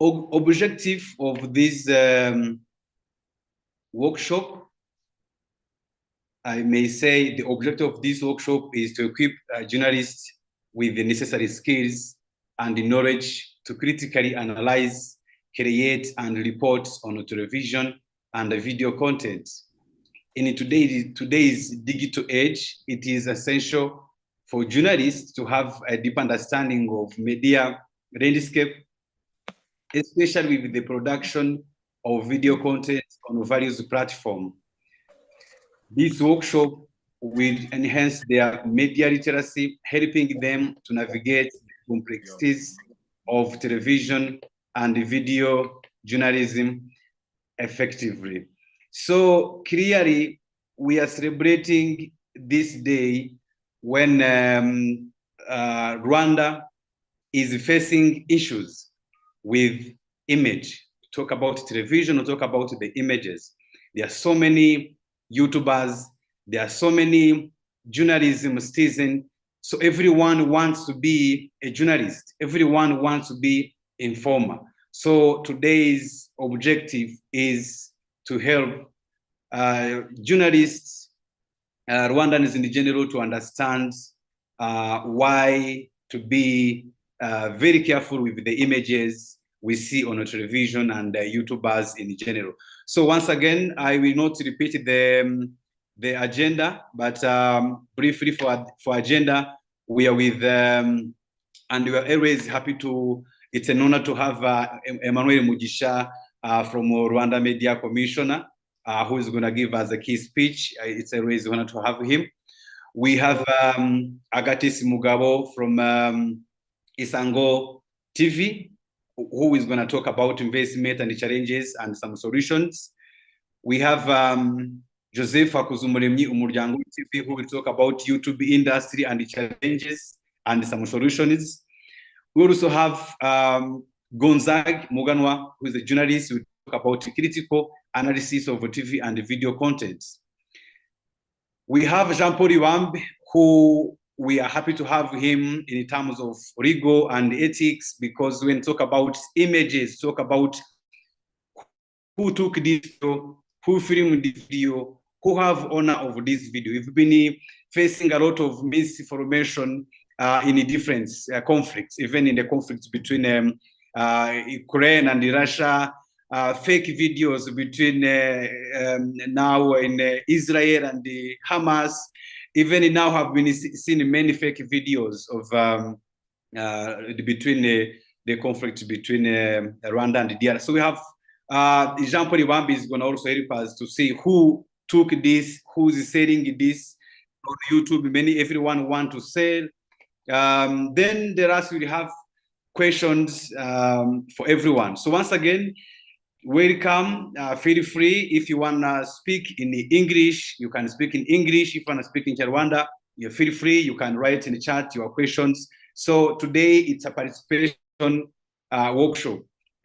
objective of this workshop, I may say the objective of this workshop is to equip journalists with the necessary skills and the knowledge to critically analyze, create, and report on television and video content. In today's digital age, it is essential for journalists to have a deep understanding of media landscape, especially with the production of video content on various platforms. This workshop will enhance their media literacy, helping them to navigate the complexities of television and video journalism effectively. So clearly, we are celebrating this day when Rwanda is facing issues with image. Talk about television or talk about the images. There are so many YouTubers, there are so many journalism citizens. So everyone wants to be a journalist. Everyone wants to be informer. So today's objective is to help journalists, Rwandans in general, to understand why to be very careful with the images we see on television and YouTubers in general. So once again, I will not repeat the agenda, but briefly for agenda, we are with, and we are always happy to, it's an honor to have Emmanuel Mugisha from Rwanda Media Commissioner, who is going to give us a key speech. It's always an honor to have him. We have Agatis Mugabo from Isango TV, who is going to talk about investment and the challenges and some solutions. We have Joseph Akuzumuremyi Umuryango TV, who will talk about YouTube industry and the challenges and some solutions. We also have Gonzag Muganwa, who is a journalist who will talk about critical analysis of TV and video content. We have Jean-Paul Iwambe, who we are happy to have him in terms of legal and ethics, because when we talk about images, talk about who took this video, who filmed this video, who have honor of this video. We've been facing a lot of misinformation in the different conflicts, even in the conflicts between Ukraine and Russia, fake videos between now in Israel and the Hamas. Even now have been seen many fake videos of between the conflict between Rwanda and the DR. So we have Jean-Paul Iwambe is going to also help us to see who took this, who's selling this on YouTube. Everyone want to sell. Then the rest will have questions for everyone. So once again, welcome. Feel free. If you want to speak in English, you can speak in English. If you want to speak in Rwanda, you feel free. You can write in the chat your questions. So today it's a participation workshop.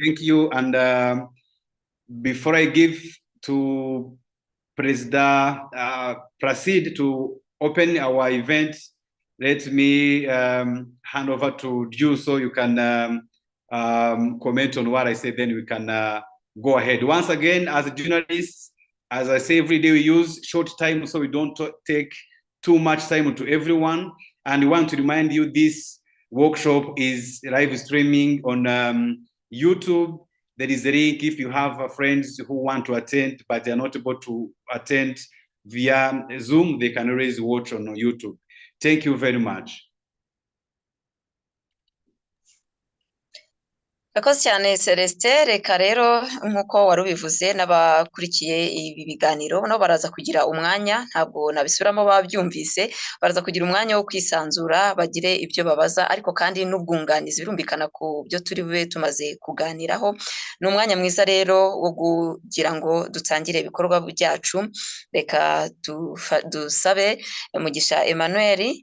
Thank you. And before I give to President proceed to open our event, let me hand over to you so you can comment on what I said, then we can go ahead. Once again, as a journalist, as I say every day, we use short time so we don't take too much time to everyone. And we want to remind you this workshop is live streaming on YouTube. There is a link if you have friends who want to attend, but they are not able to attend via Zoom, they can always watch on YouTube. Thank you very much. Akoze cyane Celestin, reka rero nk'uko wari ubivuze n'abakurikiye ibi biganiro nabo baraza kugira umwanya, ntabwo nabisubiramo babyumvise, baraza kugira umwanya wo kwisanzura bagire ibyo babaza, ariko kandi n'ubwunganizi birumvikana ku byo turi bube tumaze kuganiraho. Ni umwanya mwiza rero wo kugira ngo dutangire ibikorwa byacu. Reka dusabe Mugisha Emmanuel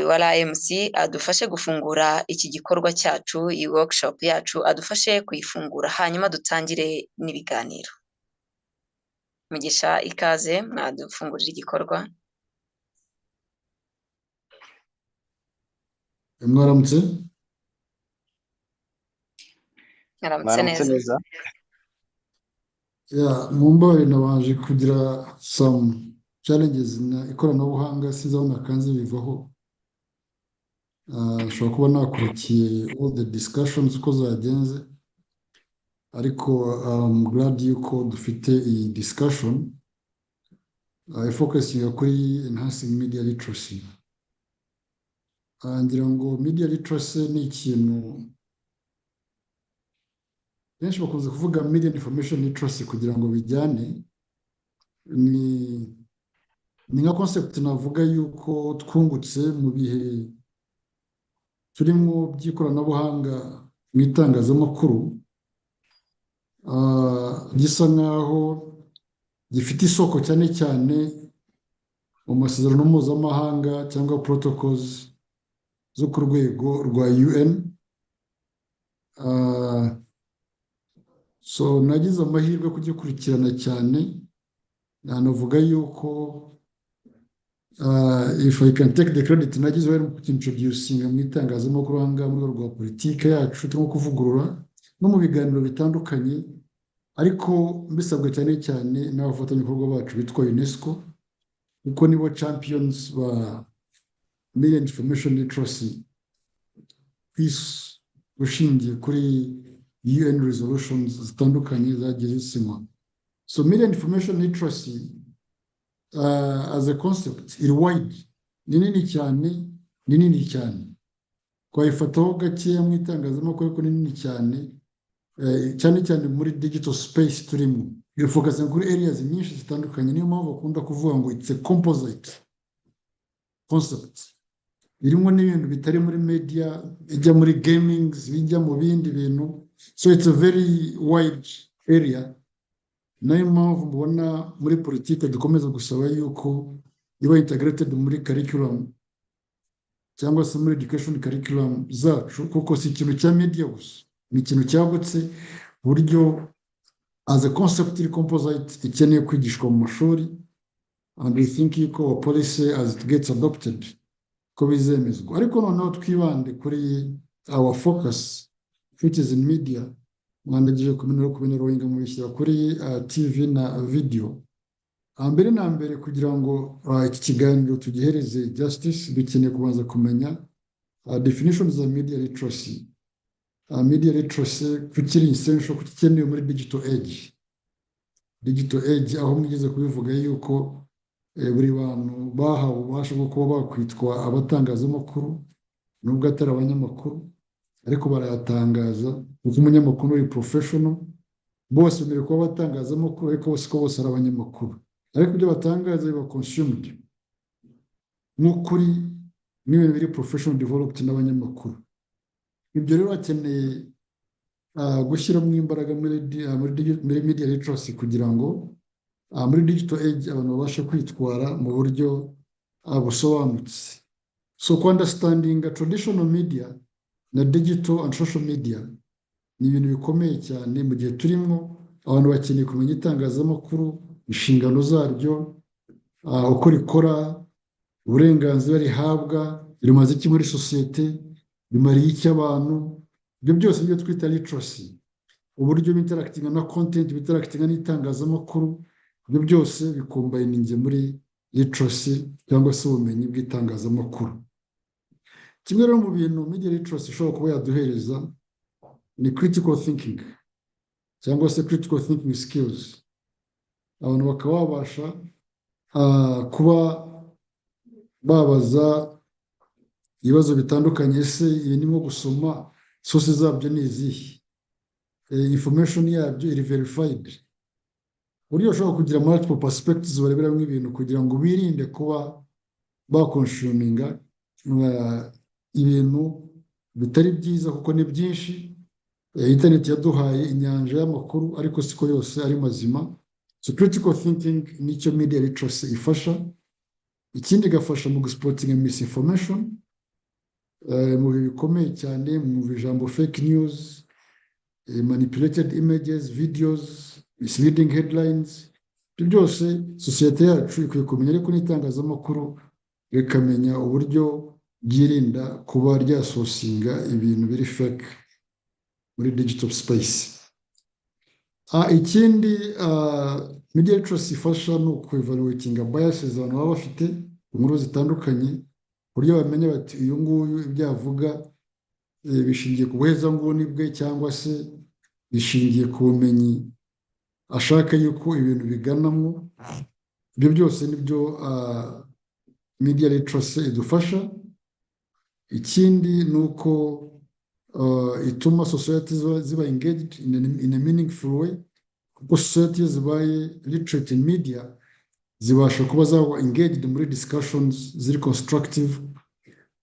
wa RMC adufashe gufungura iki gikorwa cyacu, iyi workshop yacu adufashe kuyifungura, hanyuma dutangire n'ibiganiro. Mugisha, ikaze, mwadufungurira igikorwa. Mwaramutse. Mwaramutse Mwaramutse neza. neza. Mumbai nabanje kugira some challenges na ikoranabuhanga sinzi aho nakanze bivaho. Nshobora kuba nakurikiye all the discussions uko zagenze ariko I'm glad yuko dufite iyi discussion focusinga kuri enhancing media literacy. Ngira ngo media literacy ni ikintu benshi bakunze kuvuga media information literacy kugira ngo bijyane. Ni nka concept navuga yuko twungutse mu bihe turimo by'ikoranabuhanga mu itangazamakuru, gisa nkaho gifite isoko cyane cyane mu masezerano mpuzamahanga cyangwa protocols zo ku rwego rwa UN. So nagize amahirwe kugikurikirana cyane, navuga yuko if I can take the credit, nagize uruhare mu kuintroducinga mu itangazamakuru ahangaha mu rwego rwa politike yacu turimo kuvugurura no mu biganiro bitandukanye, ariko mbisabwa cyane cyane n'abafatanyabikorwa bacu bitwa UNESCO kuko nibo champions ba media information literacy peace ushingiye kuri UN resolutions zitandukanye zagiye zisinywa. So media information literacy as a concept iri wide, ni nini cyane twayifataho gakeya mu itangazamakuru ariko ni nini cyane, cyane cyane muri digital space turimo irifokasinga kuri areas nyinshi zitandukanye. Niyo mpamvu bakunda kuvuga ngo it's a composite concept, irimo n'ibintu bitari muri media, ijya muri gaming, bijya mu bindi bintu, so it's a very wide area. Nayo mpamvu mubona muri politike dukomeza gusaba yuko iba integrated muri curriculum cyangwa se muri education curriculum zacu, kuko si ikintu cya media gusa, ni ikintu cyagutse buryo as a concept iri composite ikeneye kwigishwa mu mashuri, and we think yuko policy as it gets adopted ko bizemezwa. Ariko noneho twibande kuri our focus which is in media. Mwandagije kubineroinga mu bishyira kuri TV na video. Mbere na mbere kugira ngo iki kiganiro tugihereze justice, dukeneye kubanza kumenya definitions za media literacy. Media literacy kukiri essential, kukikenewe muri digital age. Digital age aho mwigeze kubivuga yuko buri bantu bahawe ububasha bwo kuba bakwitwa abatangazamakuru nubwo atari abanyamakuru, ariko barayatangaza kuko umunyamakuru uri professional. Bose bemerewe kuba abatangazamakuru ariko bose ari abanyamakuru, ariko ibyo batangaza biba consumed nk'ukuri n'ibintu biri professional developed n'abanyamakuru. Ibyo rero bakeneye gushyiramo imbaraga muri media literacy kugira ngo muri digital age abantu babashe kwitwara mu buryo busobanutse. So understanding traditional media na digital and social media ni ibintu bikomeye cyane mu gihe turimo. Abantu bakeneye kumenya itangazamakuru, inshingano zaryo, uko rikora, uburenganzira rihabwa, rimaze iki muri sosiyete, bimariye iki abantu. Ibyo byose nibyo twita literacy, uburyo interacting na content, interacting n'itangazamakuru. Ibyo byose bikombayininze muri literacy cyangwa se ubumenyi bw'itangazamakuru. Kimwe rero mu bintu media literacy ishobora kuba yaduhereza ni critical thinking cyangwa se critical thinking skills. Abantu bakaba babasha kuba babaza ibibazo bitandukanye. Ese ibi ni nko gusoma sources zabyo ni izihe, information yabyo iri verified, buryo ushobora kugira multiple perspectives bareberamo ibintu kugira ngo birinde kuba bakonsuminga ibintu bitari byiza, kuko ni byinshi. Internet yaduhaye inyanja y'amakuru ariko siko yose ari mazima. So critical thinking nicyo media literacy ifasha. Ikindi igafasha mu guspotting misinformation mu bikomeye cyane, mu ijambo fake news, manipulated images, videos, misleading headlines. Ibyo byose sosiyete yacu ikwiye kumenya, ariko n'itangazamakuru rikamenya uburyo byirinda kuba ryasosinga ibintu biri fake muri digital space. Ikindi media literacy ifasha ni uku-evaluatinga biases abantu baba bafite inkuru zitandukanye, uburyo bamenya bati uyu nguyu ibyo avuga bishingiye ku buhezanguni bwe cyangwa se bishingiye ku bumenyi ashaka yuko ibintu biganamo. Ibyo byose nibyo media literacy idufasha. Ikindi ni uko ituma society ziba engaged in a meaningful way, kuko society zibaye literate in media zibasha kuba zaba engaged muri discussions ziri constructive,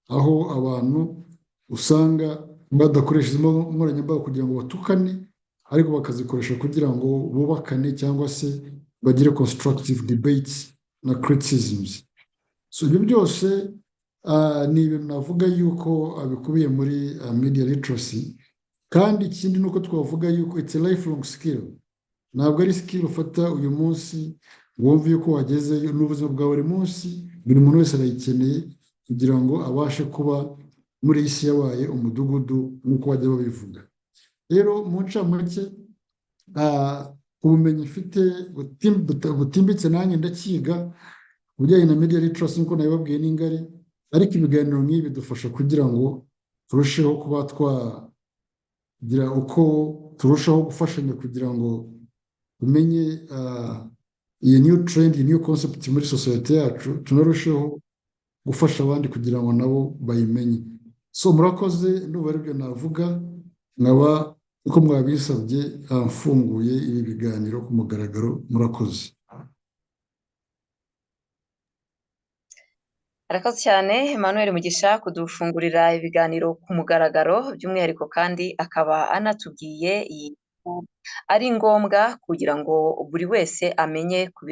aho abantu usanga badakoresha izo nkoranyambaga kugira ngo batukane, ariko bakazikoresha kugira ngo bubakane cyangwa se bagire constructive debates na criticisms. So ibyo byose ni ibintu navuga yuko bikubiye muri media literacy. Kandi ikindi nuko twavuga yuko it's a lifelong skill, ntabwo ari skill ufata uyu munsi wumva yuko wagezeyo. N'ubuzima bwa buri munsi buri muntu wese arayikeneye kugira ngo abashe kuba muri isi yabaye umudugudu nk'uko bajya babivuga. Rero mu ncamake ubumenyi mfite butimbitse nanjye ndakiga ubujyanye na media literacy nk'uko nabibabwiye n'ingari, ariko ibiganiro nk'ibi bidufasha kugira ngo turusheho kuba twagira uko turushaho gufashanya kugira ngo tumenye iyi new trend, iyi new concept muri society yacu, tunarusheho gufasha abandi kugira ngo nabo bayimenye. So murakoze, ndumva aribyo navuga, nkaba uko mwabisabye mfunguye ibi biganiro ku mugaragaro. Murakoze. Arakoze cyane Emmanuel Mugisha kudufungurira ibiganiro ku mugaragaro, by'umwihariko kandi akaba anatubwiye ari ngombwa kugira ngo buri wese amenye ku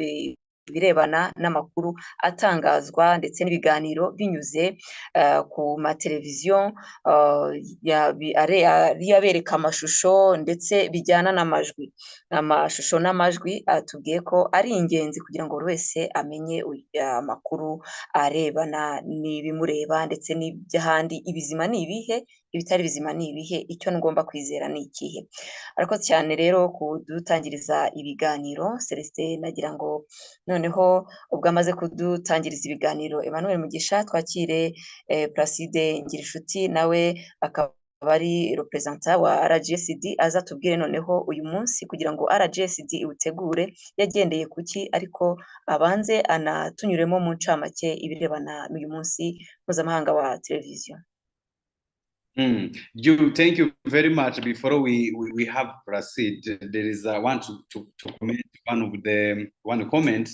birebana n'amakuru atangazwa ndetse n'ibiganiro binyuze ku mateleviziyo yabereka amashusho ndetse bijyana n'amajwi. Amashusho n'amajwi atubwiye ko ari ingenzi kugira ngo buri wese amenye amakuru arebana n'ibimureba ndetse n'iby'ahandi. Ibizima ni ibihe, ibitari bizima ni ibihe, icyo ngomba kwizera ni ikihe. Arakoze cyane rero kudutangiriza ibiganiro Celestin. Nagira ngo noneho ubwo amaze kudutangiriza ibiganiro Emmanuel Mugisha, twakire Placide Ngirinshuti, nawe akaba ari representa wa RJSD, aza tubwire noneho uyu munsi kugira ngo RJSD iwutegure yagendeye kuki, ariko abanze anatunyuremo mu ncamake ibirebana n'uyu munsi mpuzamahanga wa televiziyo. Thank you very much. Before we have proceed, there is I want to comment one comment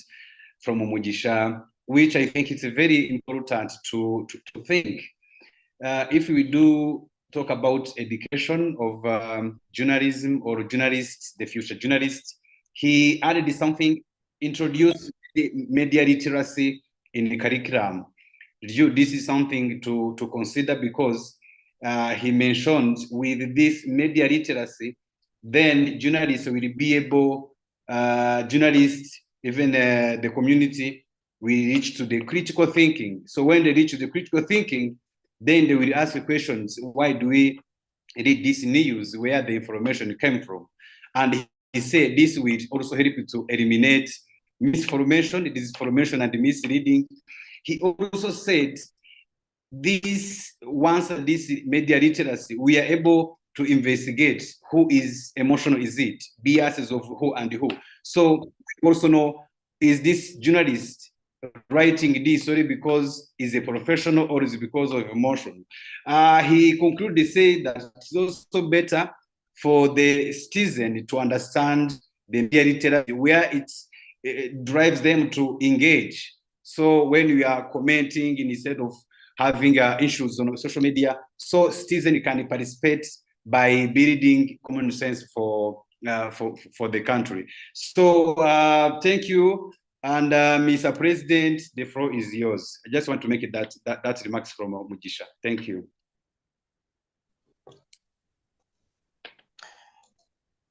from Mugisha, which I think it's very important to think. If we do talk about education of journalism or journalists, the future journalists, he added something, introduce media literacy in the curriculum. This is something to consider, because he mentioned with this media literacy, then journalists will be able, journalists, even the community, will reach to the critical thinking. So when they reach to the critical thinking, then they will ask the questions, why do we read this news, where the information came from? And he said this will also help you to eliminate misinformation, disinformation, and misleading. He also said, once this media literacy, we are able to investigate who is emotional, is it biases of who and who. So we also know, is this journalist writing this only because he's a professional or is it because of emotion? He concluded to say that it's also better for the citizen to understand the media literacy, where it drives them to engage. So when we are commenting, instead of having issues on social media, so citizens can participate by building common sense for the country. So thank you, and Mr. President, the floor is yours. I just want to make it that remarks from Mugisha. Thank you.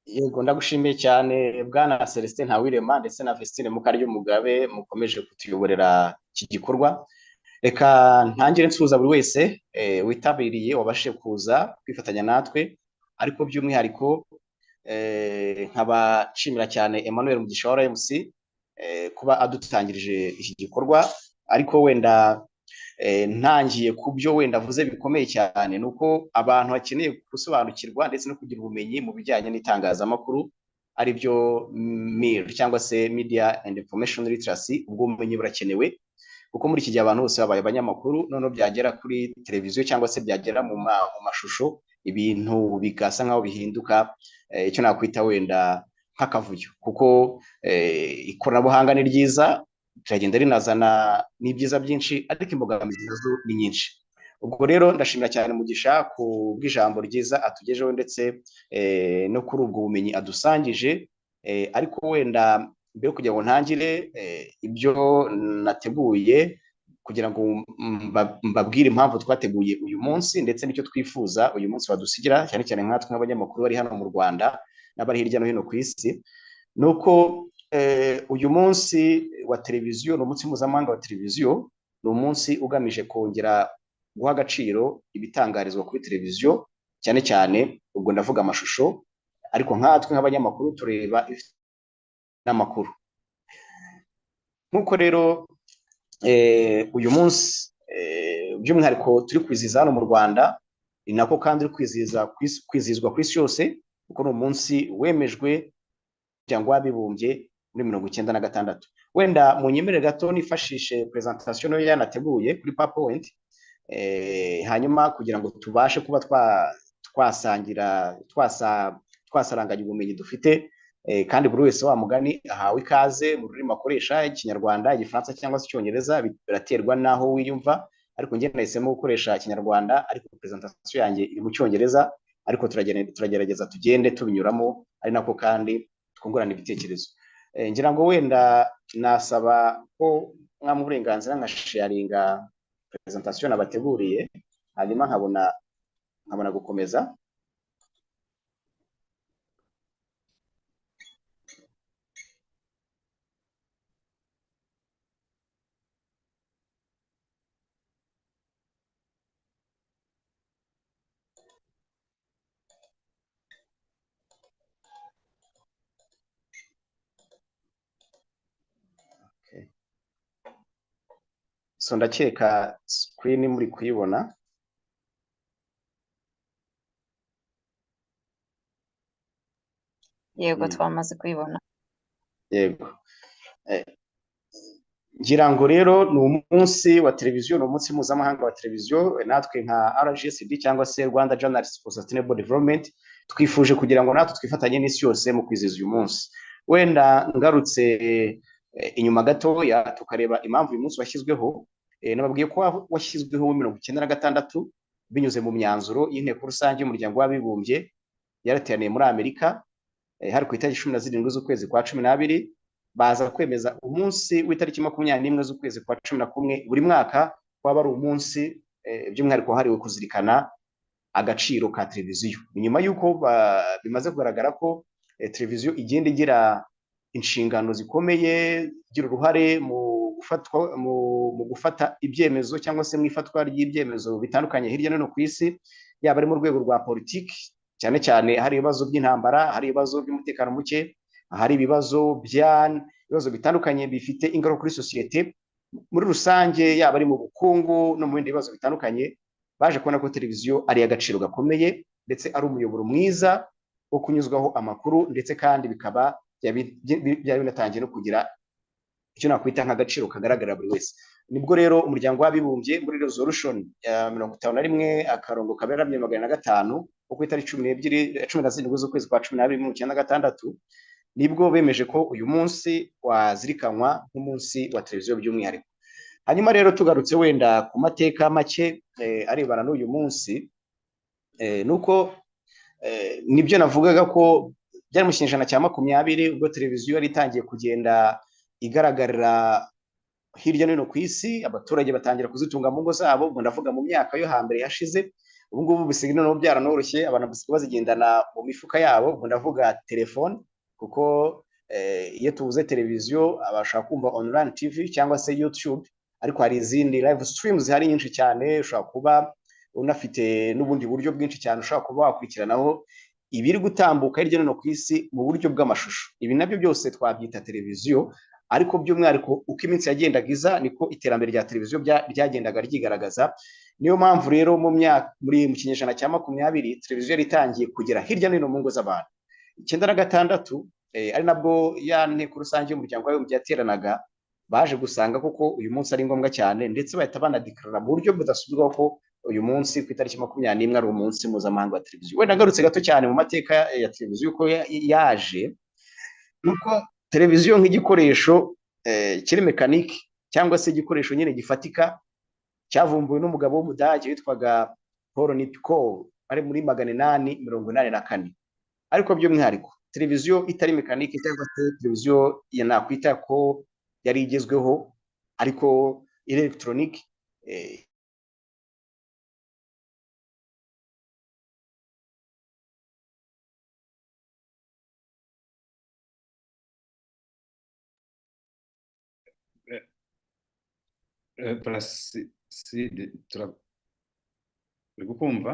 Yego, ndagushimiye cyane bwana Celestin Ntawirema ndetse na Vestine Mukaryumugabe mukomeje kutuyoborera iki gikorwa. Reka ntangire nsuhuza buri wese witabiriye wabashije kuza kwifatanya natwe ariko by'umwihariko nkaba nshimira cyane Emmanuel Mugisha wa RMC kuba adutangirije iki gikorwa, ariko wenda ntangiye ku byo wenda avuze bikomeye cyane nuko abantu bakeneye gusobanukirwa ndetse no kugira ubumenyi mu bijyanye n'itangazamakuru ari byo MIR cyangwa se Media and Information Literacy. Ubwo bumenyi burakenewe kuko muri iki gihe abantu bose babaye abanyamakuru, none byagera kuri televiziyo cyangwa se byagera mu mashusho, ibintu bigasa nkaho bihinduka icyo nakwita wenda nk'akavuyo, kuko ikoranabuhanga ni ryiza, turagenda rinazana n'ibyiza byinshi, ariko imbogamizi nazo ni nyinshi. Ubwo rero ndashimira cyane Mugisha ku bw'ijambo ryiza atugejeho ndetse no kuri ubwo bumenyi adusangije, ariko wenda mbere yo kugira ngo ntangire ibyo nateguye kugira ngo mbabwire impamvu twateguye uyu munsi ndetse n'icyo twifuza uyu munsi badusigira, cyane cyane nkatwe nk'abanyamakuru bari hano mu Rwanda n'abari hirya no hino ku isi, nuko uyu munsi wa televiziyo ni umunsi mpuzamahanga wa televiziyo, ni umunsi ugamije kongera guha agaciro ibitangarizwa kuri televiziyo, cyane cyane ubwo ndavuga amashusho, ariko nkatwe nk'abanyamakuru tureba n'amakuru. Nk'uko rero uyu munsi by'umwihariko turi kwizihiza hano mu Rwanda, ni nako kandi uri kwizihizwa ku isi yose, kuko ni umunsi wemejwe n'umuryango w'abibumbye muri 1996. Wenda munyemerere gato nifashishe presentation yo yanateguye kuri PowerPoint, hanyuma kugira ngo tubashe kuba twasaranganya ubumenyi dufite, kandi buri wese wa mugani ahawe ikaze mu rurimi akoresha, Ikinyarwanda, Igifaransa cyangwa se Icyongereza, biraterwa naho wiyumva, ariko njye nahisemo gukoresha Ikinyarwanda, ariko presentation yanjye iri mu Cyongereza, ariko turagerageza tugende tubinyuramo, ari nako kandi twungurana ibitekerezo. Ngira ngo wenda nasaba ko mwampa uburenganzira nkasharinga presentation nabateguriye, hanyuma nkabona gukomeza. So ndakeka screen muri kuyibona. Yego twamaze kuyibona. Yego. Ngira ngo rero ni umunsi wa televiziyo, ni umunsi mpuzamahanga wa televiziyo, natwe nka RJSD cyangwa se Rwanda Journalists for Sustainable Development twifuje kugira ngo natwe twifatanye n'isi yose mu kwizihiza uyu munsi. Wenda ngarutse inyuma gatoya tukareba impamvu uyu munsi washyizweho, nababwiye ko washyizweho mu 1996 binyuze mu myanzuro y'inteko rusange y'umuryango w'abibumbye yarateraniye muri Amerika, hari ku itariki 17 z'ukwezi kwa 12, baza kwemeza umunsi w'itariki 21 z'ukwezi kwa 11 buri mwaka, waba ari umunsi by'umwihariko hariwe kuzirikana agaciro ka televiziyo. Nyuma y'uko bimaze kugaragara ko televiziyo igenda igira inshingano zikomeye, igira uruhare mu gufata ibyemezo cyangwa se mu ifatwa ry'ibyemezo bitandukanye hirya no hino ku isi, yaba ari mu rwego rwa politiki, cyane cyane hari ibibazo by'intambara, hari ibibazo by'umutekano muke, hari ibibazo bitandukanye bifite ingaruka kuri sosiyete muri rusange, yaba ari mu bukungu no mu bindi bibazo bitandukanye. Baje kubona ko televiziyo ari agaciro gakomeye ndetse ari umuyoboro mwiza wo kunyuzwaho amakuru, ndetse kandi bikaba byari binatangiye no kugira icyo nakwita nk'agaciro kagaragara buri wese. Nibwo rero umuryango w'abibumbye muri resolution ya 51/205 ku itariki 17 z'ukwezi kwa 12 mu 1996 nibwo bemeje ko uyu munsi wazirikanwa nk'umunsi wa televiziyo by'umwihariko. Hanyuma rero tugarutse wenda ku mateka make arebana n'uyu munsi, nuko nibyo navugaga ko byari mu kinyejana cya 20 ubwo televiziyo yari itangiye kugenda igaragarira hirya no hino ku isi, abaturage batangira kuzitunga mu ngo zabo. Ubwo ndavuga mu myaka yo hambere yashize, ubu ngubu bisigaye noneho byaranoroshye, abantu basigaye bazigendana mu mifuka yabo. Ubwo ndavuga telefone, kuko iyo tuvuze televiziyo abashaka kumva online TV cyangwa se YouTube, ariko hari izindi live streams zihari nyinshi cyane. Ushobora kuba unafite n'ubundi buryo bwinshi cyane ushobora kuba wakurikiranaho ibiri gutambuka hirya no hino ku isi mu buryo bw'amashusho. Ibi nabyo byose twabyita televiziyo, ariko by'umwihariko uko iminsi yagendaga iza niko iterambere rya televiziyo ryagendaga ryigaragaza. Niyo mpamvu rero mu kinyejana cya 20 televiziyo yari itangiye kugera hirya no hino mu ngo z'abantu. 1996 ari nabwo ya nteko rusange y'umuryango w'abibumbye yateranaga, baje gusanga koko uyu munsi ari ngombwa cyane, ndetse bahita banadikarara mu buryo budasubirwaho ko uyu munsi ku itariki 21 ari umunsi mpuzamahanga wa televiziyo. Wenda ngarutse gato cyane mu mateka ya televiziyo uko yaje, nuko televiziyo nk'igikoresho kiri mekanike cyangwa se igikoresho nyine gifatika cyavumbuwe n'umugabo w'Umudage witwaga Paul Nipkow ari muri 1884. Ariko by'umwihariko televiziyo itari mekanike cyangwa se televiziyo nakwita ko yari igezweho ariko electronic Placide turi gukumva.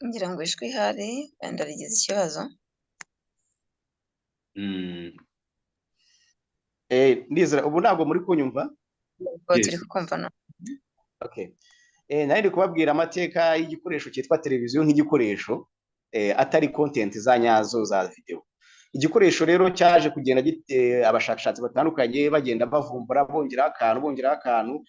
ngira ngo ijwi hari wenda rigize ikibazo. Ndizera ubu ntabwo muri kunyumva. Turi kukumva no. Okay. Nari ndi kubabwira amateka y'igikoresho cyitwa televiziyo nk'igikoresho atari content za nyazo za video. Igikoresho rero cyaje kugenda abashakashatsi batandukanye bagenda bavumbura bongeraho akantu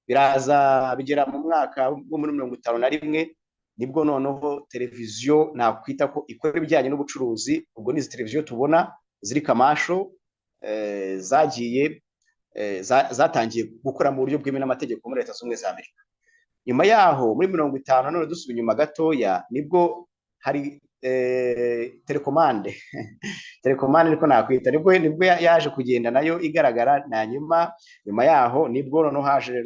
biraza bigera mu mwaka wo muri 1951 nibwo noneho televiziyo nakwita ko ikora ibijyanye n'ubucuruzi. Ubwo ni televiziyo tubona ziri kamasho zatangiye gukora mu buryo bwemewe n'amategeko muri Leta Zunze Ubumwe za Amerika. Nyuma yaho muri 50 none dusubira inyuma gatoya nibwo hari telekomande niko nakwita, nibwo yaje kugenda nayo igaragara, na nyuma yaho nibwo noneho haje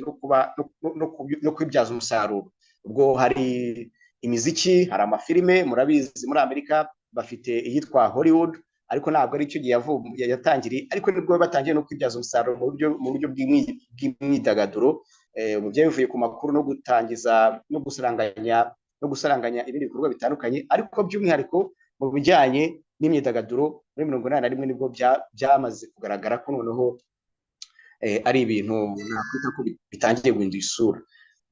no kwibyaza umusaruro. Ubwo hari imiziki, hari amafilime, murabizi muri Amerika bafite iyitwa Hollywood, ariko ntabwo ari cyo gihe yatangiriye, ariko nibwo batangiye no kwibyaza umusaruro mu buryo bw'imyidagaduro. Mu byavuye ku makuru no gutangiza no gusaranganya ibindi bikorwa bitandukanye, ariko by'umwihariko mu bijyanye n'imyidagaduro muri 1981 nibwo byamaze kugaragara ko noneho ari ibintu nakwita ko bitangiye guhindura isura.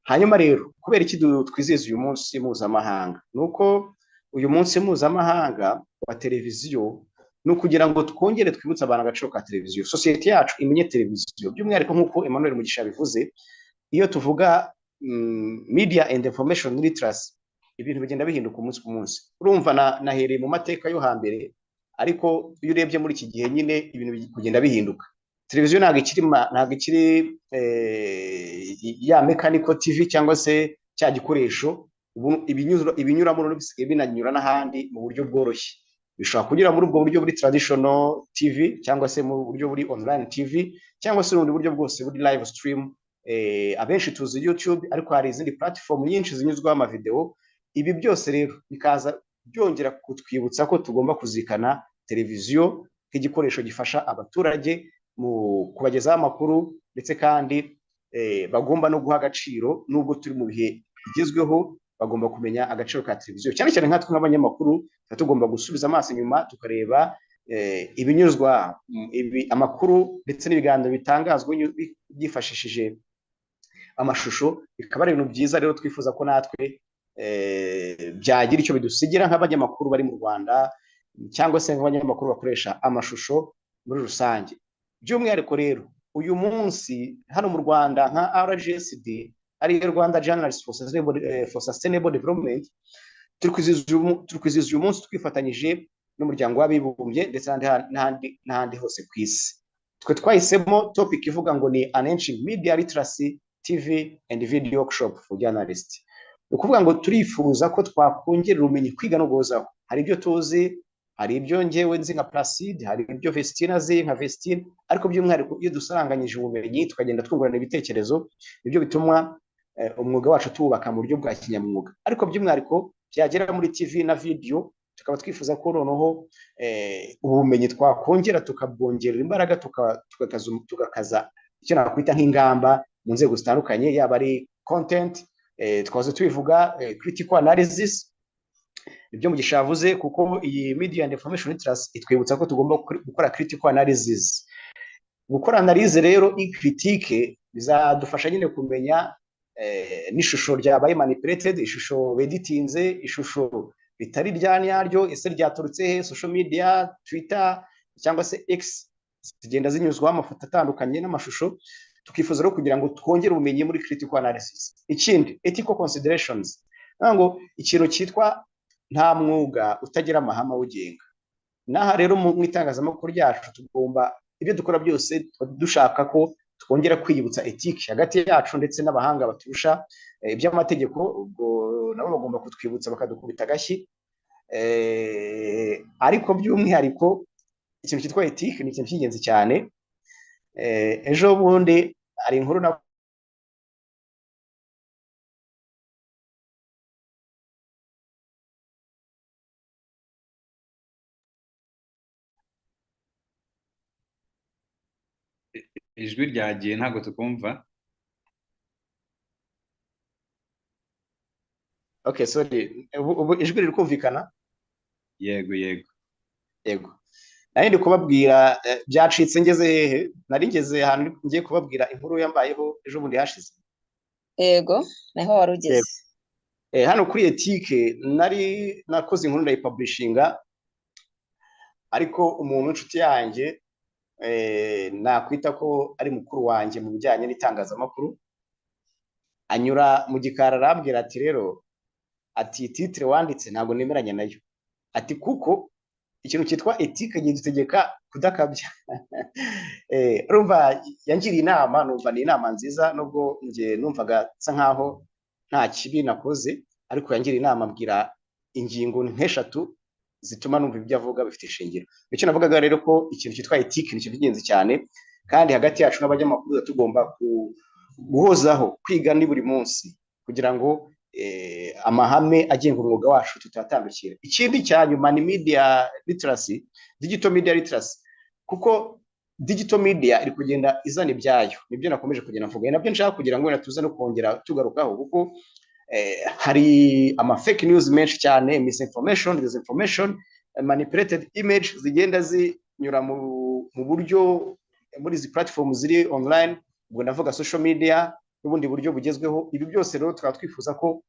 Hanyuma rero kubera iki twizihiza uyu munsi mpuzamahanga, nuko uyu munsi mpuzamahanga wa televiziyo ni ukugira ngo twongere twibutse abantu agaciro ka televiziyo, sosiyete yacu imenye televiziyo. By'umwihariko nk'uko Emmanuel Mugisha yabivuze, iyo tuvuga media and information literacy, ibintu bigenda bihinduka umunsi ku munsi. Urumva nahereye mu mateka yo hambere, ariko iyo urebye muri iki gihe nyine ibintu kugenda bihinduka. Televiziyo ntabwo ikiri ya mechanical TV cyangwa se cya gikoresho ibinyuramo bisigaye binanyura n'ahandi mu buryo bworoshye. Bishobora kunyura muri ubwo buryo buri traditional TV cyangwa se mu buryo buri online TV cyangwa se ubundi buryo bwose buri live stream. Abenshi tuzi YouTube, ariko hari izindi platform nyinshi zinyuzwaho amavideo. Ibi byose rero bikaza byongera kutwibutsa ko tugomba kuzikana televiziyo nk'igikoresho gifasha abaturage mu kubagezaho amakuru, ndetse kandi bagomba no guha agaciro. Nubwo turi mu bihe bigezweho, bagomba kumenya agaciro ka televiziyo, cyane cyane nkatwe nk'abanyamakuru tugomba gusubiza amaso inyuma tukareba ibinyuzwa amakuru ndetse n'ibiganiro bitangazwa byifashishije amashusho. Bikaba ari ibintu byiza rero twifuza ko natwe byagira icyo bidusigira nk'abanyamakuru bari mu Rwanda, cyangwa se nk'abanyamakuru bakoresha amashusho muri rusange. By'umwihariko rero uyu munsi hano mu Rwanda nka RJSD, ari Rwanda Journalists for Sustainable Development, turi kwizihiza uyu munsi twifatanyije n'umuryango w'abibumbye ndetse n'ahandi hose ku isi. Twe twahisemo topic ivuga ngo ni Enhancing Media Literacy TV and Video Workshop for Journalists. Ukuvuga ngo turifuza ko twakongerera ubumenyi kwiga no guhozaho. Hari ibyo tuzi, hari ibyo ngewe nzi nka Placide, hari ibyo Vestina azi nka Vestine, ariko by'umwihariko iyo dusaranganyije ubumenyi tukagenda twungurana ibitekerezo, nibyo bituma umwuga wacu tuwubaka mu buryo bwa kinyamwuga. Ariko by'umwihariko byagera muri TV na video, tukaba twifuza ko noneho ubumenyi twakongera tukabwongerera imbaraga, tugakaza icyo nakwita nk'ingamba mu nzego zitandukanye, yaba ari content, twaze tubivuga critical analysis, ibyo Mugisha yavuze, kuko iyi media and information literacy itwibutsa ko tugomba gukora critical analysis. Gukora analyse rero critique bizadufasha nyine kumenya n'ishusho ryabaye manipulated, ishusho editinze, ishusho ritari rya nyaryo, ese ryaturutse he, social media, Twitter cyangwa se X zigenda zinyuzwa amafoto atandukanye n'amashusho. Tukifuza rero kugira ngo twongere ubumenyi muri critical analysis. Ikindi, ethical considerations, ngo ikintu cyitwa nta mwuga utagira amahame awugenga. Naha rero mu itangazamakuru ryacu tugomba ibyo dukora byose dushaka ko twongera kwiyibutsa ethique hagati yacu ndetse n'abahanga baturusha iby'amategeko, ubwo nabo bagomba kutwibutsa bakadukubita agashyi. Ariko by'umwihariko ikintu cyitwa ethique ni ikintu cy'ingenzi cyane. Ejo bundi hari inkuru na ijwi ryagiye ntabwo tukumva. Okay, sorry, ubu ijwi riri kumvikana? Yego yego yego. Nari ndi kubabwira byacitse ngeze hehe, nari ngeze ahantu ngiye kubabwira inkuru yambayeho ejo bundi hashize. Yego, naho wari ugeze. Hano kuri ethique nari nakoze inkuru ndayipublishinga, ariko umuntu inshuti yanjye nakwita ko ari mukuru wanjye mu bijyanye n'itangazamakuru, anyura mu gikara arambwira ati rero, ati titre wanditse ntabwo nemeranya nayo, ati kuko ikintu cyitwa ethique gidutegeka kudakabya. Urumva yangiriye inama, numva ni inama nziza, nubwo nge numvaga nsa nkaho nta kibi nakoze, ariko yangiriye inama ambwira ingingo nk'eshatu zituma numva ibyo avuga bifite ishingiro. Icyo navugaga rero ko ikintu cyitwa ethique ni ikintu cy'ingenzi cyane, kandi hagati yacu n'abanyamakuru tugomba guhozaho kwiga ni buri munsi kugira ngo amahame agenga umwuga wacu tutatandukira. Ikindi cya nyuma ni media literacy, digital media literacy, kuko digital media iri kugenda izana ibyayo, nibyo nakomeje kugenda mvuga, nabyo nshaka kugira ngo tuze no kongera tugarukaho, kuko hari ama fake news menshi cyane, misinformation, disinformation, manipulated image zigenda zinyura mu buryo muri izi platform ziri online, ubwo ndavuga social media n'ubundi buryo bugezweho. Ibi byose rero tukaba twifuza ko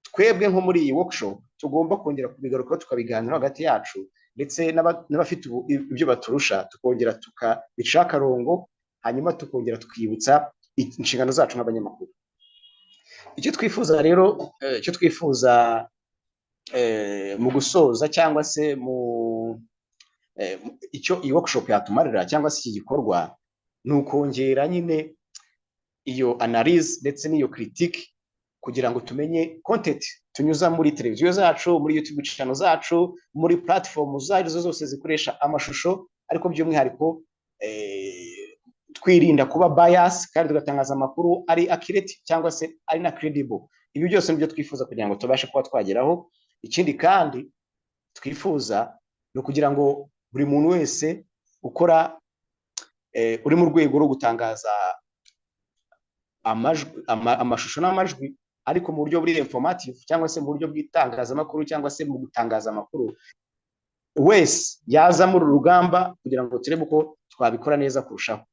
twebwe nko muri iyi workshop tugomba kongera kubigarukaho, tukabiganira hagati yacu ndetse n'abafite ibyo baturusha, tukongera tukabica akarongo, hanyuma tukongera tukibutsa inshingano zacu nk'abanyamakuru. Icyo twifuza rero, icyo twifuza mu gusoza cyangwa se icyo iyi workshop yatumarira cyangwa se iki gikorwa, ni ukongera nyine iyo analyse ndetse n'iyo critique kugira ngo tumenye content tunyuza muri televiziyo zacu, muri YouTube channel zacu, muri platform zazo zose zikoresha amashusho, ariko by'umwihariko twirinda kuba bias kandi tugatangaza amakuru ari accurate cyangwa se ari na credible. Ibi byose nibyo twifuza kugira ngo tubashe kuba twageraho. Ikindi kandi twifuza no kugira ngo buri muntu wese ukora uri mu rwego rwo gutangaza amashusho n'amajwi, ariko mu buryo buri informative cyangwa se mu buryo bw'itangazamakuru cyangwa se mu gutangaza amakuru, wese yaza muri rugamba kugira ngo turebe uko twabikora neza kurushaho.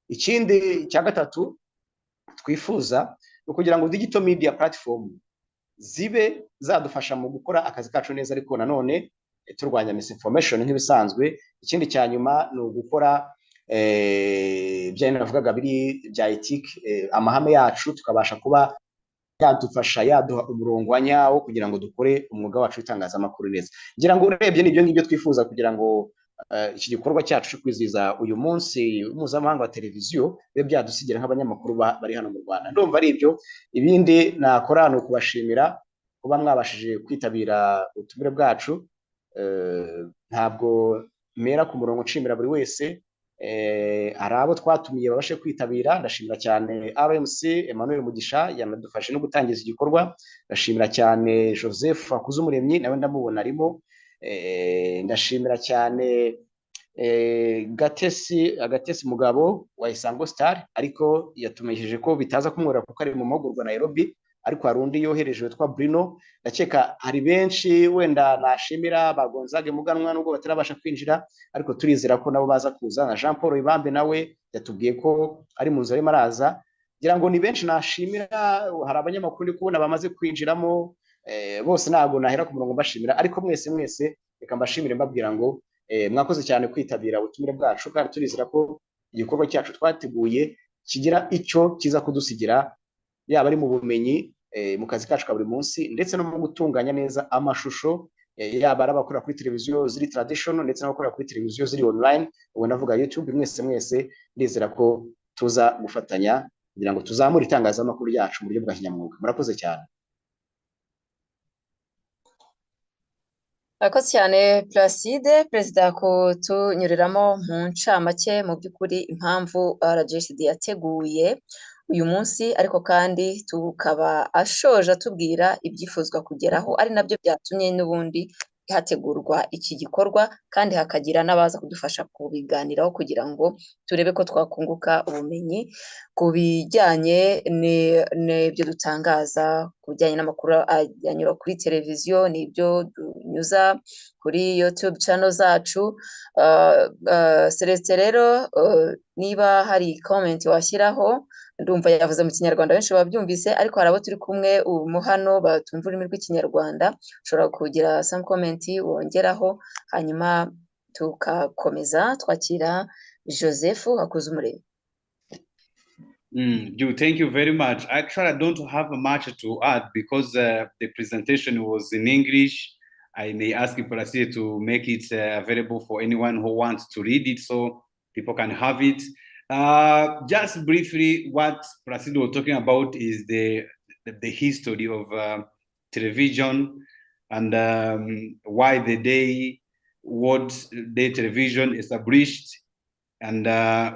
Ikindi cya gatatu twifuza no kugira ngo digital media platform zibe zadufasha mu gukora akazi kacu neza, ariko nanone turwanya misinformation nk'ibisanzwe. Ikindi cya nyuma ni ugukora bya navugaga biri bya ethique, amahame yacu tukabasha kuba yadufasha, yaduha umurongo wa nyawo kugira ngo dukore umwuga wacu w'itangazamakuru neza. Ngira ngo urebye nibyo ngibyo twifuza kugira ngo iki gikorwa cyacu cyo kwizihiza uyu munsi mpuzamahanga wa televiziyo bibe byadusigira nk'abanyamakuru bari hano mu Rwanda. Ndumva ari ibyo. Ibindi nakora ni ukubashimira kuba mwabashije kwitabira ubutumire bwacu. Ntabwo mera ku murongo nshimira buri wese, hari abo twatumiye babashe kwitabira. Ndashimira cyane RMC Emmanuel Mugisha yanadufashe no gutangiza igikorwa. Ndashimira cyane Joseph Akuzumuremyi, nawe ndamubona arimo. Ndashimira cyane Gatesi Mugabo wa Isango Star, ariko yatumejeje ko bitaza kumwora kuko ari mu mahugurwa Nairobi, ariko hari undi yohereje witwa Bruno. Ndakeka hari benshi wenda nashimira bagonzage muganwa nubwo batarabasha kwinjira, ariko turizera ko nabo baza kuza. Na Jean Paul Ibambe nawe yatubwiye ko ari mu nzu arimo araza. Ngira ngo ni benshi nashimira, hari abanyamakuru ndi kubona bamaze kwinjiramo, bose ntabwo nahera ku murongo mbashimira, ariko mwese reka mbashimire mbabwira ngo mwakoze cyane kwitabira ubutumire bwacu, kandi turizera ko igikorwa cyacu twateguye kigira icyo kiza kudusigira, yaba ari mu bumenyi mu kazi kacu ka buri munsi, ndetse no mu gutunganya neza amashusho, yaba ari abakora kuri televiziyo ziri traditional ndetse n'abakora kuri televiziyo ziri online, ubwo navuga YouTube. Mwese ndizera ko tuza gufatanya kugira ngo tuzamure itangazamakuru yacu mu buryo bwa kinyamwuga. Murakoze cyane. Murakoze cyane Placide, perezida, kutunyuriramo mu ncamake mu by'ukuri impamvu RJSD yateguye uyu munsi, ariko kandi tukaba ashoje atubwira ibyifuzwa kugeraho, ari nabyo byatumye n'ubundi hategurwa iki gikorwa, kandi hakagira n'abaza kudufasha kubiganiraho kugira ngo turebe ko twakunguka ubumenyi ku bijyanye n'ibyo dutangaza, ku bijyanye n'amakuru anyura kuri televiziyo, n'ibyo dunyuza kuri YouTube channel zacu. Celestin rero, niba hari comment washyiraho, ndumva yavuze mu kinyarwanda benshi babyumvise, ariko hari abo turi kumwe ubu hano batumva ururimi rw'ikinyarwanda, ushobora kugira some comment wongeraho, hanyuma tugakomeza twakira Joseph Hakuzumuremyi. Thank you very much. Actually, I don't have much to add because the presentation was in English. I may ask Placide to make it available for anyone who wants to read it so people can have it. Just briefly, what Placide was talking about is the history of television and why the day, what day television established, and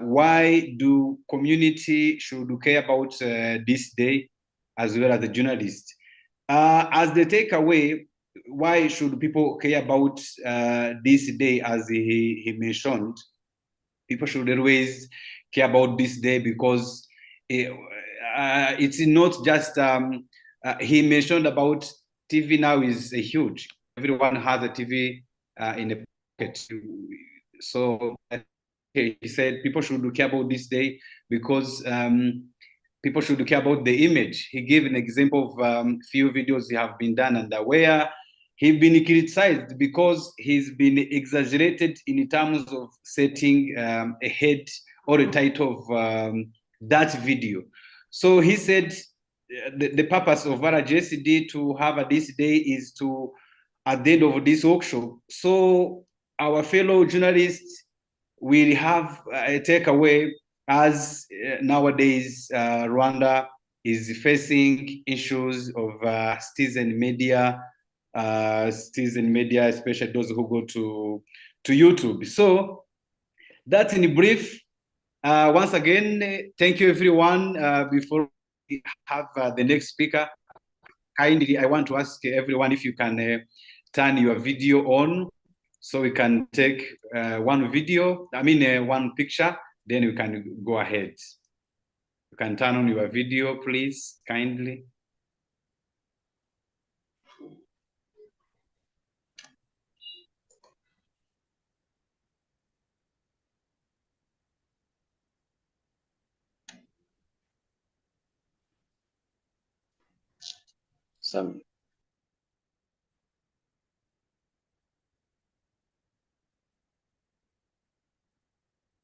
why do community should care about this day as well as the journalists. As the takeaway, why should people care about this day? As he mentioned, people should always care about this day because it's not just, he mentioned about TV now is huge. Everyone has a TV in a pocket. So he said people should care about this day because people should care about the image. He gave an example of few videos he have been done and where he's been criticized because he's been exaggerated in terms of setting a head or a title of that video. So he said the purpose of RJSD to have this day is to, at the end of this workshop, so our fellow journalists will have a takeaway as nowadays Rwanda is facing issues of citizen media, especially those who go to YouTube. So that's in brief. Once again, thank you everyone. Before we have the next speaker, kindly I want to ask everyone if you can turn your video on so we can take one picture, then we can go ahead. You can turn on your video, please, kindly.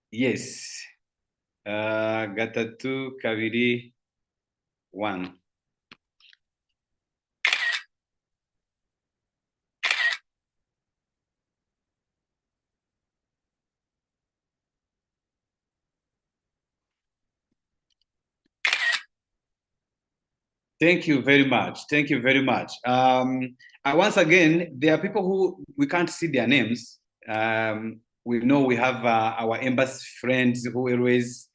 Yes. Gatatu, kabiri, 1. Thank you very much. Thank you very much. Once again, there are people who we can't see their names. We know we have our embassy friends who always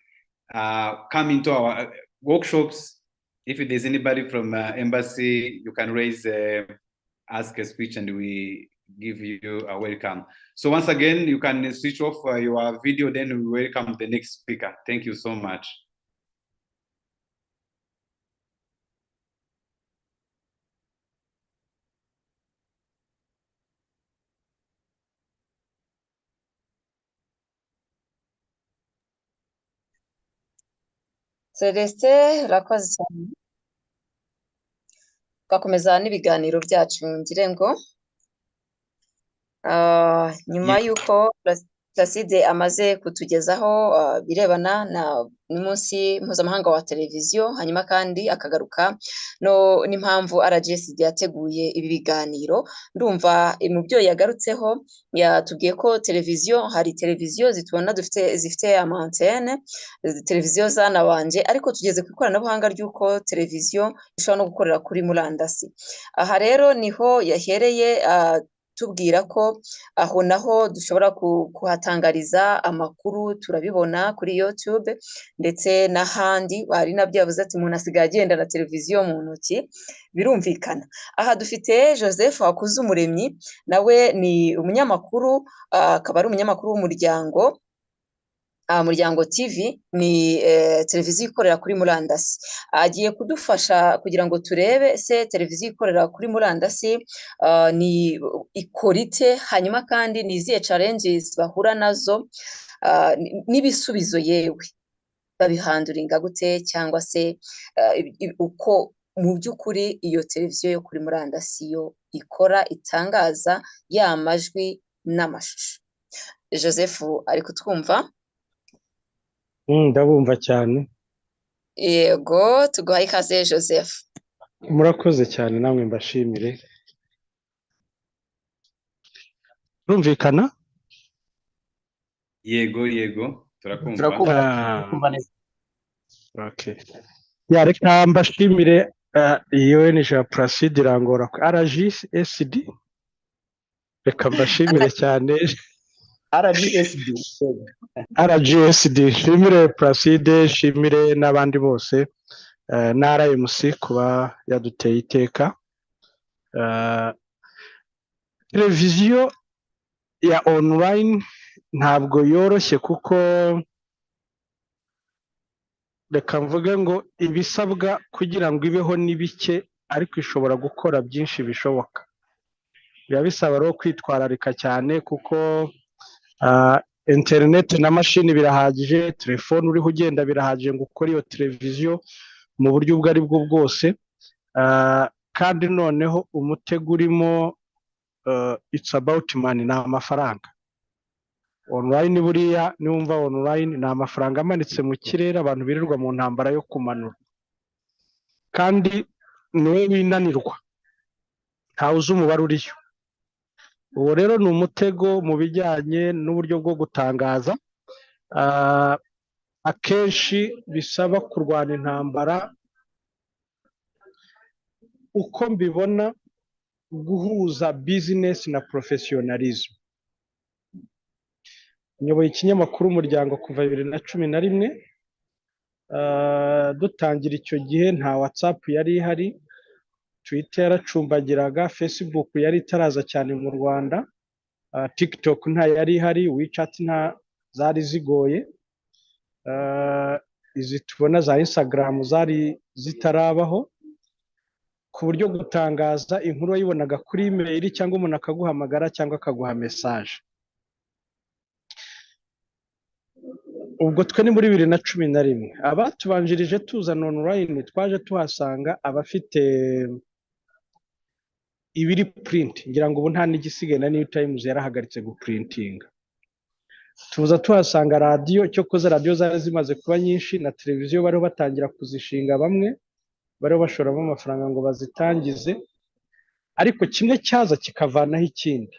come into our workshops. If there's anybody from embassy, you can raise, ask a speech, and we give you a welcome. So once again, you can switch off your video, then we welcome the next speaker. Thank you so much. Celestin urakoze cyane, twakomeza n'ibiganiro byacu ngire ngo nyuma y'uko Placide amaze kutugezaho birebana n'umunsi mpuzamahanga wa televiziyo, hanyuma kandi akagaruka n'impamvu RJSD yateguye ibi biganiro. Ndumva mu byo yagarutseho yatubwiye ko televiziyo, hari televiziyo zitubona zifite amantene, televiziyo zanabanje, ariko tugeze ku ikoranabuhanga ry'uko televiziyo ishobora no gukorera kuri murandasi. Aha rero niho yahereye tubwira ko aho naho dushobora kuhatangariza amakuru, turabibona kuri YouTube ndetse n'ahandi. Hari nabyo yavuze ati umuntu asigaye agenda na televiziyo mu ntoki, birumvikana. Aha dufite Joseph Hakuzumuremyi, nawe ni umunyamakuru, akaba ari umunyamakuru w'umuryango Muryango TV, ni televiziyo ikorera kuri murandasi. Agiye kudufasha kugira ngo turebe se televiziyo ikorera kuri murandasi ni ikora ite, hanyuma kandi ni izihe challenges bahura nazo, n'ibisubizo yewe babihanduringa gute, cyangwa se uko mu by'ukuri iyo televiziyo yo kuri murandasi yo ikora, itangaza ya majwi n'amashusho. Joseph ari kutwumva? Ndabumva cyane. Yego, tuguhaye ikaze Joseph. Murakoze cyane, namwe mbashimire. Rumvikana? Yego, turakumva. Okay. Ya, reka mbashimire iyo ni Jean Placide irangora ku RJSD. Reka mbashimire cyane. RJSD, shimire Placide, shimire n'abandi bose na RMC kuba yaduteye iteka. Televiziyo ya online ntabwo yoroshye, kuko reka mvuge ngo ibisabwa kugira ngo ibeho ni bike, ariko ishobora gukora byinshi bishoboka. Biba bisaba rero kwitwararika cyane, kuko internet na mashini birahagije, telefone uriho ugenda birahagije ngo ukore iyo televiziyo mu buryo ubwo ari bwo bwose. Kandi noneho umutego urimo it's about money, ni amafaranga. Online buriya niwumva online ni amafaranga amanitse mu kirere, abantu birirwa mu ntambara yo kumanura, kandi niwe winanirwa, ntawe uzi umubare uriyo. Uwo rero ni umutego mu bijyanye n'uburyo bwo gutangaza. Akenshi bisaba kurwana intambara, uko mbibona, guhuza business na professionalism. Nyoboye ikinyamakuru Umuryango kuva 2011. Dutangira icyo gihe nta WhatsApp yari ihari, Twitter yaracumbagiraga, Facebook yari itaraza cyane mu Rwanda, TikTok nta yari ihari, WeChat nta zari zigoye, izi tubona za Instagram zari zitarabaho, ku buryo gutangaza inkuru wayibonaga kuri email cyangwa umuntu akaguhamagara cyangwa akaguha message. Ubwo twe ni muri 2011. Abatubanjirije tuzana online twaje tuhasanga abafite ibiri print, ngira ngo ubu nta n'igisigaye, na New Times yarahagaritse guprintinga. Tuza tuhasanga radio, cyo koza radio zari zimaze kuba nyinshi, na televiziyo bari batangira kuzishinga, bamwe bari bashoramo amafaranga ngo bazitangize, ariko kimwe cyaza kikavanaho ikindi.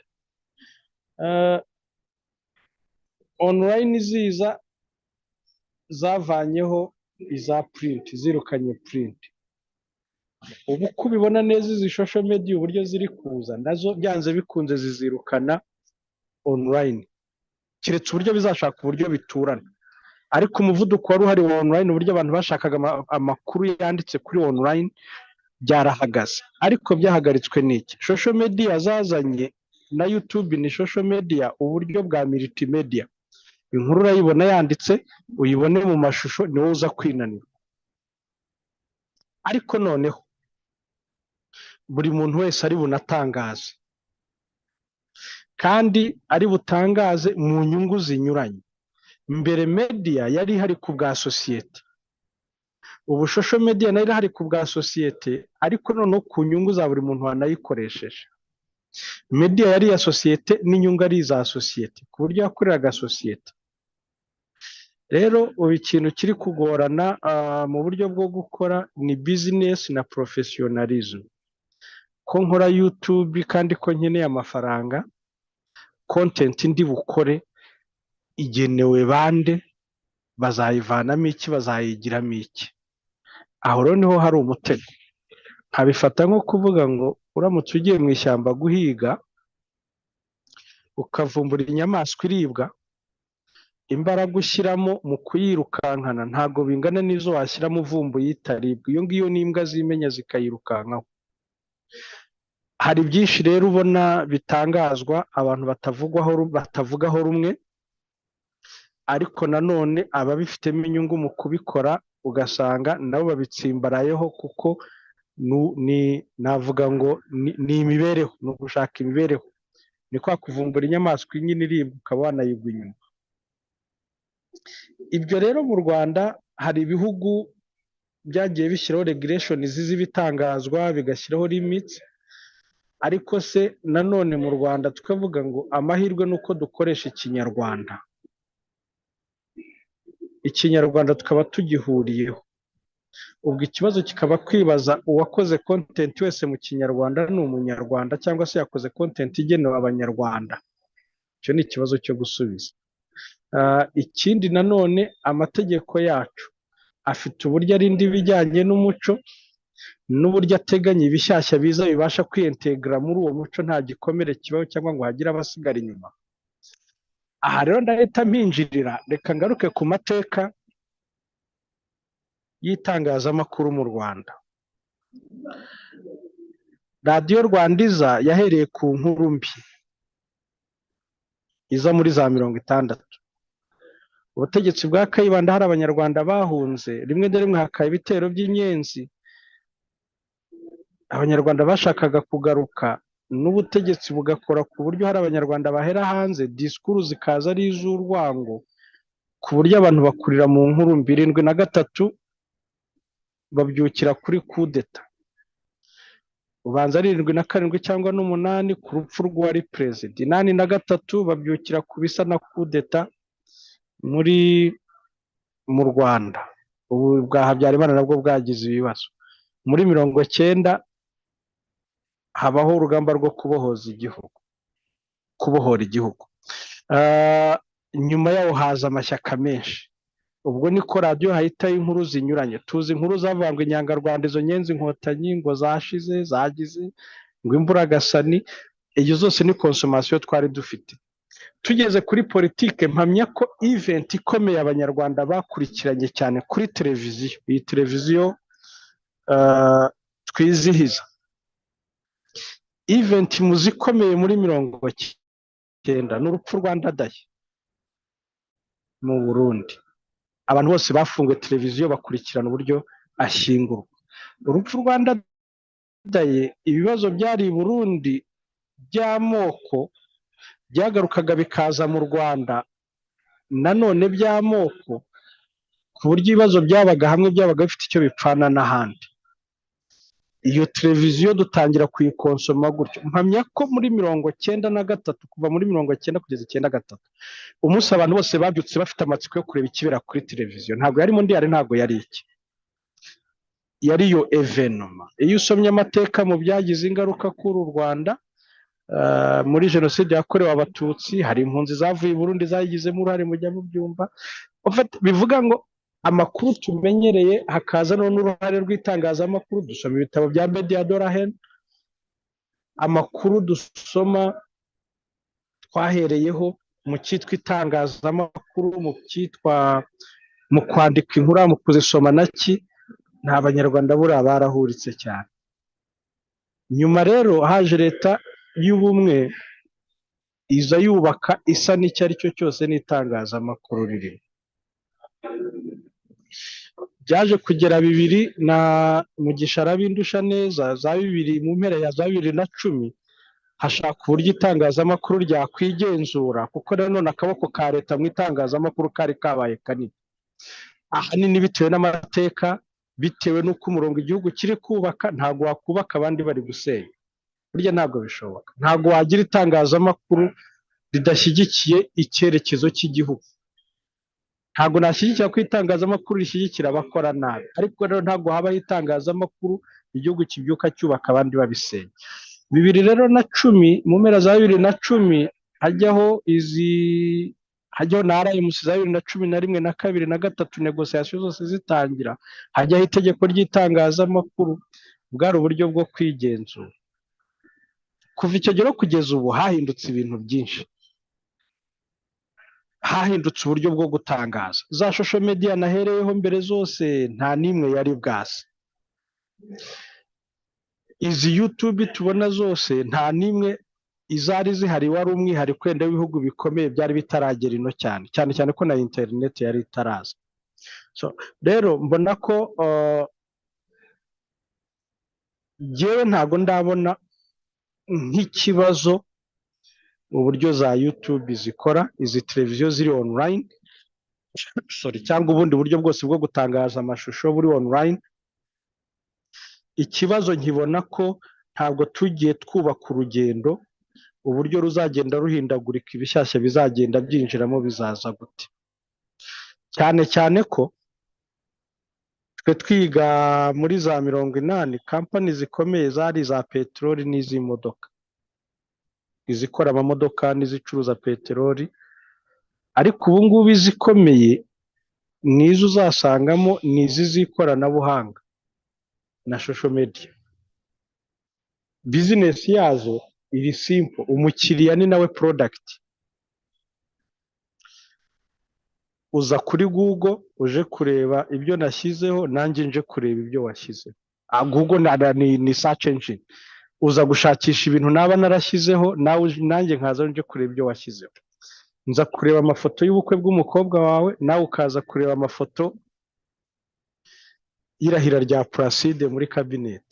Online ziza zavanyeho iza print, zirukanye print. Ubu kubibona neza izi social media uburyo ziri kuza, nazo byanze bikunze zizirukana online, kiretse uburyo bizashaka uburyo biturana. Ariko umuvuduko wari uhari wa online, uburyo abantu bashakaga amakuru yanditse kuri online byarahagaze. Ariko byahagaritswe n'iki? Social media zazanye na YouTube ni social media, uburyo bwa multimedia. Inkuru urayibona yanditse, uyibone mu mashusho, niwo uza kwinanira. Ariko noneho buri muntu wese ari bunatangaze, kandi ari butangaze mu nyungu zinyuranye. Mbere media yari ihari ku bwa sosiyete, ubu social media nayo irahari ku bwa sosiyete, ariko noneho ku nyungu za buri muntu wanayikoresheje. Media yari iya sosiyete n'inyungu ari iza sosiyete, ku buryo yakoreraga sosiyete. Rero ubu ikintu kiri kugorana mu buryo bwo gukora ni business na professionalism. Ko nkora YouTube kandi ko nkeneye amafaranga, content ndi bukore igenewe bande, bazayivanamo iki, bazayigiramo iki? Aho rero niho hari umutego. Nkabifata nko kuvuga ngo uramutse ugiye mu ishyamba guhiga, ukavumbura inyamaswa iribwa, imbaraga ushyiramo mu kuyirukankana ntago bingana n'izo washyiramo uvumbuye itaribwa. Iyo ngiyo ni imbwa zimenya zikayirukankaho. Hari byinshi rero ubona bitangazwa abantu batavugaho rumwe, ariko nanone ababifitemo inyungu mu kubikora ugasanga nabo babitsimbarayeho, kuko navuga ngo ni imibereho, ni ugushaka imibereho. Ni kwa kuvumbura inyamaswa nyine iribwa ukaba wanayigwa inyuma. Ibyo rero mu Rwanda hari ibihugu byagiye bishyiraho regulations z'ibitangazwa, bigashyiraho limits, ariko se nanone mu Rwanda tukavuga ngo amahirwe nuko dukoresha Ikinyarwanda. Ikinyarwanda tukaba tugihuriyeho. Ubwo ikibazo kikaba kwibaza, uwakoze content wese mu Kinyarwanda ni umunyarwanda cyangwa se yakoze content igenewe abanyarwanda? Icyo ni ikibazo cyo gusubiza. Ikindi nanone, amategeko yacu afite uburyo arinda ibijyanye n'umuco, n'uburyo ateganya ibishyashya biza bibasha kwintegra muri uwo muco, nta gikomere kibaho cyangwa ngo hagire abasigara inyuma. Aha rero ndahita mpinjirira, reka ngaruke ku mateka y'itangazamakuru mu Rwanda. Radiyo Rwandiza yahereye ku nkuru mbi iza muri za 60. Ubutegetsi bwa Kayibanda hari abanyarwanda bahunze, rimwe na rimwe hakaba ibitero by'inyenzi. Abanyarwanda bashakaga kugaruka, n'ubutegetsi bugakora ku buryo hari abanyarwanda bahera hanze, disikuru zikaza ari iz'urwango, ku buryo abantu bakurira mu nkuru 73 babyukira kuri kudeta. Ubanza ari 77 cyangwa 8 ku rupfu rw'uwari perezida. 83 babyukira ku bisa na kudeta mu Rwanda. Ubu bwa Habyarimana nabwo bwagize ibibazo. Muri 90 habaho urugamba rwo kubohora igihugu. Nyuma yaho haza amashyaka menshi. Ubwo niko radiyo hahitaho inkuru zinyuranye. Tuzi inkuru zavangwa Inyangarwanda, izo nyenzi inkotanyi ngo zashize, zagize ngo imburagasani. Iyo zose ni consommation twari dufite. Tugeze kuri politike, mpamya ko event ikomeye abanyarwanda bakurikiranye cyane kuri televiziyo, iyi televiziyo twizihiza, event muzikomeye muri 90 n'urupfu rwa Ndadaye mu Burundi. Abantu bose bafunguye televiziyo bakurikirana uburyo ashyingurwa. Urupfu rwa Ndadaye, ibibazo byari i Burundi by'amoko byagarukaga bikaza mu Rwanda nanone by'amoko, ku buryo ibibazo byabaga hamwe byabaga bifite icyo bipfana n'ahandi. Iyo televiziyo dutangira kuyikonsoma gutyo. Mpamya ko muri 93, kuva muri 90 kugeza 93, umunsi abantu bose babyutse bafite amatsiko yo kureba ikibera kuri televiziyo. Ntabwo yari mondial, ntabwo yari iki, yari yo evenema. Iyo usomye amateka mu byagize ingaruka kuri u Rwanda muri jenoside yakorewe abatutsi, hari impunzi zavuye i Burundi zayigizemo uruhare, mujya mubyumva. Bivuga ngo amakuru tumenyereye, hakaza n'uruhare rw'itangazamakuru. Dusoma ibitabo bya Media Dorahen, amakuru dusoma twahereyeho mu cyitwa itangazamakuru, mu kwandika inkuru, mu kuzisoma naki, nta banyarwanda buriya barahuritse cyane. Nyuma rero haje leta y'ubumwe iza yubaka isa n'icyo ari cyo cyose n'itangazamakuru ririmo. Byaje kugera bibiri na Mugisha arabindusha neza za bibiri mu mpera ya za 2010 hashaka uburyo itangazamakuru ryakwigenzura kuko nanone akaboko ka leta mu itangazamakuru kari kabaye kanini, ahanini bitewe n'amateka, bitewe n'uko umurongo igihugu kiri kubaka ntabwo wakubaka abandi bari gusenya, burya ntabwo bishoboka. Ntabwo wagira itangazamakuru ridashyigikiye icyerekezo cy'igihugu. Ntabwo nashyigikira ko itangazamakuru rishyigikira abakora nabi, ariko rero ntabwo habaho itangazamakuru igihugu kibyuka cyubaka abandi babisenya. 2010 mu mpera za 2010 hajyaho na RMC za 2011 na 2 na 3 negociation zose zitangira, hajyaho itegeko ry'itangazamakuru, bwari uburyo bwo kwigenzura. Kuva icyo gihe kugeza ubu hahindutse ibintu byinshi, hahindutse uburyo bwo gutangaza. Za social media nahereyeho mbere zose nta n'imwe yari bwase, izi YouTube tubona zose nta n'imwe izari zihari, wari umwihariko wenda w'ibihugu bikomeye byari bitaragera ino cyane cyane ko na internet yari itaraza. So rero mbona ko jewe ntabwo ndabona nk'ikibazo uburyo za YouTube zikora, izi televiziyo ziri online, cyangwa ubundi buryo bwose bwo gutangaza amashusho buri online. Ikibazo nkibona ko ntabwo tugiye twubaka urugendo, uburyo ruzagenda ruhindagurika, ibishyashya bizagenda byinjiramo bizaza gute, cyane ko twe twiga muri za 80 kampani zikomeye zari za peteroli n'iz'imodoka, izikora amamodoka n'izicuruza peteroli, ariko ubu ngubu izikomeye n'izo uzasangamo n'izi z'ikoranabuhanga na social media. Business yazo iri simple, umukiriya ni nawe product. Uza kuri Google uje kureba ibyo nashyizeho, nanjye nje kureba ibyo washyizeho. Google ni search engine, uza gushakisha ibintu naba narashyizeho, nawe nanjye nkaza nje kureba ibyo washyizeho. Nza kureba amafoto y'ubukwe bw'umukobwa wawe, nawe ukaza kureba amafoto y'irahira rya Placide muri cabinet.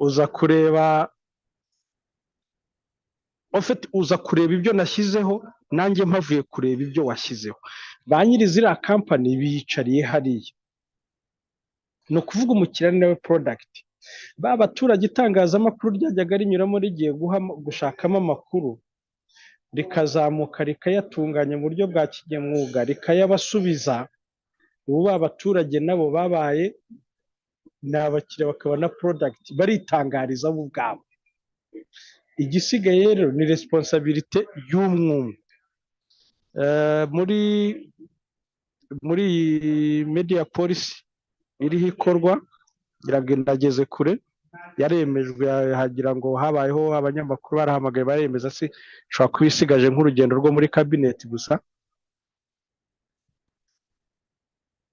Uza kureba ibyo nashyizeho, nanjye mpavuye kureba ibyo washyizeho. Ba nyiri ziriya kampani biyicariye hariya, ni ukuvuga umukiriya ni nawe product. Ba baturage itangazamakuru ryajyaga rinyuramo rigiye gushakamo amakuru, rikazamuka rikayatunganya mu buryo bwa kinyamwuga, rikayabasubiza. Ubu ba baturage nabo babaye ni abakiriya, bakaba na product, baritangariza bo ubwabo. Igisigaye rero ni responsibility y'umwumwe. Muri media policy iriho ikorwa, irageze kure, yaremejwe, hagira ngo habayeho abanyamakuru barahamagaye baremeza, si shobora kubisigaje nk'urugendo rwo muri cabinet gusa.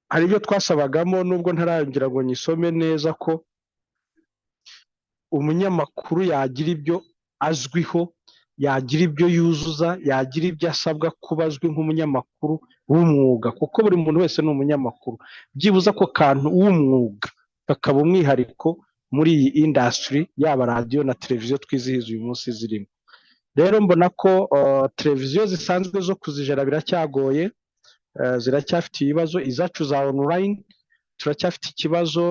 Hari ibyo twasabagamo, nubwo ntaragira ngo nyisome neza, ko umunyamakuru yagira ibyo azwiho, yagira ibyo yuzuza, yagira ibyo asabwa kuba azwi nk'umunyamakuru w'umwuga, kuko buri muntu wese ni umunyamakuru. Byibuza ko kantu w'umwuga kakaba umwihariko muri iyi industry, yaba radio na televiziyo twizihiza uyu munsi zirimo. Rero mbona ko televiziyo zisanzwe zo kuzijera biracyagoye, ziracyafite ibibazo. Izacu za online turacyafite ikibazo,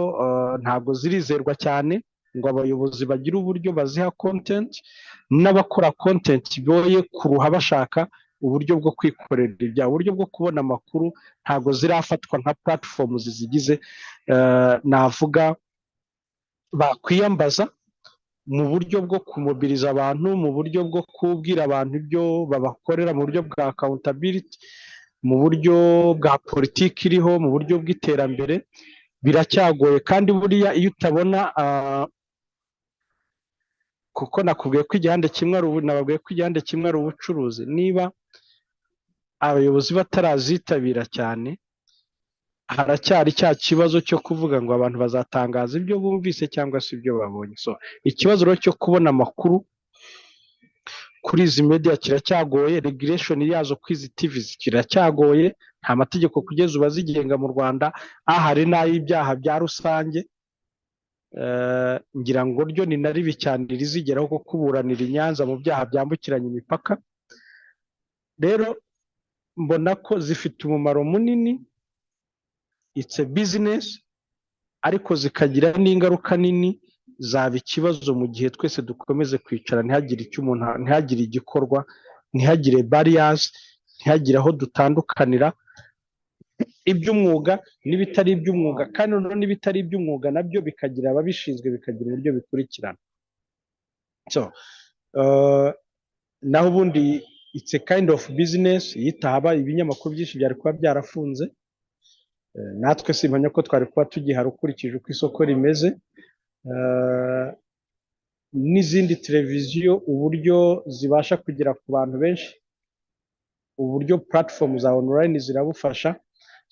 ntabwo zirizerwa cyane ngo abayobozi bagire uburyo baziha content, n'abakora content boye kuruha bashaka uburyo bwo kwikorera ibya, uburyo bwo kubona amakuru ntabwo zirafatwa nka platform zizigize. Navuga bakwiyambaza mu buryo bwo kumobiriza abantu, mu buryo bwo kubwira abantu ibyo babakorera, mu buryo bwa accountability, mu buryo bwa politiki iriho, mu buryo bw'iterambere. Biracyagoye, kandi buriya iyo utabona, kuko nakubwiye ko igihande kimwe ari ubucuruzi. Niba abayobozi batarazitabira cyane, haracyari cya kibazo cyo kuvuga ngo abantu bazatangaza ibyo bumvise cyangwa se ibyo babonye. So ikibazo rero cyo kubona amakuru kuri izi media kiracyagoye, regulation yazo kuri izi TV kiracyagoye, nta mategeko kugeza ubu azigenga mu Rwanda, ahari n'ay'ibyaha bya rusange. Ngira ngo ryo ni na ribi cyane rizigeraho ko kuburanira i Nyanza mu byaha byambukiranya imipaka. Rero mbona ko zifite umumaro munini, it's a business, ariko zikagira n'ingaruka nini, zaba ikibazo mu gihe twese dukomeze kwicara ntihagire igikorwa, ntihagire barriers, ntihagire aho dutandukanira iby'umwuga n'ibitari iby'umwuga, kandi noneho n'ibitari iby'umwuga nabyo bikagira ababishinzwe, bikagira uburyo bikurikirana. So naho ubundi it's a kind of business. Yitaba ibinyamakuru byinshi byari kuba byarafunze, natwe simpanya ko twari kuba tugihari ukurikije uko isoko rimeze. N'izindi televiziyo uburyo zibasha kugera ku bantu benshi, uburyo platform za online zirabufasha.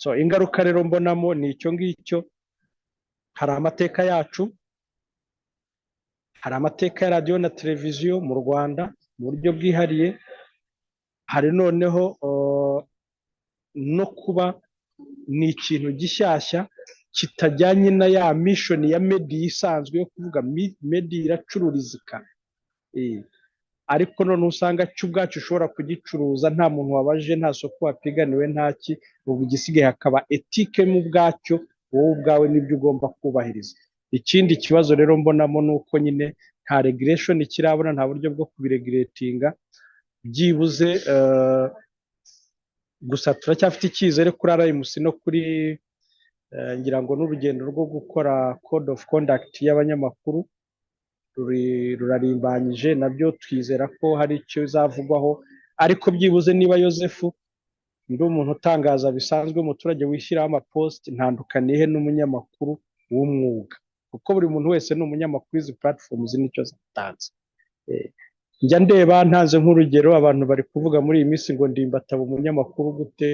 So ingaruka rero mbonamo ni icyo ngicyo. Hari amateka yacu, hari amateka ya radiyo na televiziyo mu Rwanda mu buryo bwihariye, hari noneho no kuba ni ikintu gishyashya kitajyanye na ya mission ya media isanzwe yo kuvuga media iracururizika, ariko none usanga cyo ubwacu ushobora kugicuruza nta muntu wabaje, nta soko wapiganiwe, ntaki. Ubu gisigaye hakaba etike mu bwacyo, wowe ubwawe nibyo ugomba kubahiriza. Ikindi kibazo rero mbonamo nuko nyine nta regulation kirabona, nta buryo bwo kubiregulatinga byibuze. Gusa turacyafite icyizere kuri RMC no kuri ngira ngo n'urugendo rwo gukora code of conduct y'abanyamakuru rurarimbanyije, nabyo twizera ko hari icyo zavugwaho. Ariko byibuze niba Yosefu ndi umuntu utangaza bisanzwe, umuturage wishyiraho amapost, ntandukaniye n'umunyamakuru w'umwuga, kuko buri muntu wese ni umunyamakuru. Izi platforms nicyo zatanze. Njya ndeba ntanze nk'urugero, abantu bari kuvuga muri iyi minsi ngo Ndimbataba umunyamakuru gute.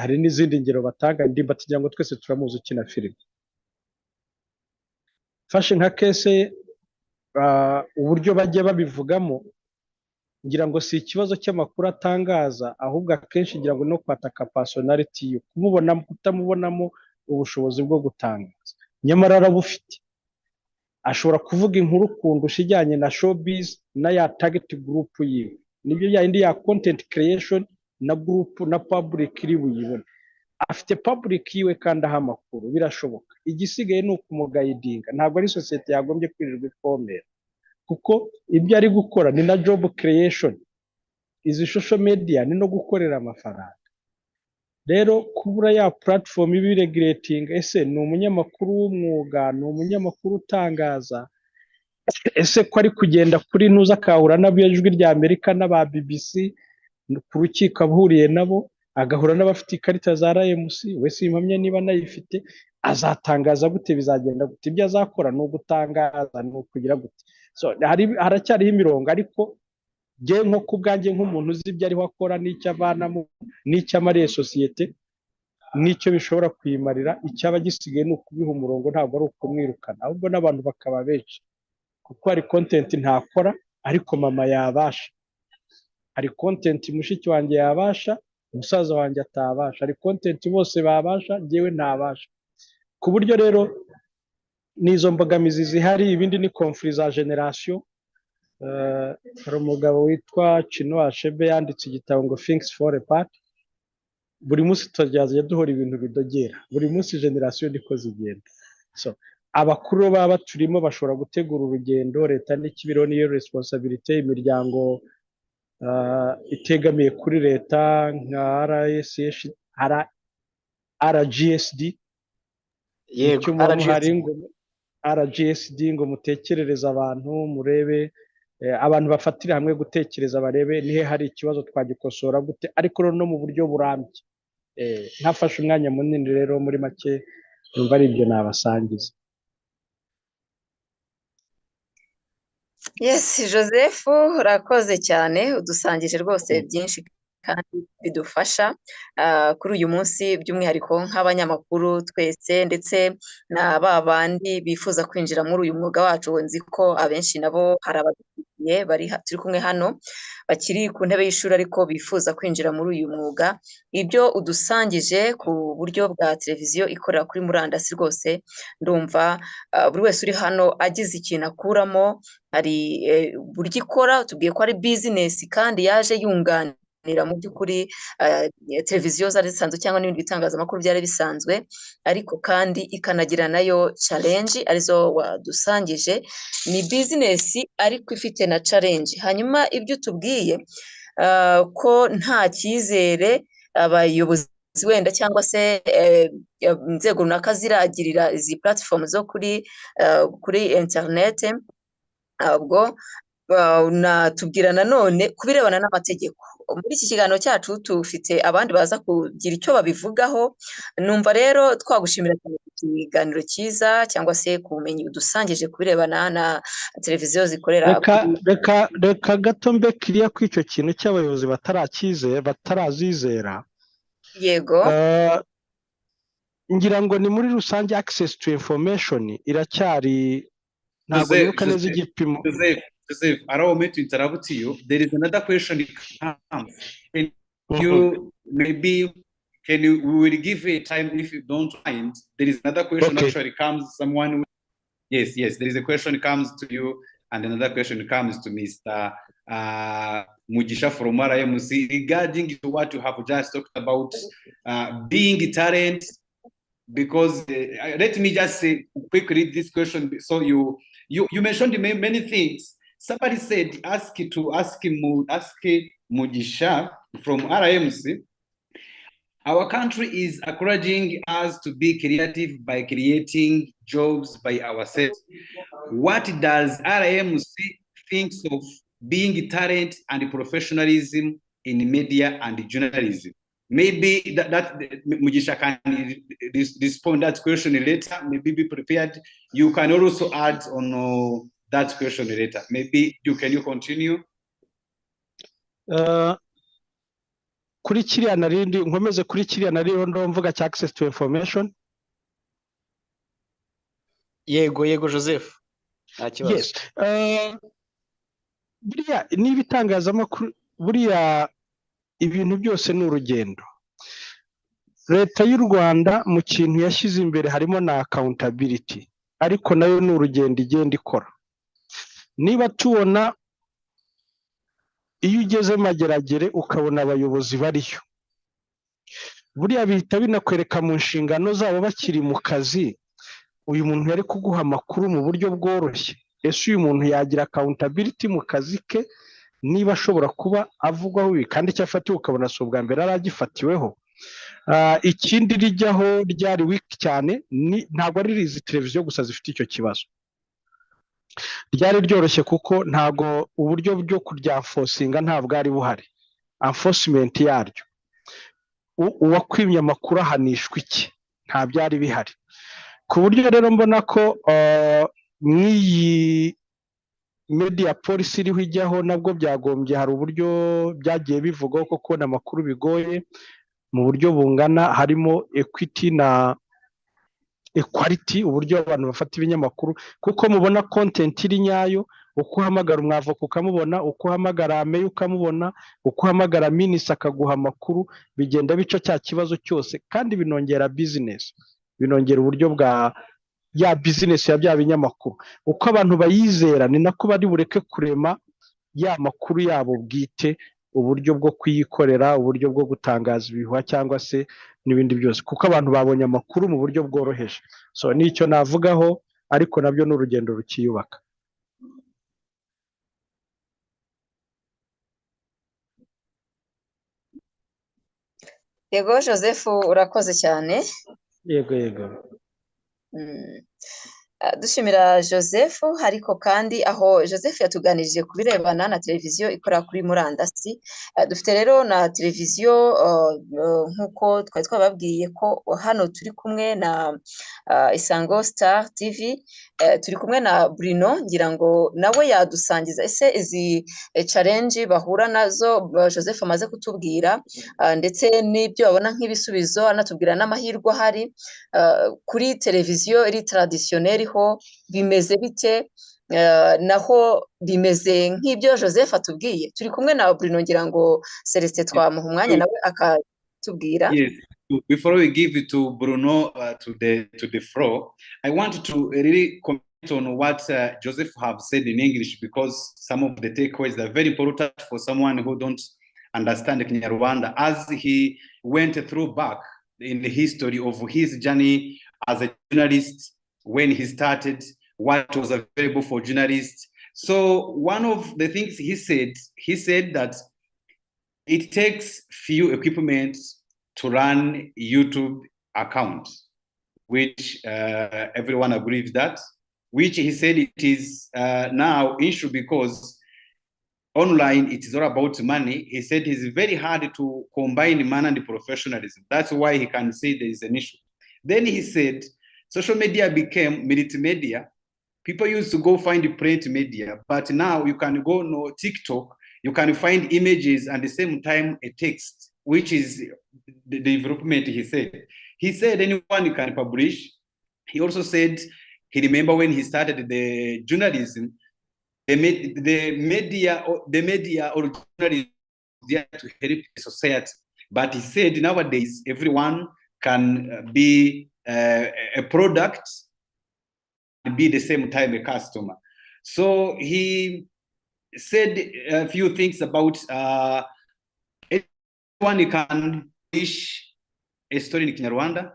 Hari n'izindi ngero batanga. Ndimbati kugira ngo twese turamuzi ukina filime. Fashe nka kese uburyo bajya babivugamo, ngira ngo si ikibazo cy'amakuru atangaza, ahubwo akenshi ngira ngo no kwataka personality yo kutamubonamo ubushobozi bwo gutangaza, nyamara arabufite. Ashobora kuvuga inkuru kundusha ijyanye na showbiz na ya target group yiwe, nibyo yindi ya content creation na group na public iri buyibone. Afite public yiwe kandi aha amakuru, birashoboka. Igisigaye ni ukumugayidinga, ntabwo ari sosiyete yagombye kwirirwa ikomera, kuko ibyo ari gukora ni na job creation. Izi social media ni no gukorera amafaranga. Rero kubura ya platform ibiregulating, ese ni umunyamakuru w'umwuga, ni umunyamakuru utangaza, ese ko ari kugenda kuri ntuza akahura n'abyo ijwi rya Amerika n'aba BBC ku rukiko ahuriye nabo, agahura n'abafite ikarita za RMC, we simpamya niba nayifite, azatangaza gute? Bizagenda gute? Ibyo azakora ni ugutangaza, ni ukugira gute? So haracyariho imirongo, ariko nge nko ku bwanjye nk'umuntu uzi ibyo ariho akora n'icyo avanamo n'icyo amariye sosiyete n'icyo bishobora kuyimarira, icyaba gisigaye ni ukubiha umurongo, ntabwo ari ukumwirukana, ahubwo n'abantu bakaba benshi. Kuko hari content ntakora ariko mama yabasha, hari content mushiki wanjye yabasha, umusaza wanjye atabasha, hari content bose babasha, njyewe ntabasha. Ku buryo rero n'izo mbogamizi zihari. Ibindi ni conflit za generation. Hari umugabo witwa Chino Achebe yanditse igitabo ngo Things Fall Apart. Buri munsi tuzajya duhora ibintu bidogera, buri munsi generation niko zigenda. So abakuru baba turimo bashobora gutegura urugendo, leta n'ikibiro niyo responsibility. Imiryango itegamiye kuri leta nka RJSD, yego RJSD ngo mutekerereze abantu, murebe abantu bafatire hamwe gutekereza, barebe nihe hari ikibazo twagikosora gute, ariko no mu buryo burambye. Ntafashe umwanya munini. Rero muri make numva ari ibyo nabasangiza. Yes, Joseph, urakoze cyane, udusangije rwose byinshi kandi bidufasha kuri uyu munsi, by'umwihariko nk'abanyamakuru twese, ndetse na ba bandi bifuza kwinjira muri uyu mwuga wacu. Nzi ko abenshi nabo hari abadukurikiye badukurikiye turi kumwe hano bakiri ku ntebe y'ishuri ariko bifuza kwinjira muri uyu mwuga, ibyo udusangije ku buryo bwa televiziyo ikorera kuri murandasi rwose ndumva buri wese uri hano agize ikintu akuramo, hari uburyo ikora tubwiye ko ari bizinesi kandi yaje yunganira mu by'ukuri televiziyo zari zisanzwe cyangwa n'ibindi bitangazamakuru byari bisanzwe, ariko kandi ikanagira nayo challenge arizo wadusangije, ni bizinesi ariko ifite na challenge. Hanyuma ibyo tubwiye ko nta cyizere abayobozi wenda cyangwa se inzego runaka ziragirira izi platform zo kuri internet, ubwo natubwira nanone kubirebana n'amategeko. Muri iki kiganiro cyacu tufite abandi baza kugira icyo babivugaho, numva rero twagushimira cyane ku kiganiro cyiza cyangwa se ku bumenyi udusangije kubirebana na televiziyo zikorera reka gato mbe kiriya ko icyo kintu cy'abayobozi batarazizera. Yego, ngira ngo ni muri rusange access to information iracyari, ntabwo nibuka neza igipimo. Joseph, allow me to interrupt you. There is another question that comes. We will give you a time if you don't mind. There is another question actually comes, yes, there is a question comes to you and another question comes to Mr. Mugisha from RMC regarding to what you have just talked about, being talent, because let me just say quickly this question. So you mentioned many things. Somebody said ask Mugisha from RMC. Our country is encouraging us to be creative by creating jobs by ourselves. What does RMC think of being talent and professionalism in media and journalism? Maybe that Mugisha can respond that question later. Maybe be prepared. You can also add on that question later. Maybe can you continue? Kuri kiriya narindi nkomeze kuri kiriya nariyo ndumvuga cya access to information. Yego Joseph, nta kibazo. Yes, buriya niba itangazamakuru, buriya ibintu byose ni urugendo. Leta y'u Rwanda mu kintu yashyize imbere harimo na accountability, ariko nayo ni urugendo igenda ikora. Niba tubona iyo ugeze Mageragere ukabona abayobozi bariyo, buriya bihita binakwereka mu nshingano zabo bakiri mu kazi, uyu muntu yari kuguha amakuru mu buryo bworoshye. Ese uyu muntu yagira accountability mu kazi ke niba ashobora kuba avugwaho ibi kandi icyo afatiwe ukabona si ubwa mbere aragifatiweho. Ikindi rijyaho ryari weak cyane, ntabwo ari izi televiziyo gusa zifite icyo kibazo. Ryari ryoroshye kuko ntabwo uburyo bwo kuryafosinga ntabwo ari buhari, enforcement yaryo, uwakwimye amakuru ahanishwa iki, nta byari bihari. Ku buryo rero mbona ko nk'iyi media policy iriho ijyaho nabwo byagombye, hari uburyo byagiye bivugaho ko kubona amakuru bigoye mu buryo bungana, harimo equity na equality, uburyo abantu bafata ibinyamakuru, kuko mubona content iri nyayo, uko uhamagara umwavoka ukamubona, uko uhamagara ameya ukamubona, uko uhamagara minisita akaguha amakuru, bigenda bica cya kibazo cyose, kandi binongera business, binongera uburyo bwa ya business ya bya binyamakuru. Uko abantu bayizera ni nako bari bureke kurema ya makuru yabo bwite, uburyo bwo kuyikorera, uburyo bwo gutangaza ibihuha cyangwa se n'ibindi byose, kuko abantu babonye amakuru mu buryo bworoheje. So nicyo navugaho, ariko nabyo ni urugendo rukiyubaka. Yego Joseph, urakoze cyane. Yego. Dushimira Joseph, ariko kandi aho Joseph yatuganirije ku birebana na televiziyo ikora kuri murandasi. Dufite rero na televiziyo nk'uko twari twababwiye ko hano turi kumwe na Isango Star TV, turi kumwe na Bruno, ngira ngo nawe yadusangiza ese izi challenge bahura nazo Joseph amaze kutubwira, ndetse n'ibyo babona nk'ibisubizo, anatubwira n'amahirwe ahari kuri televiziyo iri traditionnel ho bimeze bite, naho bimeze nk'ibyo Joseph atubwiye. Turi kumwe na Bruno, ngira ngo Celestin twamuha umwanya nawe akatubwira. Yes. Before we give it to Bruno to the floor, I want to really comment on what Joseph have said in English, because some of the takeaways are very important for someone who don't understand Kinyarwanda, as he went through back in the history of his journey as a journalist, when he started, what was available for journalists. So one of the things he said that it takes few equipment to run YouTube account, which everyone agrees that, which he said it is now issue because online it is all about money. He said it's very hard to combine money and professionalism. That's why he can say there is an issue. Then he said social media became multimedia. People used to go find print media, but now you can go no TikTok, you can find images and at the same time a text, which is the development, he said. He said anyone can publish. He also said he remember when he started the journalism, the media or journalism there to help the society. But he said nowadays everyone can be a product, be the same time a customer. So he said a few things about anyone can publish a story in Kinyarwanda,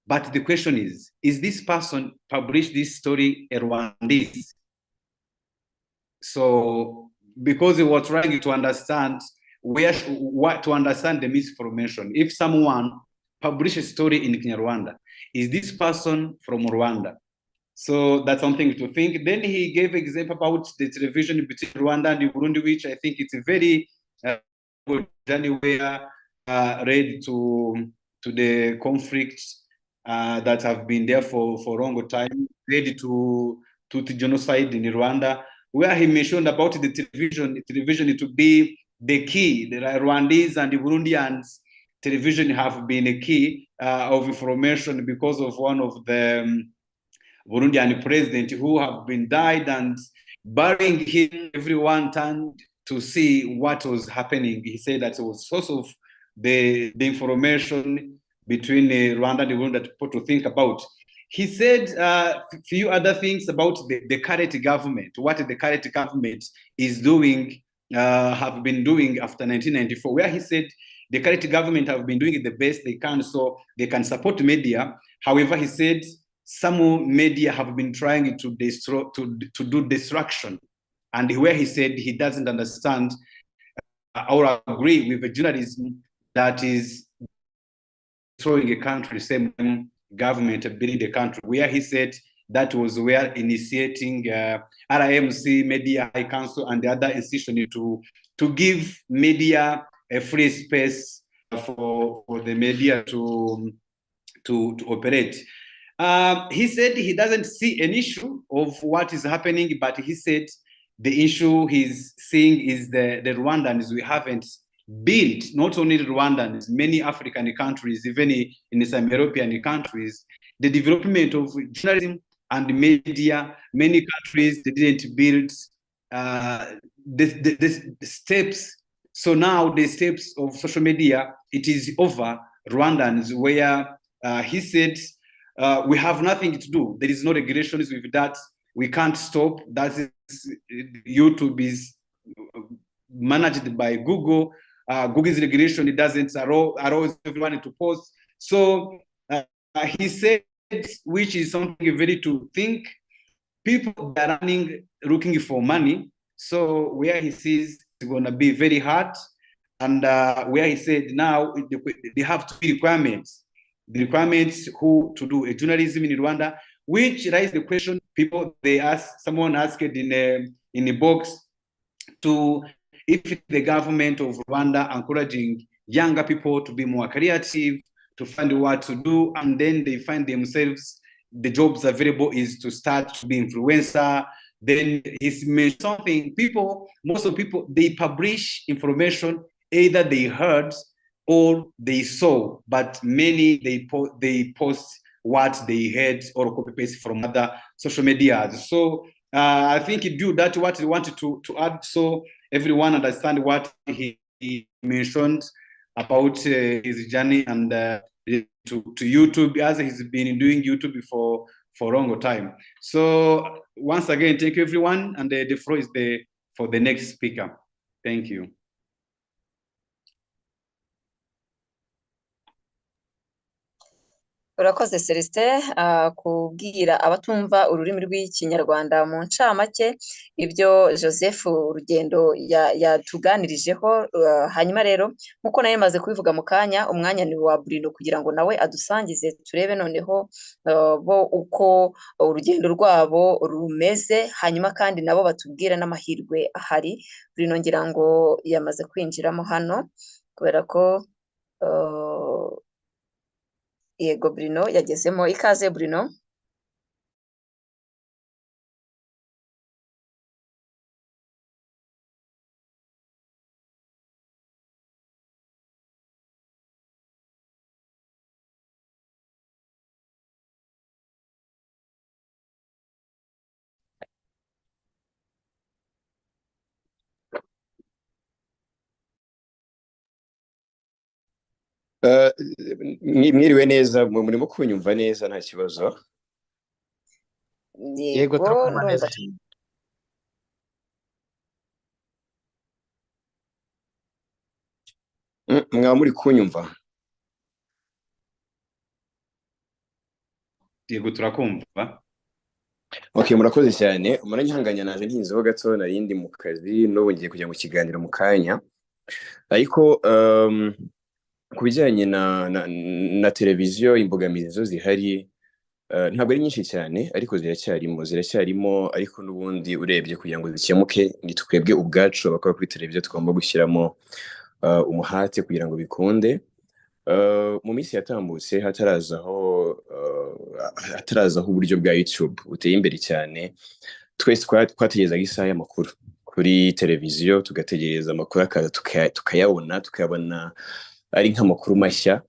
but the question is this person published this story a Rwandese? So because we were trying to understand to understand the misinformation, if someone publishes a story in Kinyarwanda, is this person from Rwanda? So that's something to think. Then he gave example about the television between Rwanda and Burundi, which I think it's a very good journey where led to the conflicts that have been there for a long time, led to the genocide in Rwanda, where he mentioned about the television to be the key. The Rwandese and the Burundians television have been a key of information because of one of the Burundian president who have been died, and burying him, everyone turned to see what was happening. He said that it was source of the information between Rwanda and Burundi that people to think about. He said a few other things about the current government, what the current government is doing, have been doing after 1994, where he said the current government have been doing the best they can so they can support media. However, he said some media have been trying to destroy, to do destruction, and where he said he doesn't understand or agree with the journalism that is destroying a country, same government building the country, where he said that was where initiating RMC, Media High Council, and the other institutions to give media a free space for the media to operate. He said he doesn't see an issue of what is happening, but he said the issue he's seeing is the Rwandans. We haven't built, not only the Rwandans, many African countries, even in some European countries, the development of journalism and media. Many countries, they didn't build the steps. So now the steps of social media, it is over Rwandans, where he said, we have nothing to do. There is no regulations with that. We can't stop. That is, YouTube is managed by Google. Google's regulation, it doesn't allow everyone to post. So he said, which is something very to think, people are running, looking for money. So where he sees it's going to be very hard. And where he said now they have two requirements. The requirements who to do a journalism in Rwanda, which raises the question, people, someone asked in a box to, if the government of Rwanda encouraging younger people to be more creative, to find what to do, and then they find themselves, the jobs available is to start to be influencer. Then he's mentioned something, most of people, they publish information, either they heard or they saw, but many, they post what they heard or copy paste from other social media. So I think he do that what he wanted to add, so everyone understand what he mentioned about his journey and to YouTube, as he's been doing YouTube for a long time. So once again, thank you everyone, and the floor is for the next speaker. Thank you. urakoze Celestin kubwira abatumva ururimi rw'ikinyarwanda mu ncamake ibyo Joseph Urugendo yatuganirijeho. Hanyuma rero nkuko nayo maze kubivuga mu kanya, umwanya ni wa Bruno kugira ngo nawe adusangize turebe noneho bo uko urugendo rwabo rumeze, hanyuma kandi nabo batubwira n'amahirwe ahari. Bruno ngira ngo yamaze kwinjiramo hano kubera ko yego Bruno yagezemo. Ikaze Bruno. Mwiriwe neza, murimo kunyumva neza nta kibazo? Yego turakumva neza. Mwaba muri kunyumva? Yego turakumva. Okay, murakoze cyane. Muranyihanganya naje ntinzeho gato, narindi mu kazi n'ubu ngiye kujya mu kiganiro mu kanya. Ariko ku bijyanye na televiziyo, imbogamizi zo zihari ntabwo ari nyinshi cyane, ariko ziracyarimo, ariko n'ubundi urebye kugira ngo zikemuke ni twebwe ubwacu abakora kuri televiziyo tugomba gushyiramo umuhate kugira ngo bikunde. Mu minsi yatambutse hatarazaho uburyo bwa YouTube buteye imbere cyane, twese twategerezaga isaha y'amakuru kuri televiziyo, tugategereza amakuru akaza tukayabona ari nk'amakuru mashya,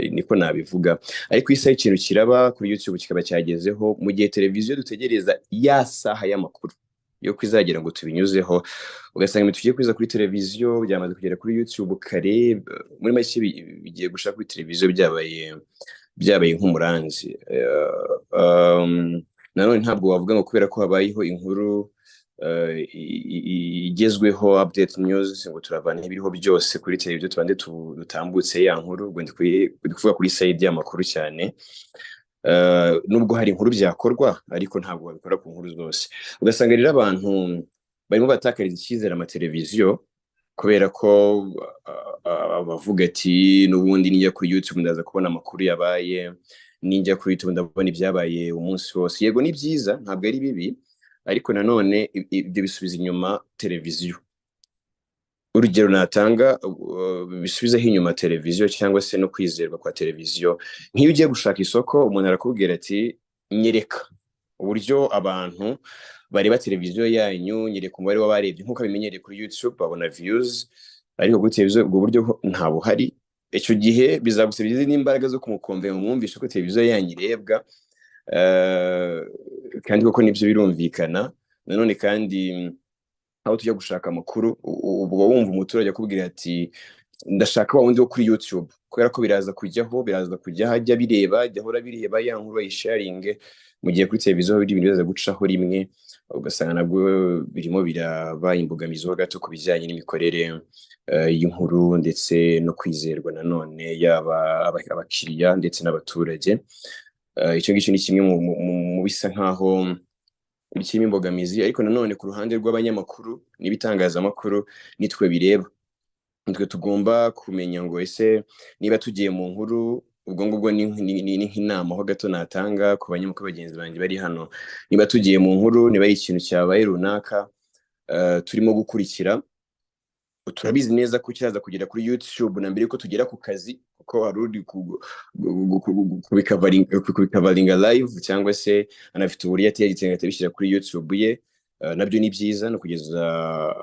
niko nabivuga. Ariko isaha ikintu kiraba kuri YouTube kikaba cyagezeho, mu gihe televiziyo dutegereza ya saha y'amakuru yo kwizagera ngo tubinyuzeho, ugasanga ibintu tugiye kwiza kuri televiziyo byamaze kugera kuri YouTube kare. Muri make bigiye gushaka kuri televiziyo byabaye nk'umuranzi. Nanone ntabwo wavuga ngo kubera ko habayeho inkuru igezweho, update news, ngo turavana ibiriho byose kuri televiziyo tubande dutambutse ya nkuru. Ubwo ndi kuvuga kuri side y'amakuru cyane. Nubwo hari inkuru byakorwa, ariko ntabwo babikora ku nkuru zose. Ugasanga rero abantu barimo batakariza icyizere amateleviziyo kubera ko bavuga ati n'ubundi nijya kuri YouTube ndaza kubona amakuru yabaye, nijya kuri YouTube ndabona ibyabaye umunsi wose. Yego ni byiza, ntabwo ari bibi, ariko nanone ibyo bisubiza inyuma televiziyo. Urugero natanga bisubizaho inyuma televiziyo cyangwa se no kwizerwa kwa televiziyo. Nk'iyo ugiye gushaka isoko, umuntu arakubwira ati nyereka uburyo abantu bareba televiziyo yanyu, nyereka umubare w'abarebye, nk'uko bimenyereye kuri YouTube babona views, ariko kuri televiziyo ubwo buryo nta buhari. Icyo gihe bizagusaba izindi imbaraga zo kumukonvenga mwumvishe ko televiziyo yanyu irebwa, kandi koko nibyo birumvikana. Nanone kandi aho tujya gushaka amakuru, ubwo wumva umuturage akubwira ati ndashaka wa wundi wo kuri YouTube, kubera ko biraza kujya hajya bireba, jyahora bireba ya nkuru ayisharinge, mu gihe kuri televiziyo biri ibintu bizaza gucaho rimwe, ugasanga nabwo birimo biraba imbogamizi ho gato ku bijyanye n'imikorere y'inkuru ndetse no kwizerwa nanone yaba abakiriya ndetse n'abaturage. Icyo ngicyo ni kimwe mu bisa nkaho bikirimo imbogamizi. Ariko nanone ku ruhande rw'abanyamakuru n'ibitangazamakuru nitwe bireba, nitwe tugomba kumenya ngo ese niba tugiye mu nkuru, ubwo ngubwo ni nk'inama ho gato natanga ku banyamakuru bagenzi banjye bari hano. Niba tugiye mu nkuru, niba ari ikintu cyabaye runaka turimo gukurikira, turabizi neza ko kiraza kugera kuri YouTube na mbere yuko tugera ku kazi, kuko hari uri kubikavaringa live, cyangwa se anafite uburyo atiyagitse atabishyira kuri YouTube ye. Nabyo ni byiza no kugeza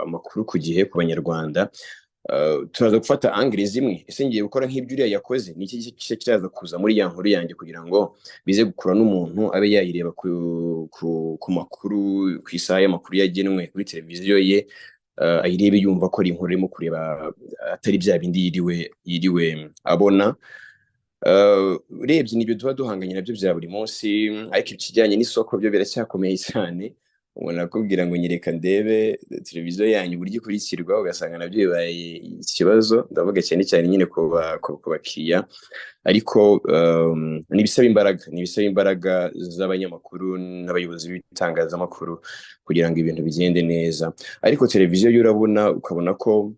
amakuru ku gihe ku banyarwanda. turaza gufata angire zimwe, ese ngiye gukora nk'ibyo uriya yakoze, ni iki kiraza kuza muri ya nkuru yanjye kugira ngo bize gukura n'umuntu abe yayireba ku makuru, ku isaha y'amakuru yagenwe kuri televiziyo ye, ayirebe yumva ko ari inkuru irimo kureba atari bya bindi yiriwe abona. Urebye n'ibyo tuba duhanganye nabyo bya buri munsi, ariko ikijyanye n'isoko byo biracyakomeye cyane. Umuntu akubwira ngo nyereka ndebe televiziyo yanyu uburyo ikurikirwa, ugasanga nabyo bibaye ikibazo. Ndavuga cyane cyane nyine ku bakiriya, ariko n'ibisaba imbaraga z'abanyamakuru n'abayobozi b'itangazamakuru kugira ngo ibintu bigende neza. Ariko televiziyo yo urabona ukabona ko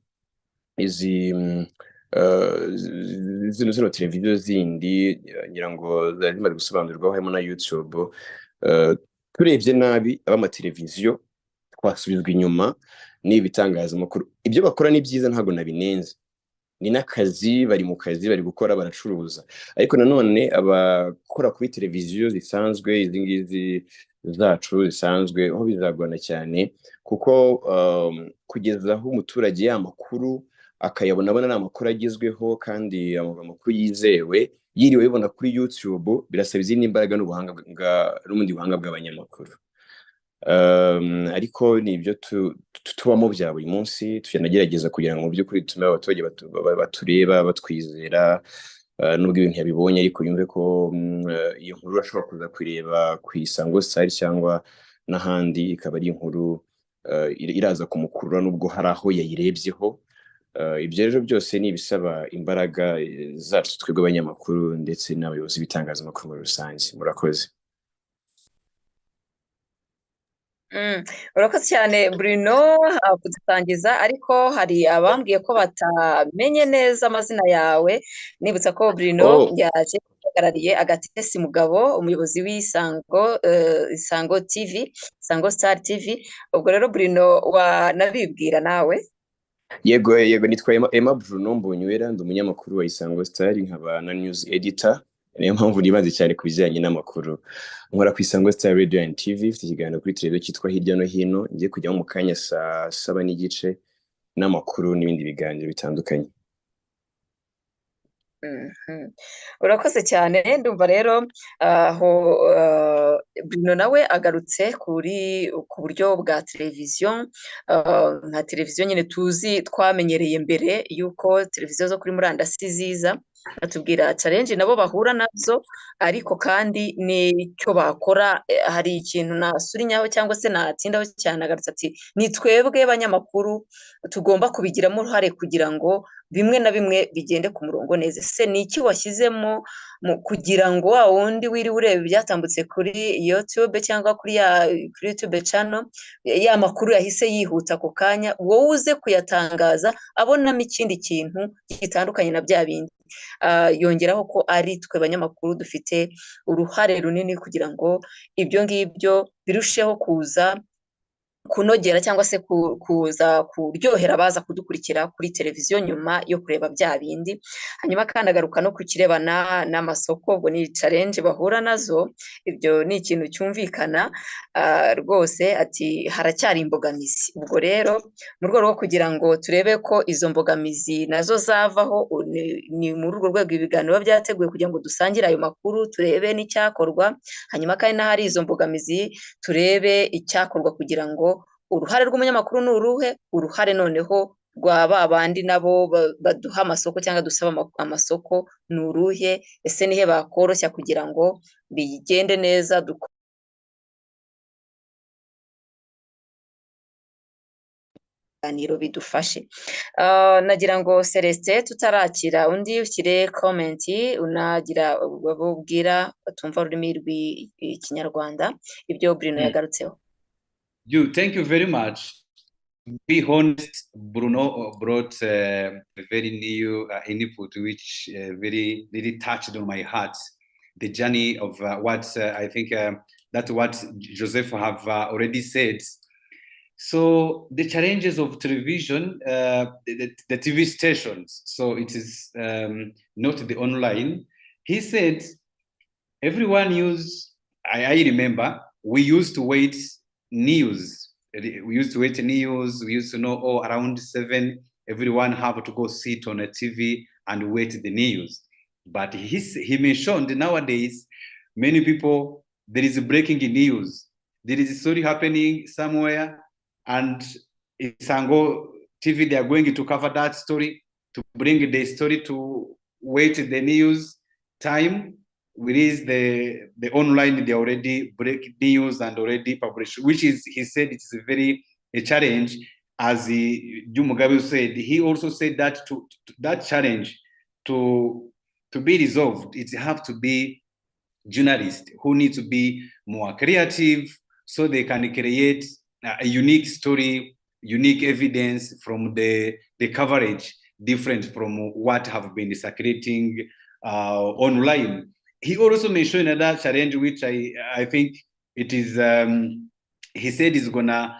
zino televiziyo zindi ngira ngo zimaze gusobanurwaho harimo na YouTube, turebye nabi ab'amateleviziyo twasubizwa inyuma n'ibitangazamakuru. Ibyo bakora ni byiza, ntabwo nabinenze, ni n'akazi, bari mu kazi, bari gukora, baracuruza. Ariko nanone abakora kuri televiziyo zisanzwe, izi ngizi zacu zisanzwe, aho bizagorana cyane, kuko kugeza aho umuturage y'amakuru akayabona abona n'amakuru agezweho kandi amakuru yizewe, yiriwe bibona kuri YouTube, birasaba izindi imbaraga n'ubundi buhanga bw'abanyamakuru. Ariko ni ibyo tubamo bya buri munsi, tunagerageza kugira ngo mu by'ukuri dutume abaturage batureba batwizera, nubwo ibintu yabibonye ariko yumve ko iyo nkuru ashobora kuza kureba ku Isango Star cyangwa n'ahandi, ikaba ari inkuru iraza kumukurura nubwo hari aho yayirebyeho. Ibyo rero byose ni ibisaba imbaraga zacu twebwe abanyamakuru ndetse n'abayobozi b'itangazamakuru muri rusange. Murakoze. Urakoze cyane Bruno kudusangiza, ariko hari abambwiye ko batamenye neza amazina yawe. Nibutsa ko Bruno yahagarariye Agatesi Mugabo, umuyobozi w'Isango TV, Isango Star TV. Ubwo rero Bruno wanabibwira nawe. Yego nitwa Emma Bruno Mbonywera, ndi umunyamakuru wa Isango Star, nkaba na news editor. Niyo mpamvu nibaze cyane ku bijyanye n'amakuru. Nkora ku Isango Star Radio and TV, mfite ikiganiro kuri televiziyo cyitwa Hirya no Hino, ngiye kujyamo mu kanya saa 7:30 n'amakuru n'ibindi biganiro bitandukanye. Urakoze cyane. Ndumva rero aho Bruno nawe agarutse ku buryo bwa televiziyo, nka televiziyo nyine tuzi twamenyereye mbere yuko televiziyo zo kuri murandasi ziza, atubwira challenge nabo bahura nazo, ariko kandi n'icyo bakora. Hari ikintu nasurinyaho cyangwa se natsindaho cyane, agarutse ati ni twebwe abanyamakuru tugomba kubigiramo uruhare kugira ngo bimwe na bimwe bigende ku murongo neza. Se ni iki washyizemo kugira ngo wa wundi wiri ureba ibyatambutse kuri YouTube cyangwa kuri YouTube channel, ya makuru yahise yihuta ku kanya, wowe uze kuyatangaza abonamo ikindi kintu gitandukanye na bya bindi? Yongeraho ko ari twe abanyamakuru dufite uruhare runini kugira ngo ibyo ngibyo birusheho kuza kunogera cyangwa se kuza kuryohera abaza kudukurikira kuri televiziyo nyuma yo kureba bya bindi. Hanyuma kandi agaruka no kukirebana n'amasoko, ubwo ni challenge bahura nazo. Ibyo ni ikintu cyumvikana rwose, ati haracyari imbogamizi. Ubwo rero mu rwego rwo kugira ngo turebe ko izo mbogamizi nazo zavaho, ni muri urwo rwego ibiganiro byateguye kugira ngo dusangire ayo makuru, turebe n'icyakorwa. Hanyuma kandi n'ahari izo mbogamizi turebe icyakorwa kugira ngo uruhare rw'umunyamakuru ni uruhe, uruhare noneho rwa babandi nabo baduha amasoko cyangwa dusaba amasoko ni uruhe, ese nihe bakoroshya kugira ngo bigende neza. Ibiganiro bidufashe. Nagira ngo Celestin, tutarakira undi ushyire comment, unagira babubwira batumva ururimi rw'ikinyarwanda ibyo Bruno yagarutseho. Thank you very much. To be honest, Bruno brought a very new input which really touched on my heart. The journey of what I think that's what Joseph have already said. So the challenges of television, the TV stations, so it is not the online. He said everyone I remember we used to wait news. We used to wait news. We used to know around 7 everyone have to go sit on a TV and wait the news. But he mentioned nowadays, many people, there is breaking news. There is a story happening somewhere, and Isango TV, they are going to cover that story, to bring the story to wait the news time. Whereas the online, they already break news and already publish, which is, he said, it's a challenge. As Jumugabe said, he also said that to that challenge to be resolved, it have to be journalists who need to be more creative, so they can create a unique story, unique evidence from the coverage, different from what have been circulating online. He also mentioned another challenge, which I think it is, he said is gonna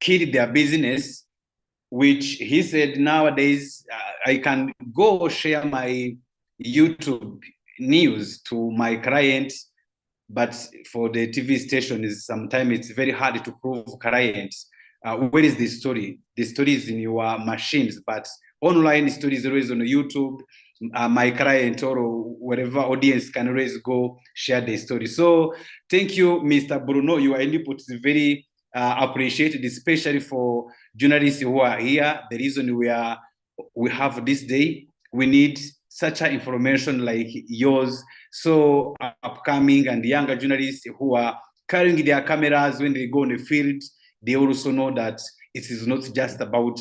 kill their business, which he said nowadays, I can go share my YouTube news to my clients, but for the TV station is sometimes it's very hard to prove clients. Where is the story? The story is in your machines, but online story is always on YouTube. My client or wherever audience can always go share the story. So thank you, Mr. Bruno. Your input is very appreciated, especially for journalists who are here. The reason we have this day, we need such information like yours. So upcoming and younger journalists who are carrying their cameras when they go on the field, they also know that it is not just about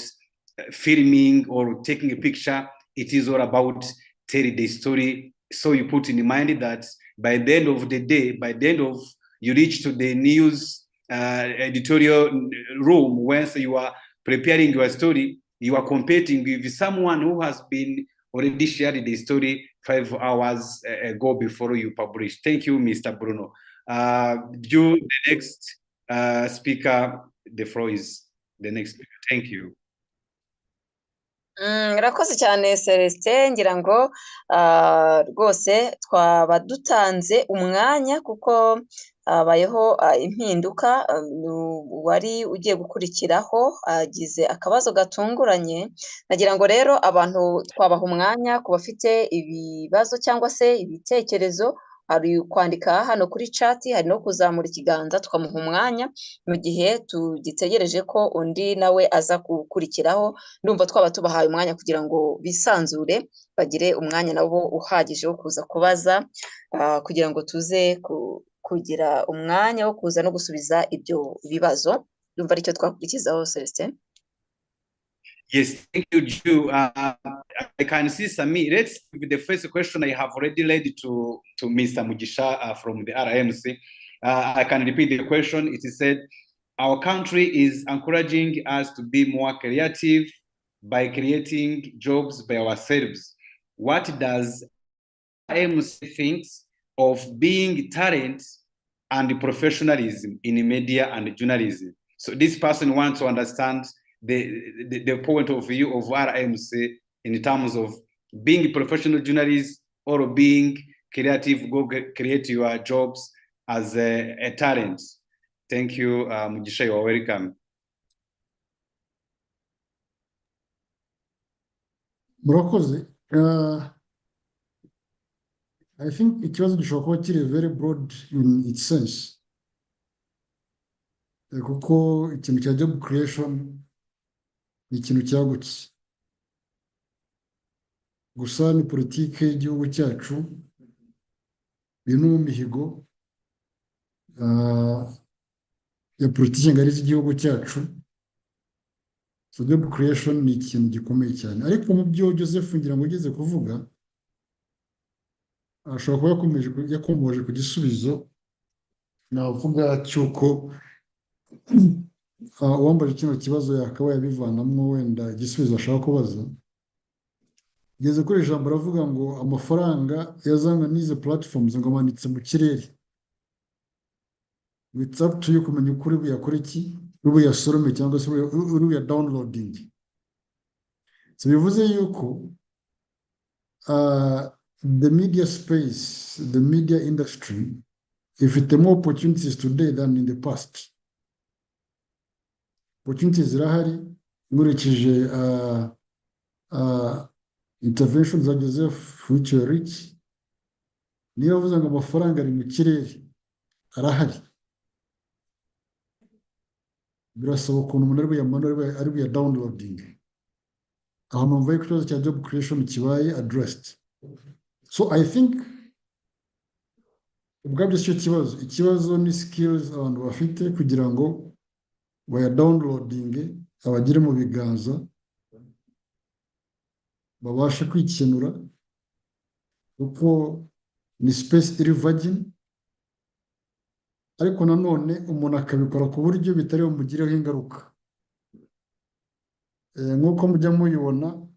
filming or taking a picture. It is all about telling the story. So you put in mind that by the end of the day, by the end of you reach to the news editorial room, once you are preparing your story, you are competing with someone who has been already shared the story 5 hours ago before you publish. Thank you, Mr. Bruno. The next speaker, the floor is the next speaker. Thank you. Murakoze cyane Celestin, ngira ngo rwose twaba dutanze umwanya kuko habayeho impinduka, wari ugiye gukurikiraho agize akabazo gatunguranye. Nagira ngo rero abantu twabaha umwanya ku bafite ibibazo cyangwa se ibitekerezo, hari kwandika hano kuri chat, hari no kuzamura ikiganza tukamuha umwanya mu gihe tugitegereje ko undi nawe aza gukurikiraho. Ndumva twaba tubahaye umwanya kugira ngo bisanzure, bagire umwanya nabo uhagije wo kuza kubaza, kugira ngo tuze kugira umwanya wo kuza no gusubiza ibyo bibazo. Ndumva aricyo twakurikizaho, Celestin. Yes, thank you, Ju. I can see Sami. Let's with the first question I have already led to Mr. Mugisha from the RMC. I can repeat the question. It is said, our country is encouraging us to be more creative by creating jobs by ourselves. What does RMC think of being talent and professionalism in media and journalism? So this person wants to understand the point of view of RMC in terms of being professional journalists or being creative, go create your jobs as a talent. Thank you, Mugisha, you are welcome. Murakoze. I think ikibazo gishobora kuba kiri very broad in its sense, kuko ikintu cya job creation ni ikintu cyagutse. Gusa ni politike y'igihugu cyacu, biri no mu mihigo ya politike ngari z'igihugu cyacu. So job creation ni ikintu gikomeye cyane, ariko mu byo Joseph ngira ngo ugeze kuvuga, ashobora kuba yakomeje ku gisubizo navuga cy'uko uwambaje kino kibazo yakaba yabivanamo wenda igisubizo ashaka kubaza. Ngeze kuri ijambo aravuga ngo amafaranga yazanywe n'izo platforms ngo amanitse mu kirere. It's up to you kumenya ukuri buyakora iki, buyasorome cyangwa se buya downloading. So bivuze yuko the media space, the media industry, ifite more opportunities today than in the past. Opportunities zirahari, nkurikije intervention za Joseph Future Rich niyo yavuze ngo amafaranga ari mu kirere arahari, birasaba ukuntu umuntu ari buyamanure ari buya downloading, aho numva yuko ikibazo cya job creation kibaye addressed. So I think ubwabyo cyo ikibazo ni skills abantu bafite kugira ngo baya downloading abagire mu biganza babashe kwikenura, kuko ni space iri virgin, ariko nanone umuntu akabikora ku buryo bitari bumugireho ingaruka. Nk'uko mujya mubibona,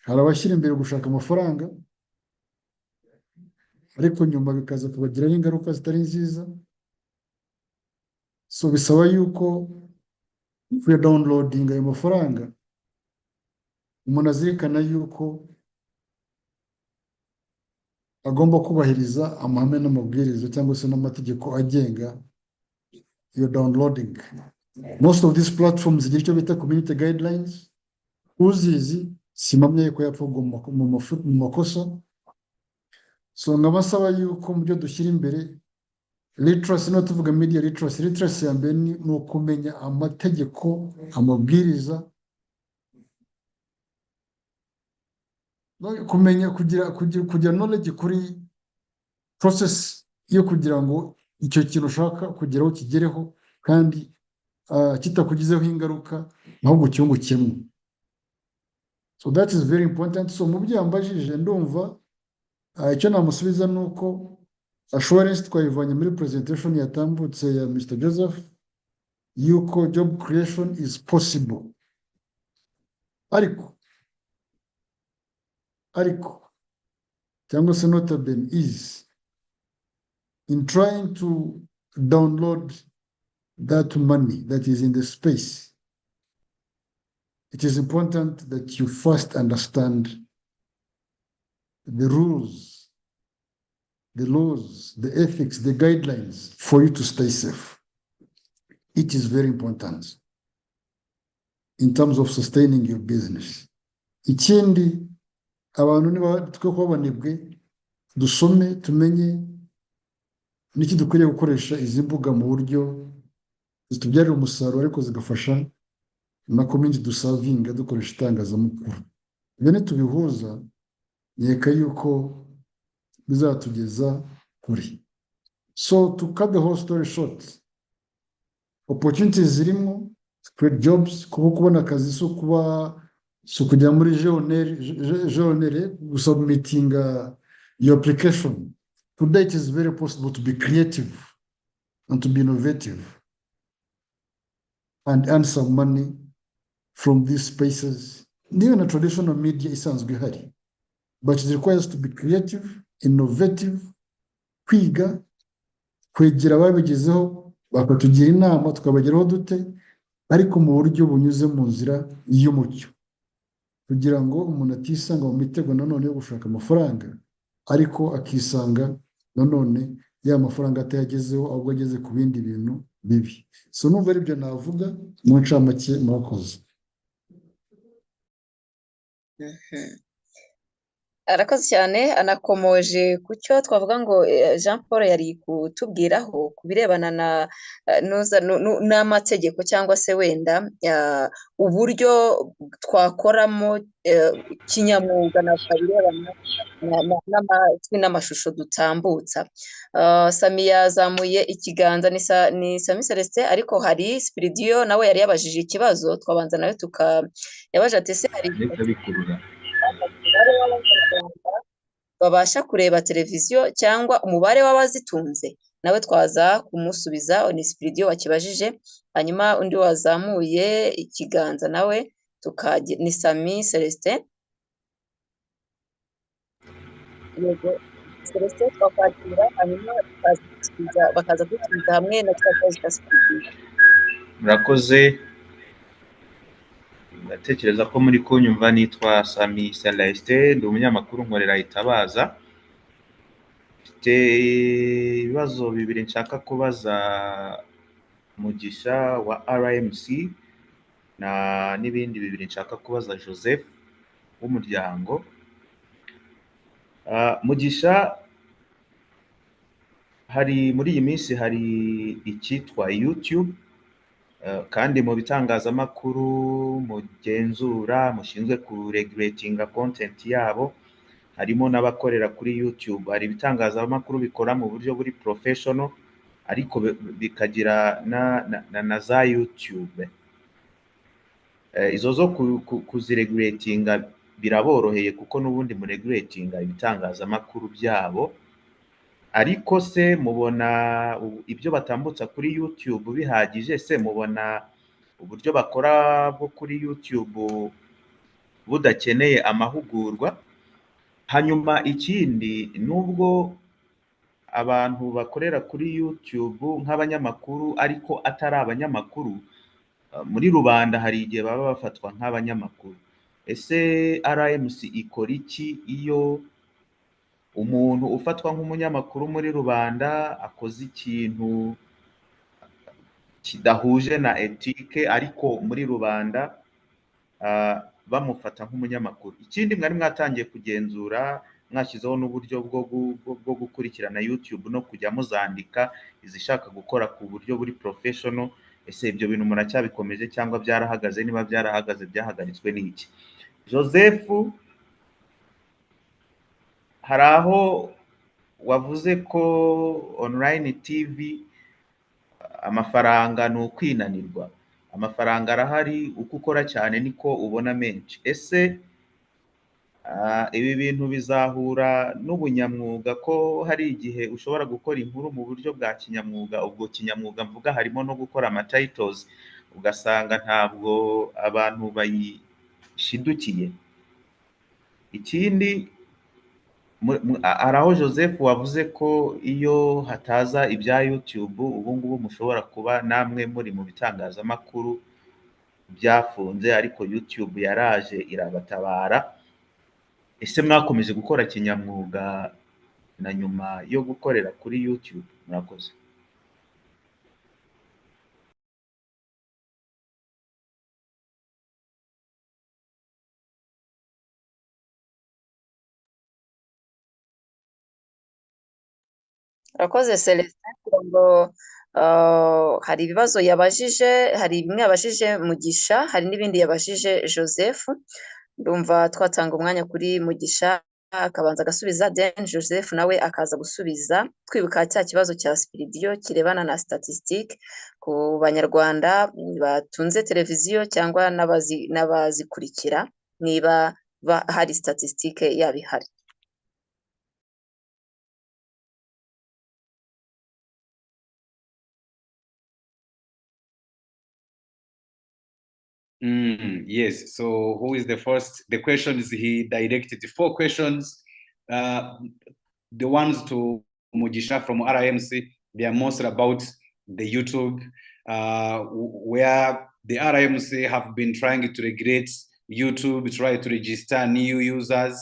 hari abashyira imbere gushaka amafaranga ariko nyuma bikaza kubagiraho ingaruka zitari nziza. So bisaba yuko kuya downloading ayo mafaranga umuntu azirikana yuko agomba kubahiriza amahame n'amabwiriza cyangwa se n'amategeko agenga iyo downloading. Most of these platforms zigira icyo bita community guidelines, uzizi simamye ko yapfugwa mu makosa. So nkabasaba yuko mu byo dushyira imbere literacy, no tuvuga media literacy ya mbere ni ukumenya amategeko, amabwiriza, kumenya kugira knowledge kuri process yo kugira ngo icyo kintu ushaka kugeraho kigereho kandi kitakugizeho ingaruka ahubwo cyungukemo. So that is very important. So mu byo yambajije ndumva icyo namusubiza ni uko assurance twayivanye muri presentation yatambutse ya Mr. Joseph yuko job creation is possible, ariko cyangwa se notabene is in trying to download that money that is in the space. It is important that you first understand the rules, the laws, the ethics, the guidelines for you to stay safe. It is very important in terms of sustaining your business. Ikindi, abantu niba twe kwabanebwe dusome tumenye niki dukwiriye gukoresha izi mbuga mu buryo zitubyarira umusaruro ariko zigafasha na community dusavinga dukoresha itangazamakuru. Ibyo nitubihuza nyeka yuko bizatugeza kuri. So to cut the whole story short, opportunities zirimo, create jobs, kubona akazi so kujya muri jeonere submitting your application. Today it is very possible to be creative and to be innovative and earn some money from these spaces. Even a traditional media isanzwe ihari, but it requires to be creative, innovative, kwiga, kwegera ababigezeho bakatugira inama tukabageraho dute, ariko mu buryo bunyuze mu nzira y'umucyo, kugira ngo umuntu atisanga mu mitego nanone yo gushaka amafaranga ariko akisanga nanone ya mafaranga atayagezeho ahubwo ageze ku bindi bintu bibi. So numva ari byo navuga mu ncamake murakoze. Arakoze cyane, anakomoje ku cyo twavuga ngo Jean Paul yari kutubwiraho ku birebana n'amategeko cyangwa se wenda uburyo twakoramo kinyamwuga na birebana n'amashusho dutambutsa. Sami yazamuye ikiganza, ni Sami Celestin, ariko hari Spiridiyo nawe yari yabajije ikibazo, twabanza nawe yabaje ati se hari babasha kureba televiziyo cyangwa umubare w'abazitunze, nawe twaza kumusubiza. Ni Spiridiyo wakibajije, hanyuma undi wazamuye ikiganza nawe ni Sami Celestin. Yego Celestin twakwakira, hanyuma bakaza gusubiza hamwe na twakazi ka Spiridiyo. Murakoze, ndatekereza ko muri kunyumva. Nitwa Sami Celestin, ndi umunyamakuru nkorera Itabaza. Mfite ibibazo bibiri nshaka kubaza Mugisha wa RMC. n'ibindi bibiri nshaka kubaza Joseph w'umuryango. Mugisha, muri iyi minsi hari icyitwa YouTube, kandi mu bitangazamakuru mugenzura mushinzwe kuregulatinga content yabo harimo n'abakorera kuri YouTube. Hari ibitangazamakuru bikora mu buryo buri professional ariko bikagira na za YouTube. Izo zo kuziregulatinga biraboroheye kuko n'ubundi muregulatinga ibitangazamakuru byabo, ariko se mubona ibyo batambutsa kuri YouTube bihagije? Se mubona uburyo bakora bwo kuri YouTube budakeneye amahugurwa? Hanyuma ikindi, nubwo abantu bakorera kuri YouTube nk'abanyamakuru ariko atari abanyamakuru, muri rubanda hari igihe baba bafatwa nk'abanyamakuru. Ese RMC ikora iki iyo umuntu ufatwa nk'umunyamakuru muri rubanda akoze ikintu kidahuje na etike ariko muri rubanda bamufata nk'umunyamakuru? Ikindi, mwari mwatangiye kugenzura, mwashyizeho n'uburyo bwo gukurikirana YouTube no kujya muzandika izishaka gukora ku buryo buri professional. Ese ibyo bintu muracyabikomeje cyangwa byarahagaze? Niba byarahagaze, byahagaritswe n'iki? Joseph, hari aho wavuze ko online TV amafaranga ni ukwinanirwa. Amafaranga arahari, uko ukora cyane niko ubona menshi. Ese ibi bintu bizahura n'ubunyamwuga, ko hari igihe ushobora gukora inkuru mu buryo bwa kinyamwuga? Ubwo kinyamwuga mvuga harimo no gukora amatitles, ugasanga ntabwo abantu bayishidukiye. Ikindi, hari aho Joseph wavuze ko iyo hataza ibya YouTube ubu ngubu mushobora kuba namwe muri mu bitangazamakuru byafunze, ariko YouTube yaraje irabatabara. Ese mwakomeje gukora kinyamwuga na nyuma yo gukorera kuri YouTube? Murakoze. Urakoze Celestin, ngo hari ibibazo yabajije, hari bimwe yabajije Mugisha, hari n'ibindi yabajije Joseph. Ndumva twatanga umwanya kuri Mugisha akabanza agasubiza, then Joseph nawe akaza gusubiza, twibuka cya kibazo cya Spiridiyo kirebana na statistique ku banyarwanda batunze televiziyo cyangwa n'abazikurikira, niba hari statistique yaba ihari. Yes. So who is the first? The questions he directed, 4 questions. The ones to Mugisha from RMC, they are mostly about the YouTube, where the RMC have been trying to regulate YouTube, try to register new users.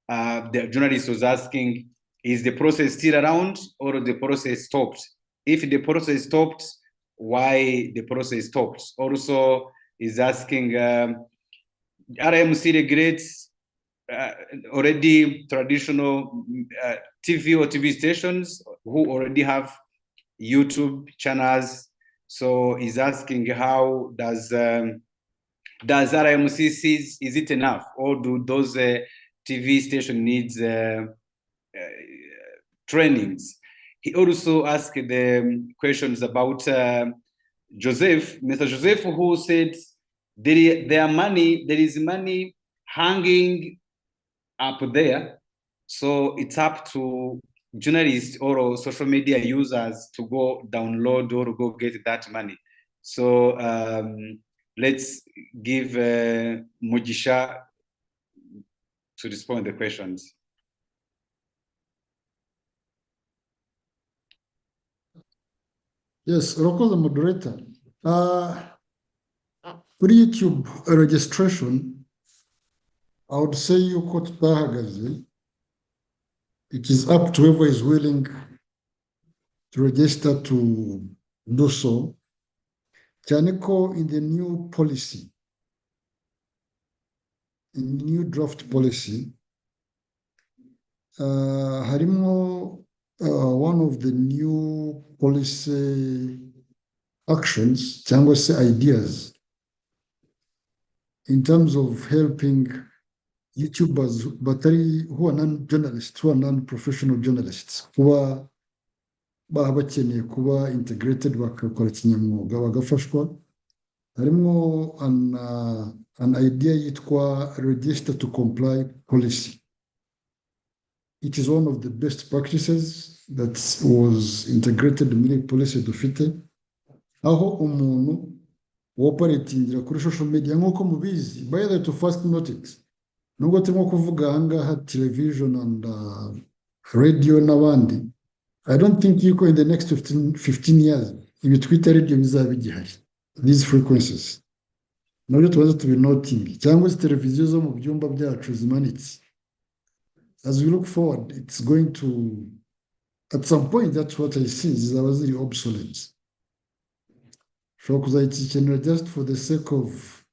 The journalist was asking, is the process still around or the process stopped? If the process stopped, why the process stopped? Also, is asking, RMC regulates already traditional TV or TV stations who already have YouTube channels. So he's asking, how does RMC sees, is it enough, or do those TV stations needs trainings? He also asked the questions about Joseph, Mr. Joseph, who said there is money hanging up there. So it's up to journalists or social media users to go download or go get that money. So let's give Mugisha to respond to the questions. Yes, urakoze moderator. For YouTube registration, I would say yuko tutahagaze. It is up to whoever is willing to register to do so. Cyane ko in the new policy new draft policy harimo one of the new policy actions cyangwa se ideas in terms of helping YouTubers batari who are non-journalists, who are non-professional journalists, kuba baba bakeneye kuba integrated bakakora kinyamwuga bagafashwa. Harimo an idea yitwa register to comply policy. It is one of the best practices that was integrated muri policy dufite, aho umuntu operatingira kuri social media nk'uko mubizi. By the way, to first notice, nubwo turimo kuvuga ahangaha television and radio n'abandi, I don't think yuko in the next 15 years ibi twita radio bizaba bigihari, these frequencies nabyo tubaze tubinoting, cyangwa se televiziyo zo mu byumba byacu zimanitse. As we look forward, it's going to, at some point, that's what I see, zizaba ziri obsolete. Ushobora kuzayikenera just for the sake of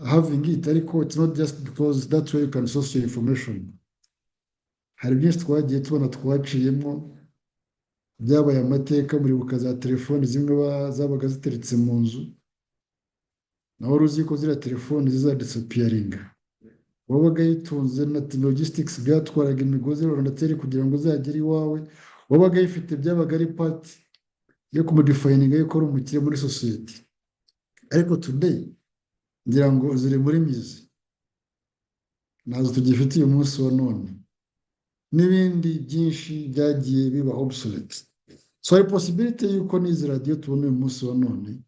having it, ariko it's not just because that's where you can source your information. Hari byinshi twagiye tubona twaciyemo, byabaye amateka, muribuka za telefoni zimwe zabaga ziteretse mu nzu, naho uzi ko ziriya telefoni zizadisappearinga. Wabaga yitunze na logistics byatwaraga imigozi rwanda kugira ngo uzagere iwawe, wabaga yifite byabaga ari part yo kumudefininga yuko ari umukire muri society. Ariko today ngira ngo ziri muri mizi, nazo tugifitiye umunsi wa none, n'ibindi byinshi byagiye biba obsolete. So hari possibility yuko n'izi radio tubona uyu munsi wa none,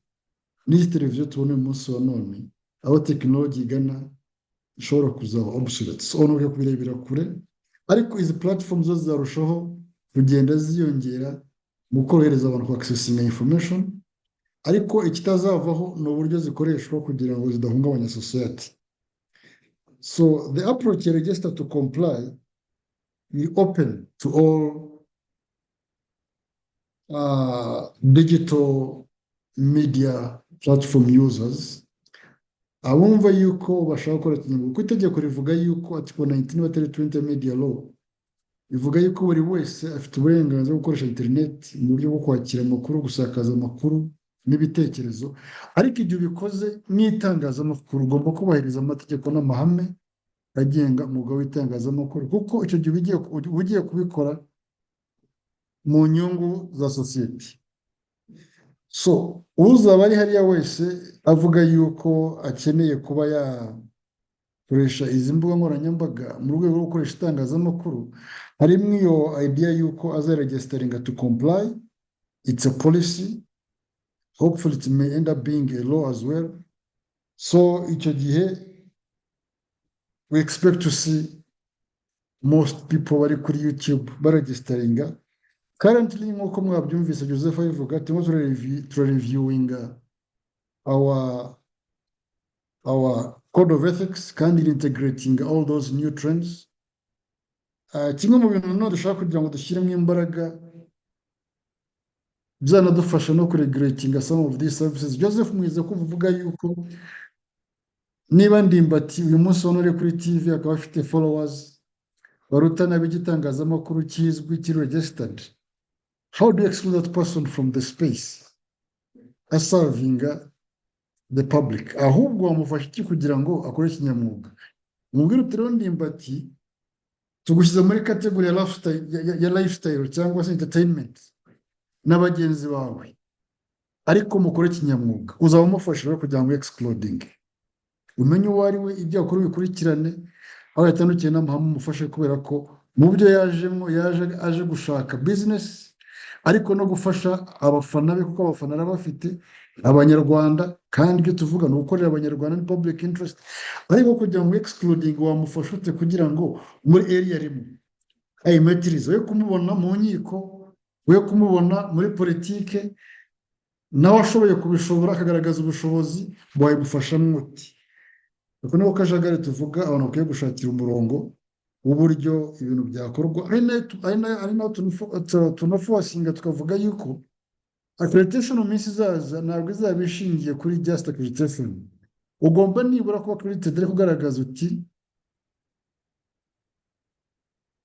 n'izi televiziyo tubona uyu munsi wa none, aho technology igana ishobora kuzaba obsolete. So nuko kubirebera kure, ariko izi platforms zo zarushaho kugenda ziyongera mu korohereza abantu ku accessing information, ariko ikitazavaho ni uburyo zikoreshwa kugira ngo zidahungabanya society. So the approach ya register to comply is open to all digital media platform users. Abumva yuko bashaka gukora ikinyamwuga, kuko itegeko rivuga yuko article 19 wa 2020 media law ivuga yuko buri wese afite uburenganzira bwo gukoresha internet mu buryo bwo kwakira amakuru, gusakaza amakuru n'ibitekerezo. Ariko ibyo bikoze n'itangazamakuru ugomba kubahiriza amategeko n'amahame agenga umwuga w'itangazamakuru, kuko icyo gihe ugiye kubikora mu nyungu za society. So uzaba ari hariya wese avuga yuko akeneye kuba yakoresha izi mbuga nkoranyambaga mu rwego rwo gukoresha itangazamakuru, harimo iyo idea yuko azaregisteringa to comply. It's a policy. Hopefully it may end up being a law as well. So icyo gihe we expect to see most people bari kuri YouTube baregisteringa. Currently, nk'uko mwabyumvise Joseph abivuga, turimo turareviewinga our code of ethics kandi integrating all those new trends. Kimwe mu bintu none dushaka kugira ngo dushyiremo imbaraga byanadufasha no kuregulating some of these services. Joseph mwize kuvuga yuko niba Ndimbati uyu munsi wonore kuri TV akaba afite followers barutana b'igitangazamakuru kizwi kiri registered, how do you exclude that person from the space as serving the public? Ahubwo wamufasha iki kugira ngo akore kinyamwuga? Mubwira utero Ndimbati tugushyize muri category ya lifestyle cyangwa se entertainment n'abagenzi bawe, ariko mukore kinyamwuga, uzaba umufasha rero kugira ngo excluding umenye uwo ari we, ibyo akora bikurikirane, aho yatandukiye n'amahame umufashe, kubera ko mu byo yajemo aje gushaka business, ariko no gufasha abafana be, kuko abafana arabafite abanyarwanda, kandi ibyo tuvuga ni ugukorera abanyarwanda ni public interest. Ariko kugira ngo excluding wamufasha ute kugira ngo muri area rimwe ayimetirize, we kumubona mu nkiko, we kumubona muri politike, nawe ashoboye kubishobora akagaragaza ubushobozi bwayimufasha muti. Uko niko kajagari tuvuga abantu bakwiye gushakira umurongo w'uburyo ibintu byakorwa. Ari naho tunafosinga tukavuga yuko accreditation mu minsi izaza ntabwo izaba ishingiye kuri just accreditation, ugomba nibura kuba accredited ari kugaragaza uti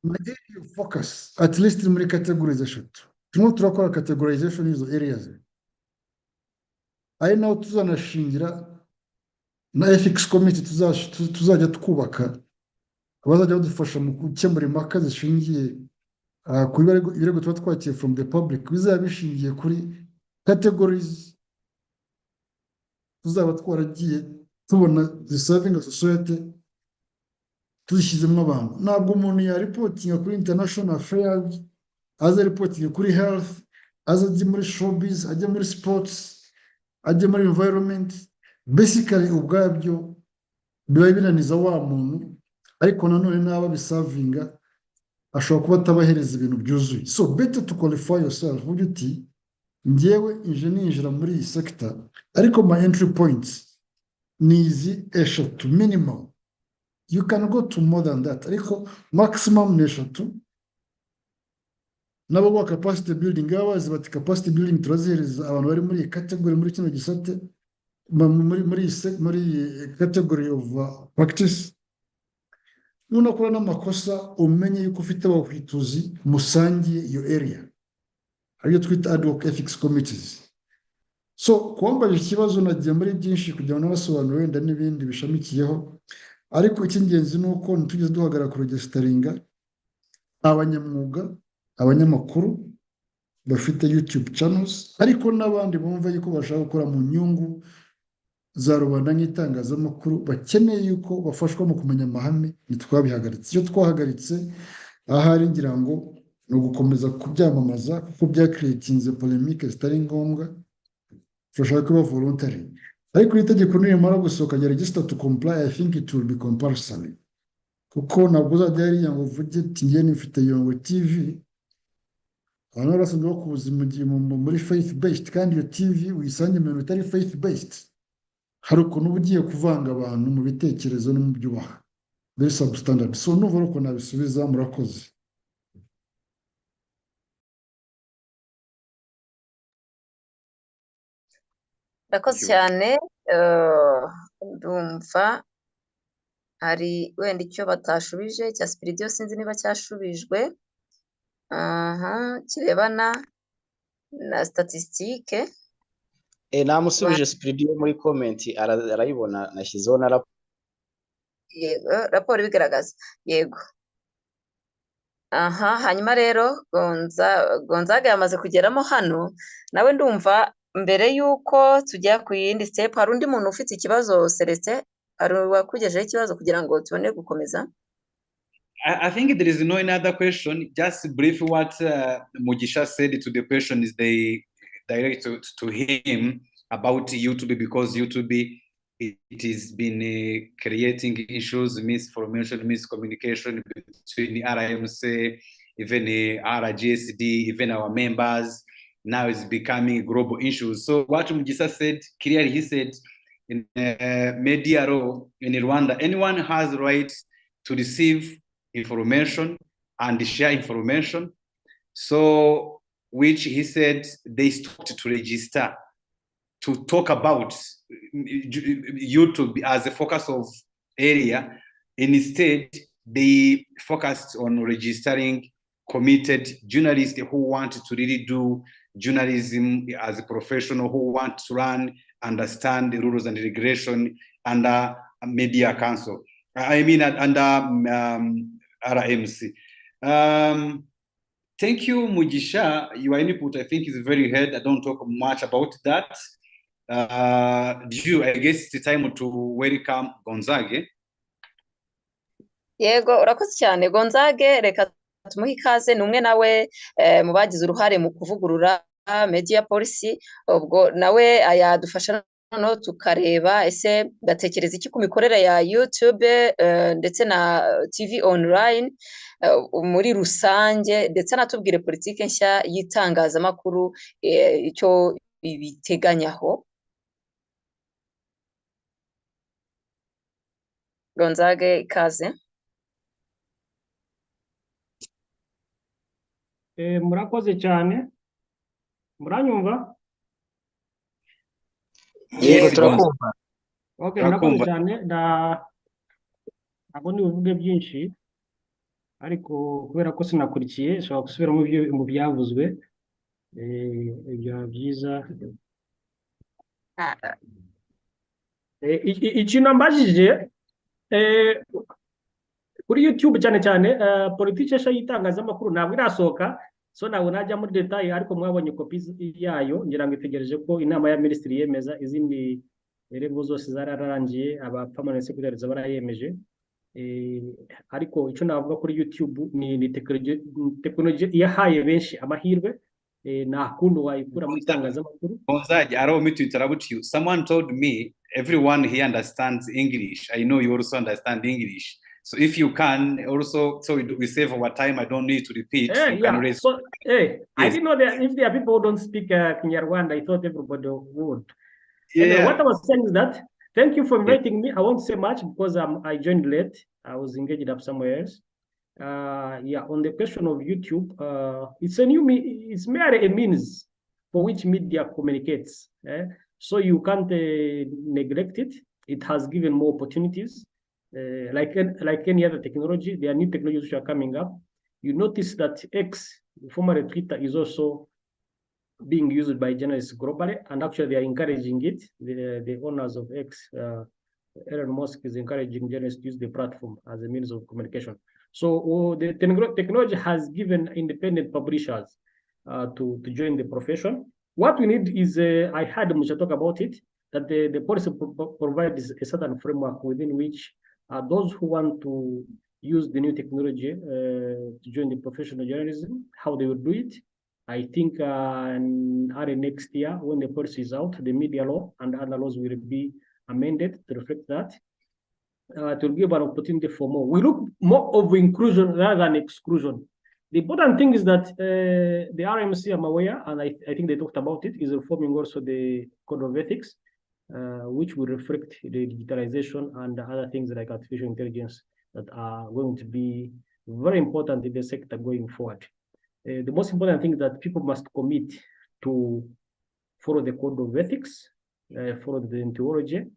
my area of focus at least muri categories eshatu turimo turakora categorization y'izo areas ari naho tuzanashingira na ethics committee tuzajya twubaka abazajya badufasha mu gukemura impaka zishingiye ku birego tuba twakiye from the public bizaba bishingiye kuri categories tuzaba twaragiye tubona ziservinga society tuzishyizemo abantu ntabwo umuntu yaripotinga kuri international affairs aza ripotinga kuri health aza ajya muri showbiz ajya muri sports ajya muri environment basically ubwabyo biba binaniza wa muntu ariko nanone n'aba bisavinga ashobora kuba atabahereza ibintu byuzuye so better to qualify yourself uvuga uti njyewe nje ninjira muri iyi sector ariko my entry points ni izi eshatu minimum you can go to more than that ariko maximum ni eshatu nabo ba capacity building abazi bati capacity building turazihereza abantu bari muri category muri kino gisate muri category of practice nunakora n'amakosa umenye yuko ufite abahwituzi musangiye iyo area ariyo twita ad hoc ethics committees so kuwambaje ikibazo nagiye muri byinshi kugira ngo nabasobanure wenda n'ibindi bishamikiyeho ariko icy'ingenzi ni uko ntitugeze duhagarara ku registeringa abanyamwuga abanyamakuru bafite YouTube channels ariko n'abandi bumva yuko bashaka gukora mu nyungu za rubanda nk'itangazamakuru bakeneye yuko bafashwa mu kumenya amahame ntitwabihagaritse icyo twahagaritse ahari ngira ngo ni ugukomeza kubyamamaza kuko byakreatinze polemique zitari ngombwa turashaka kuba voluntary ariko itegeko nirimara gusohoka rya register to comply I think it will be compulsory kuko ntabwo uzajya hariya ngo uvuge ati njye nifite Yongo TV abantu barasanzwe bakuzi muri faith based kandi iyo TV uyisange mu bintu bitari faith based hari ukuntu uba ugiye kuvanga abantu mu bitekerezo no mu byubaha very substandard so nuva uko nabisubiza murakoze Urakoze cyane ndumva hari wenda icyo batashubije cya Spiridiyo sinzi niba cyashubijwe kirebana na statistique namusubije Spiridiyo muri comment arayibona nashyizeho na raporo ibigaragaza yego hanyuma rero Gonzaga yamaze kugeramo hano nawe ndumva mbere y'uko tujya ku yindi step hari undi muntu ufite ikibazo Celestin hari wakugejeho ikibazo kugira ngo tubone gukomeza I think there is no another question. Just brief what Mugisha said to the question is they direct to him about YouTube because YouTube it has been creating issues, misinformation, miscommunication between RMC, even RJSD, even our members. Now it's becoming global issues. So what Mugisha said clearly, he said in media law in Rwanda, anyone has the right to receive information and share information. So, which he said they stopped to register to talk about YouTube as a focus of area. Instead, they focused on registering committed journalists who want to really do journalism as a professional, who want to understand the rules and regulation under Media Council. I mean, under RMC. Thank you, Mugisha. Your input, I think, is very heard. I don't talk much about that. I guess it's time to welcome Gonzaga. Yego, urakoze cyane Gonzaga, reka tumuhe ikaze ni umwe nawe mu bagize uruhare mu kuvugurura media policy ubwo nawe yadufasha noneho tukareba ese batekereza iki ku mikorere ya YouTube ndetse na TV online muri rusange ndetse anatubwire politike nshya y'itangazamakuru icyo biteganyaho. Gonzaga ikaze. Murakoze cyane muranyumva yego turakumva Okay, murakoze cyane ntabwo nibuvuge byinshi ariko kubera ko sinakurikiye nshobora gusubiramo mu byavuzwe byaba byiza. Ikintu mbajije kuri YouTube cyane cyane politiki y'itangazamakuru ntabwo irasohoka, so ntabwo najya muri detail, ariko mwabonye kopi yayo, ngira ngo itegereje ko inama ya minisitiri yemeza, izindi revo zose zararangiye, aba permanent secretaries barayemeje. Ariko icyo navuga kuri YouTube ni tekinoloji yahaye benshi amahirwe, nta kundi wayikura mu itangazamakuru. Allow me to interrupt you. Someone told me everyone here understands English. I know you also understand English. So if you can also, so we save our time, I don't need to repeat. Yeah. So, yes. I didn't know that if there are people who don't speak Kinyarwanda, I thought everybody would. Yeah. Anyway, what I was saying is that, thank you for inviting me. I won't say much because I joined late. I was engaged up somewhere else. Yeah, on the question of YouTube, it's it's merely a means for which media communicates. So you can't neglect it. It has given more opportunities. Like any other technology, there are new technologies which are coming up. You notice that X, formerly Twitter, is also being used by journalists globally, and actually they are encouraging it. The owners of X, Elon Musk, is encouraging journalists to use the platform as a means of communication. So the technology has given independent publishers to join the profession. What we need is, I heard Musha talk about it, that the policy provides a certain framework within which those who want to use the new technology to join the professional journalism, how they will do it. I think early next year, when the policy is out, the media law and other laws will be amended to reflect that. To give an opportunity for more. We look more of inclusion rather than exclusion. The important thing is that the RMC, I'm aware, and I think they talked about it, is reforming also the code of ethics, which will reflect the digitalization and other things like artificial intelligence that are going to be very important in the sector going forward. The most important thing is that people must commit to follow the code of ethics, follow the deontology,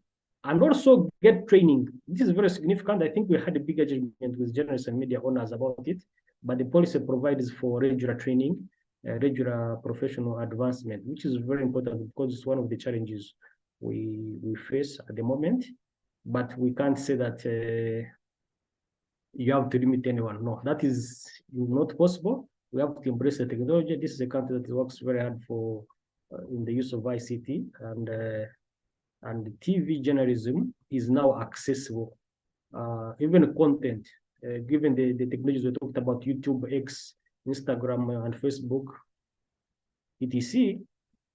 and also get training. This is very significant. I think we had a big agreement with journalists and media owners about it, but the policy provides for regular training, regular professional advancement, which is very important because it's one of the challenges we face at the moment. But we can't say that you have to limit anyone. No, that is not possible. We have to embrace the technology. This is a country that works very hard for in the use of ICT, and TV journalism is now accessible. Even content, given the technologies we talked about, YouTube, X, Instagram, and Facebook, etc.,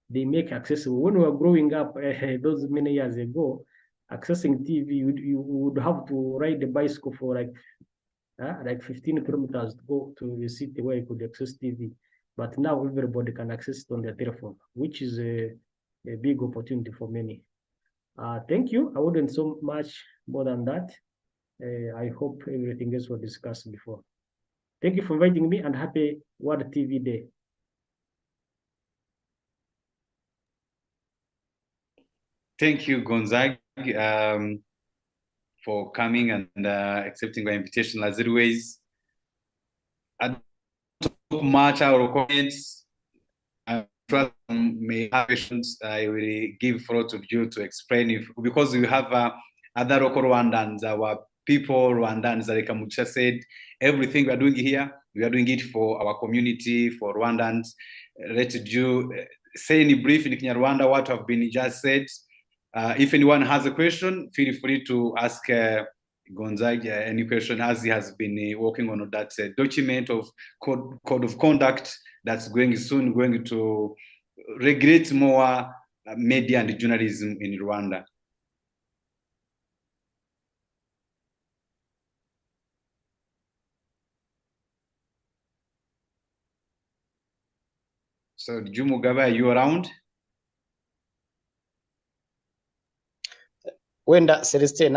they make accessible. When we were growing up those many years ago, accessing TV, you would have to ride the bicycle for like 15 kilometers to go to the city where you could access TV. But now everybody can access it on their telephone, which is a big opportunity for many. Thank you. I wouldn't so much more than that. I hope everything else was discussed before. Thank you for inviting me, and happy World TV Day. Thank you, Gonzague, for coming and accepting my invitation as always. I don't talk much out of comments. I trust may have questions. I will give floor to you to explain, because we have other local Rwandans, our people, Rwandans, like Mucha said, everything we are doing here, we are doing it for our community, for Rwandans. Let you say in brief in Kinyarwanda what have been just said. If anyone has a question, feel free to ask Gonzague any question, as he has been working on that document of code of conduct that's soon going to regulate more media and journalism in Rwanda. So, Jumugabe, are you around? Wenda Celestin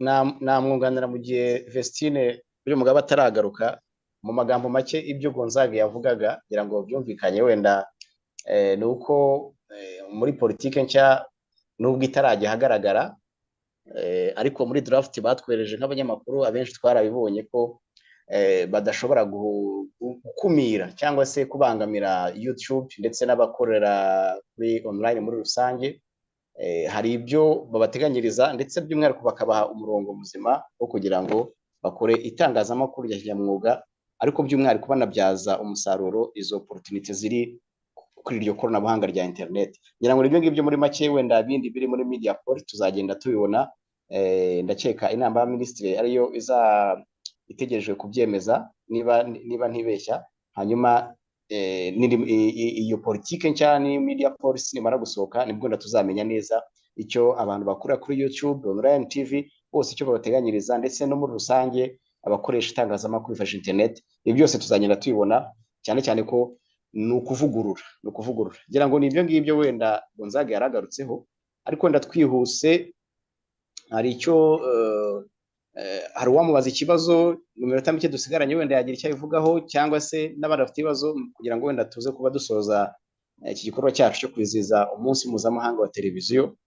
namwunganira mu gihe Vestine uyu mugabo ataragaruka, mu magambo make ibyo Gonzague yavugaga ngira ngo byumvikanye. Wenda ni uko muri politike nshya nubwo itarajya hagaragara, ariko muri draft batwereje nk'abanyamakuru abenshi twarabibonye ko badashobora gukumira cyangwa se kubangamira YouTube ndetse n'abakorera kuri online muri rusange. Hari ibyo babateganyiriza ndetse by'umwihariko bakabaha umurongo muzima wo kugira ngo bakore itangazamakuru rya kinyamwuga, ariko by'umwihariko banabyaza umusaruro izo opportunity ziri kuri iryo koranabuhanga rya internet. Ngira ngo ibyo ngibyo muri make, wenda bindi biri muri media port tuzagenda tubibona. Ndakeka inama ya minisitiri ariyo itegerejwe kubyemeza niba ntibeshya. Hanyuma iyo politike nshya ni media policy nimara gusohoka nibwo tuzamenya neza icyo abantu bakora kuri YouTube, online TV bose icyo babateganyiriza, ndetse no muri rusange abakoresha itangazamakuru bifashisha internet. Ibi byose tuzagenda tubibona, cyane cyane ko ni ukuvugurura ngira ngo ni ibyo ngibyo wenda Gonzaga yaragarutseho. Ariko wenda twihuse, hari icyo hari uwamubaza ikibazo mu minota mike dusigaranye, wenda yagira icyo abivugaho, cyangwa se n'abandi bafite ibibazo, kugira ngo wenda tuze kuba dusoza iki gikorwa cyacu cyo kwizihiza umunsi mpuzamahanga wa televiziyo.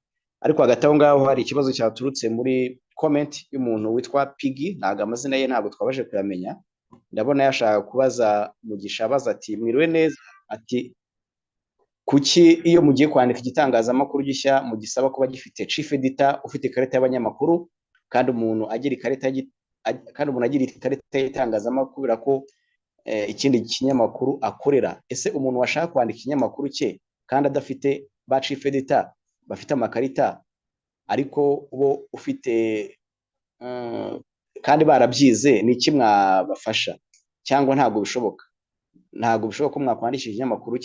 Ariko hagati aho ngaho hari ikibazo cyaturutse muri comment y'umuntu witwa Piggy, ntabwo amazina ye ntabwo twabaje kuyamenya. Ndabona yashaka kubaza Mugisha, abaza ati mwiriwe neza, ati kuki iyo mugiye kwandika igitangazamakuru gishya mugisaba kuba gifite chief editor ufite ikarita y'abanyamakuru, kandi umuntu agira ikarita y'itangazamakuru ko ikindi kinyamakuru akorera. Ese umuntu washaka kwandika ikinyamakuru cye kandi adafite ba chief editor bafite amakarita, ariko bo ufite kandi barabyize, ni iki mwabafasha? Cyangwa ntabwo bishoboka ko mwakwandikisha ikinyamakuru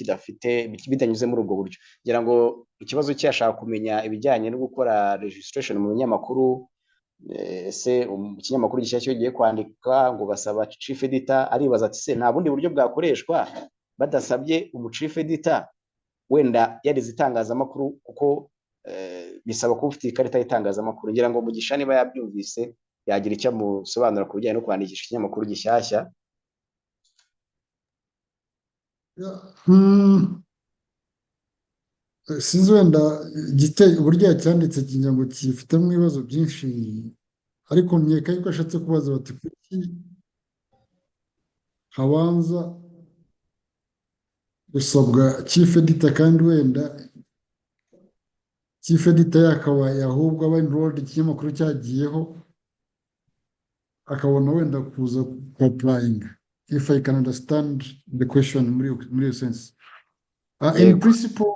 bidanyuze muri ubwo buryo? Ngira ngo ikibazo cye ashaka kumenya ibijyanye no gukora registration mu binyamakuru. Ese ikinyamakuru gishya cyo giye kwandika ngo basaba chief editor, aribaza ati se nta bundi buryo bwakoreshwa badasabye chief editor wenda yarize itangazamakuru, kuko bisaba kuba ufite ikarita y'itangazamakuru. Ngira ngo Mugisha niba yabyumvise yagira icyo amusobanura ku bijyanye no kwandikisha ikinyamakuru gishyashya. sinzi wenda uburyo yacyanditse kugira ngo kifitemo ibibazo byinshi, ariko nkeka yuko ashatse kubaza bati kuki habanza gusabwa chief editor kandi wenda chief editor yakabaye ahubwo aba enrolled ikinyamakuru cyagiyeho akabona wenda kuza applying, if I can understand the question muri sense. In principle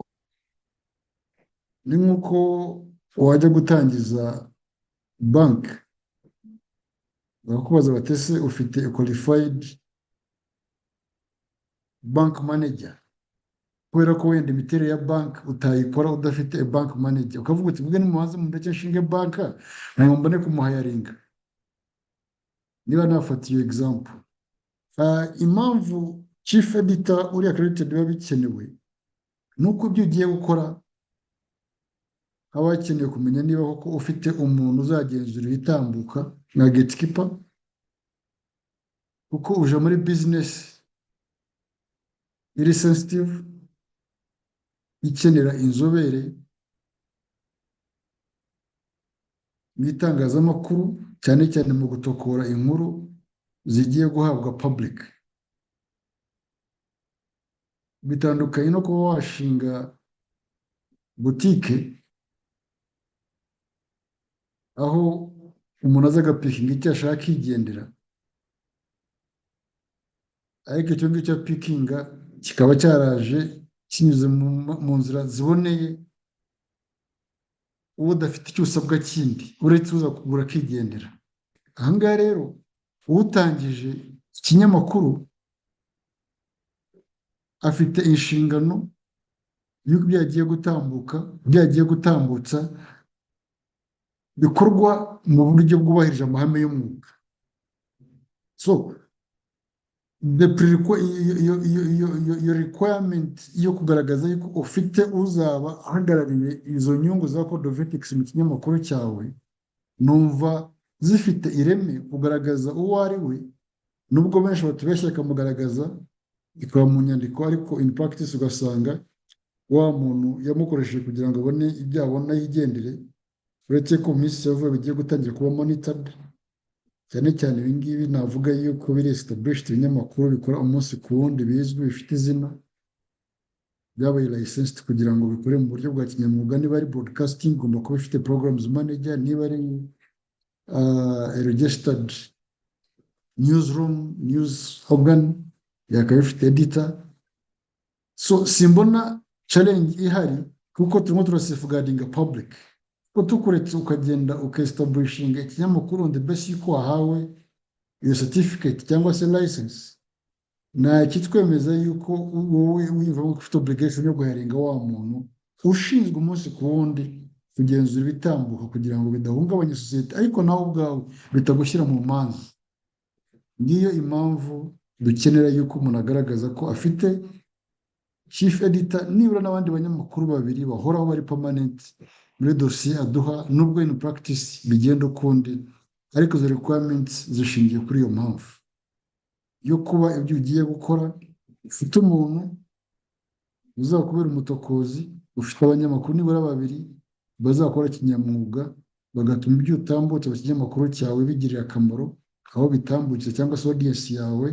ni nkuko wajya gutangiza bank bakakubaza bati ese ufite qualified bank manager, kubera ko wenda imiterere ya bank utayikora udafite bank manager, ukavuga uti bwe nimuhanze mu ndetse nshinge bank ntabwo mbone kumuhayaringa. Niba nafata iyo example, impamvu chief editor uri accredited biba bikenewe nuko ibyo ugiye gukora haba hakenewe kumenya niba koko ufite umuntu uzagenzura ibitambuka nka gatekeeper, kuko uje muri business iri sensitive ikenera inzobere mu itangazamakuru, cyane cyane mu gutokora inkuru zigiye guhabwa public. Bitandukanye no kuba washinga butike aho umuntu aza agapikinga icyo ashaka akigendera, ariko icyo ngicyo pikinga kikaba cyaraje kinyuze mu nzira ziboneye, uwo udafite icyo usabwa kindi uretse uza kugura akigendera. Aha ngaha rero utangije ikinyamakuru afite inshingano y'uko byagiye gutambutsa bikorwa mu buryo bwubahirije amahame y'umwuga. So iyo requirement yo kugaragaza yuko ufite uzaba ahagarariye izo nyungu za code of ethics mu kinyamakuru cyawe, numva zifite ireme kugaragaza uwo ari we, nubwo benshi batubeshya akamugaragaza ikaba mu nyandiko, ariko in practice ugasanga wa muntu yamukoresheje kugira ngo abone ibyo abona yigendere, uretse ko mu minsi yavuye bigiye gutangira kuba monitored, cyane cyane ibi ngibi navuga yuko biri established, ibinyamakuru bikora umunsi ku wundi bizwi bifite izina byabaye licensed kugira ngo bikore mu buryo bwa kinyamwuga. Niba ari broadcasting ugomba kuba ifite programs manager, niba ari a registered newsroom, news organ yakaba ifite editor. So simbona challenge ihari kuko turimo turasafeguardinga public, kuko tukuretse ukagenda ukaestablishinga ikinyamakuru on the basis yuko wahawe iyo certificate cyangwa se license, nta kitwemeza yuko wowe wiyumvamo ko ufite obligation yo guharinga wa muntu ushinzwe umunsi ku wundi kugenzura ibitambuka kugira ngo bidahungabanya sosiyete, ariko nawe ubwawe bitagushyira mu manza. Ngiyo impamvu dukenera yuko umuntu agaragaza ko afite chief editor, nibura n'abandi banyamakuru babiri bahoraho bari permanent muri dosiye aduha, nubwo in practice bigenda ukundi, ariko izo requirements zishingiye kuri iyo mpamvu yo kuba ibyo ugiye gukora ufite umuntu uzakubera umutokozi, ufite abanyamakuru nibura babiri bazakora kinyamwuga bagatuma ibyo utambutse mu kinyamakuru cyawe bigirira akamaro aho bitambukira cyangwa se audience yawe,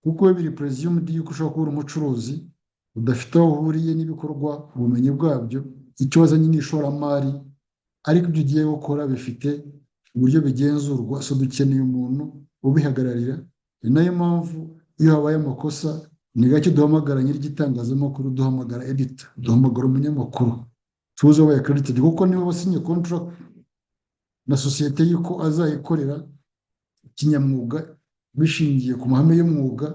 kuko biri presumed yuko ushobora kuba umucuruzi udafite aho uhuriye n'ibikorwa ubumenyi bwabyo, icyo wazanye ni ishoramari, ariko ibyo ugiye gukora bifite uburyo bigenzurwa. So dukeneye umuntu ubihagararira. Ni nayo mpamvu iyo habaye amakosa ni gake duhamagara nyir'igitangazamakuru, duhamagara editor, duhamagara umunyamakuru tuzi wabaye accredited, kuko niwe wasinye contract na sosiyete yuko azayikorera kinyamwuga bishingiye ku mahame y'umwuga,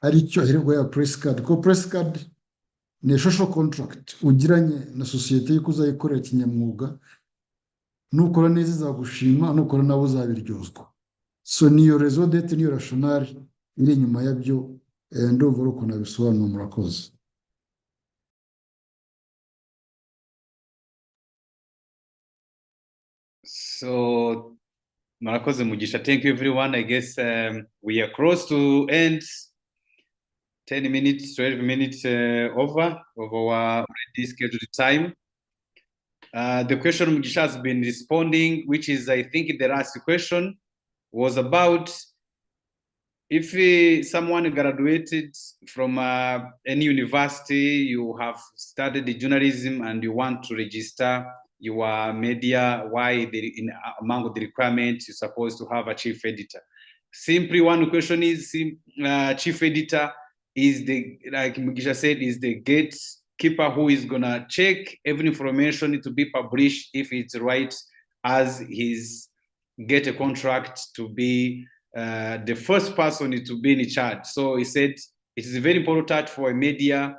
aricyo ahererwa ya press card. Ko press card ni social contract ugiranye na sosiyete yuko uzayikorera kinyamwuga, nukora neza izagushima, nukora nabo uzabiryozwa. So niyo raison d'être, niyo rationale iri inyuma yabyo. Ndumva uko nabisobanura. Murakoze. So Marakoze Mugisha, thank you everyone. I guess we are close to end. 10 minutes, 12 minutes over our already scheduled time. The question Mugisha has been responding, which is, I think the last question, was about if someone graduated from any university, you have studied journalism and you want to register your media, why among the requirements you're supposed to have a chief editor? Simply one question is, chief editor is the, like Mugisha said, is the gatekeeper who is gonna check every information to be published if it's right, as he's get a contract to be the first person to be in charge. So he said it is very important for a media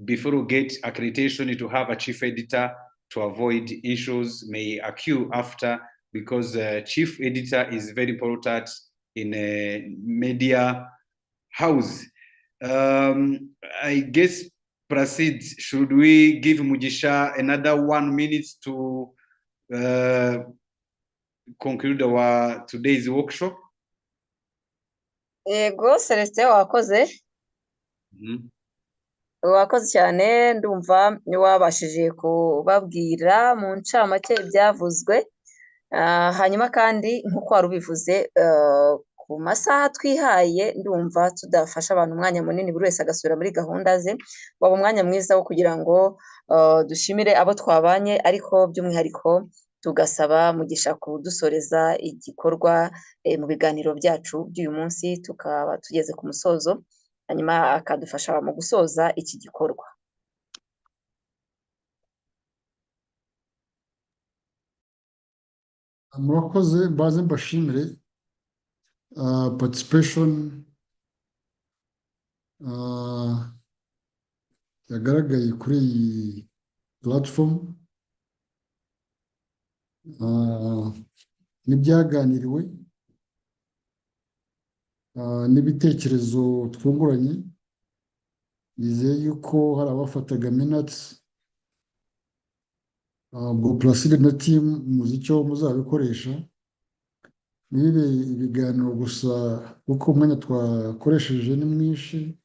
before we get accreditation to have a chief editor to avoid issues may occur after, because chief editor is very important in a media house. I guess proceed. Should we give Mugisha another 1 minute to conclude our today's workshop? Yego Celestin, wakoze. Wakoze cyane, ndumva wabashije kubabwira mu ncamake ibyavuzwe. Hanyuma kandi nk'uko wari ubivuze, ku masaha twihaye ndumva tudafasha abantu umwanya munini, buri wese agasubira muri gahunda ze. Waba umwanya mwiza wo kugira ngo dushimire abo twabanye, ariko by'umwihariko tugasaba Mugisha kudusoreza igikorwa mu biganiro byacu by'uyu munsi, tukaba tugeze ku musozo, hanyuma akadufasha mu gusoza iki gikorwa. Murakoze, mbaze mbashimire participation yagaragaye kuri iyi platform, n'ibyaganiriwe n'ibitekerezo twunguranye. Nizeye yuko hari abafataga minutes, ubwo Placide na team muzi icyo muzabikoresha, nibibe ibiganiro gusa kuko umwanya twakoresheje ni mwinshi,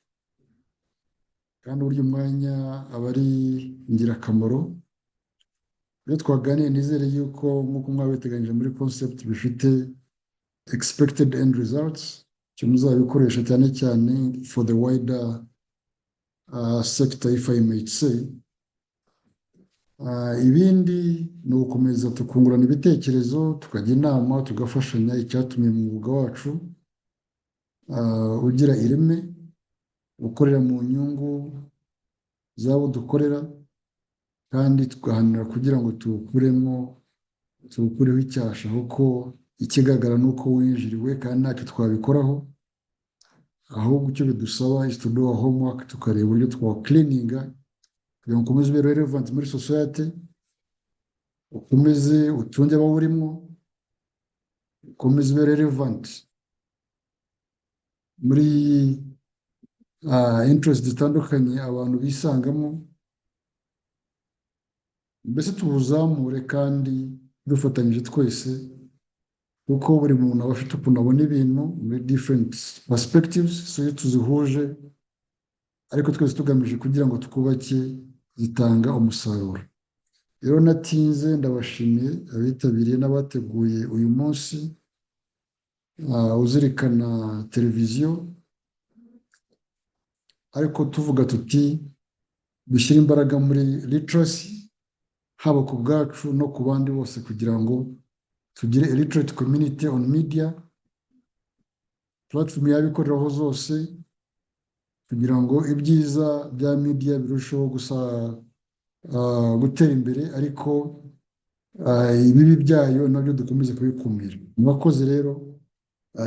kandi uburyo umwanya aba ari ingirakamaro. iyo twaganiye nizere yuko nk'uko mwabiteganyije muri concept bifite expected end results cyo muzabikoresha cyane cyane for the wider sector if I may say. Ibindi ni ugukomeza tukungurana ibitekerezo tukajya inama tugafashanya icyatumye umwuga wacu ugira ireme gukorera mu nyungu zabo dukorera kandi tugahanira kugira ngo tuwukureho icyasha kuko ikigaragara ni uko winjiriwe kandi ntacyo twabikoraho ahubwo icyo bidusaba is to do our homework tukareba uburyo twakilininga kugira ngo ukomeze ube relevant muri society ukomeze utunge abawurimo ukomeze ube relevant muri interest zitandukanye abantu bisangamo mbese tubuzamure kandi dufatanyije twese kuko buri muntu aba afite ukuntu abona ibintu muri different perspectives so iyo tuzihuje ariko twese tugamije kugira ngo twubake zitanga umusaruro. Rero natinze ndabashimiye abitabiriye n'abateguye uyu munsi uzirikana televiziyo ariko tuvuga tuti dushyire imbaraga muri literacy haba ku bwacu no ku bandi bose kugira ngo tugire illiterate community on media platform yabikoreraho zose kugira ngo ibyiza bya media birusheho gutera imbere ariko ibibi byayo nabyo dukomeze kubikumira. Murakoze rero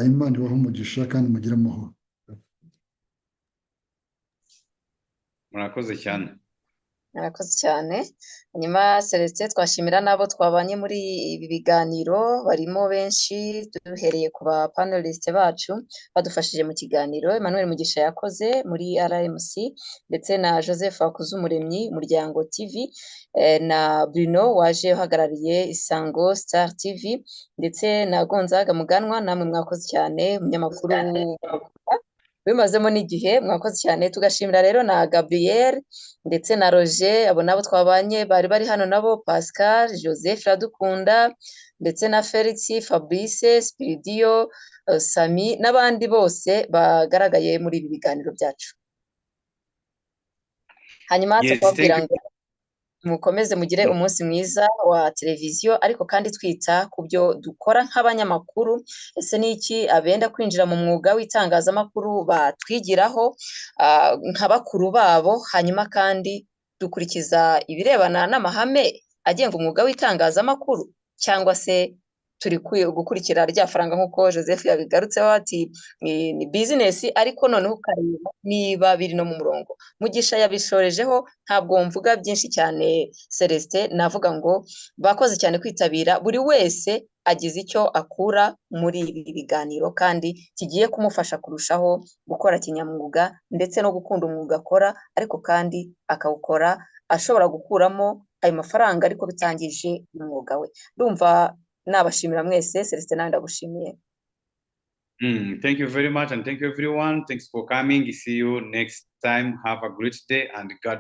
Imana ibahe umugisha kandi mugire amahoro. Murakoze cyane. Murakoze cyane. Hanyuma Celestin twashimira n'abo twabanye muri ibi biganiro barimo benshi duhereye ku ba panelist bacu badufashije mu kiganiro Emmanuel Mugisha yakoze muri RMC ndetse na Joseph Hakuzumuremyi Umuryango TV na Bruno waje uhagarariye Isango Star TV ndetse na Gonzaga Muganwa namwe mwakoze cyane umunyamakuru bimazemo n'igihe mwakoze cyane tugashimira rero na Gabriel ndetse na Roger abo nabo twabanye bari hano nabo Pascal Joseph Radukunda ndetse na Felix Fabrice Spiridio Sami n'abandi bose bagaragaye muri ibi biganiro byacu. Hanyuma tukababwira ngo mukomeze mugire umunsi mwiza wa televiziyo ariko kandi twita ku byo dukora nk'abanyamakuru ese niki abenda kwinjira mu mwuga w'itangazamakuru batwigiraho nka bakuru babo hanyuma kandi dukurikiza ibirebana n'amahame agenga umwuga w'itangazamakuru cyangwa se turi gukurikira rya faranga nk'uko Joseph yabigarutseho ati ni business ariko noneho ukareba niba biri no mu murongo. Mugisha yabishorejeho ntabwo mvuga byinshi cyane Celestin navuga ngo bakoze cyane kwitabira buri wese agize icyo akura muri ibi biganiro kandi kigiye kumufasha kurushaho gukora kinyamwuga ndetse no gukunda umwuga akora ariko kandi akawukora ashobora gukuramo ayo mafaranga ariko bitangije umwuga we. Ndumva nabashimira mwese Celestin nawe ndagushimiye. Thank you very much and thank you everyone. Thanks for coming. See you next time. Have a great day and God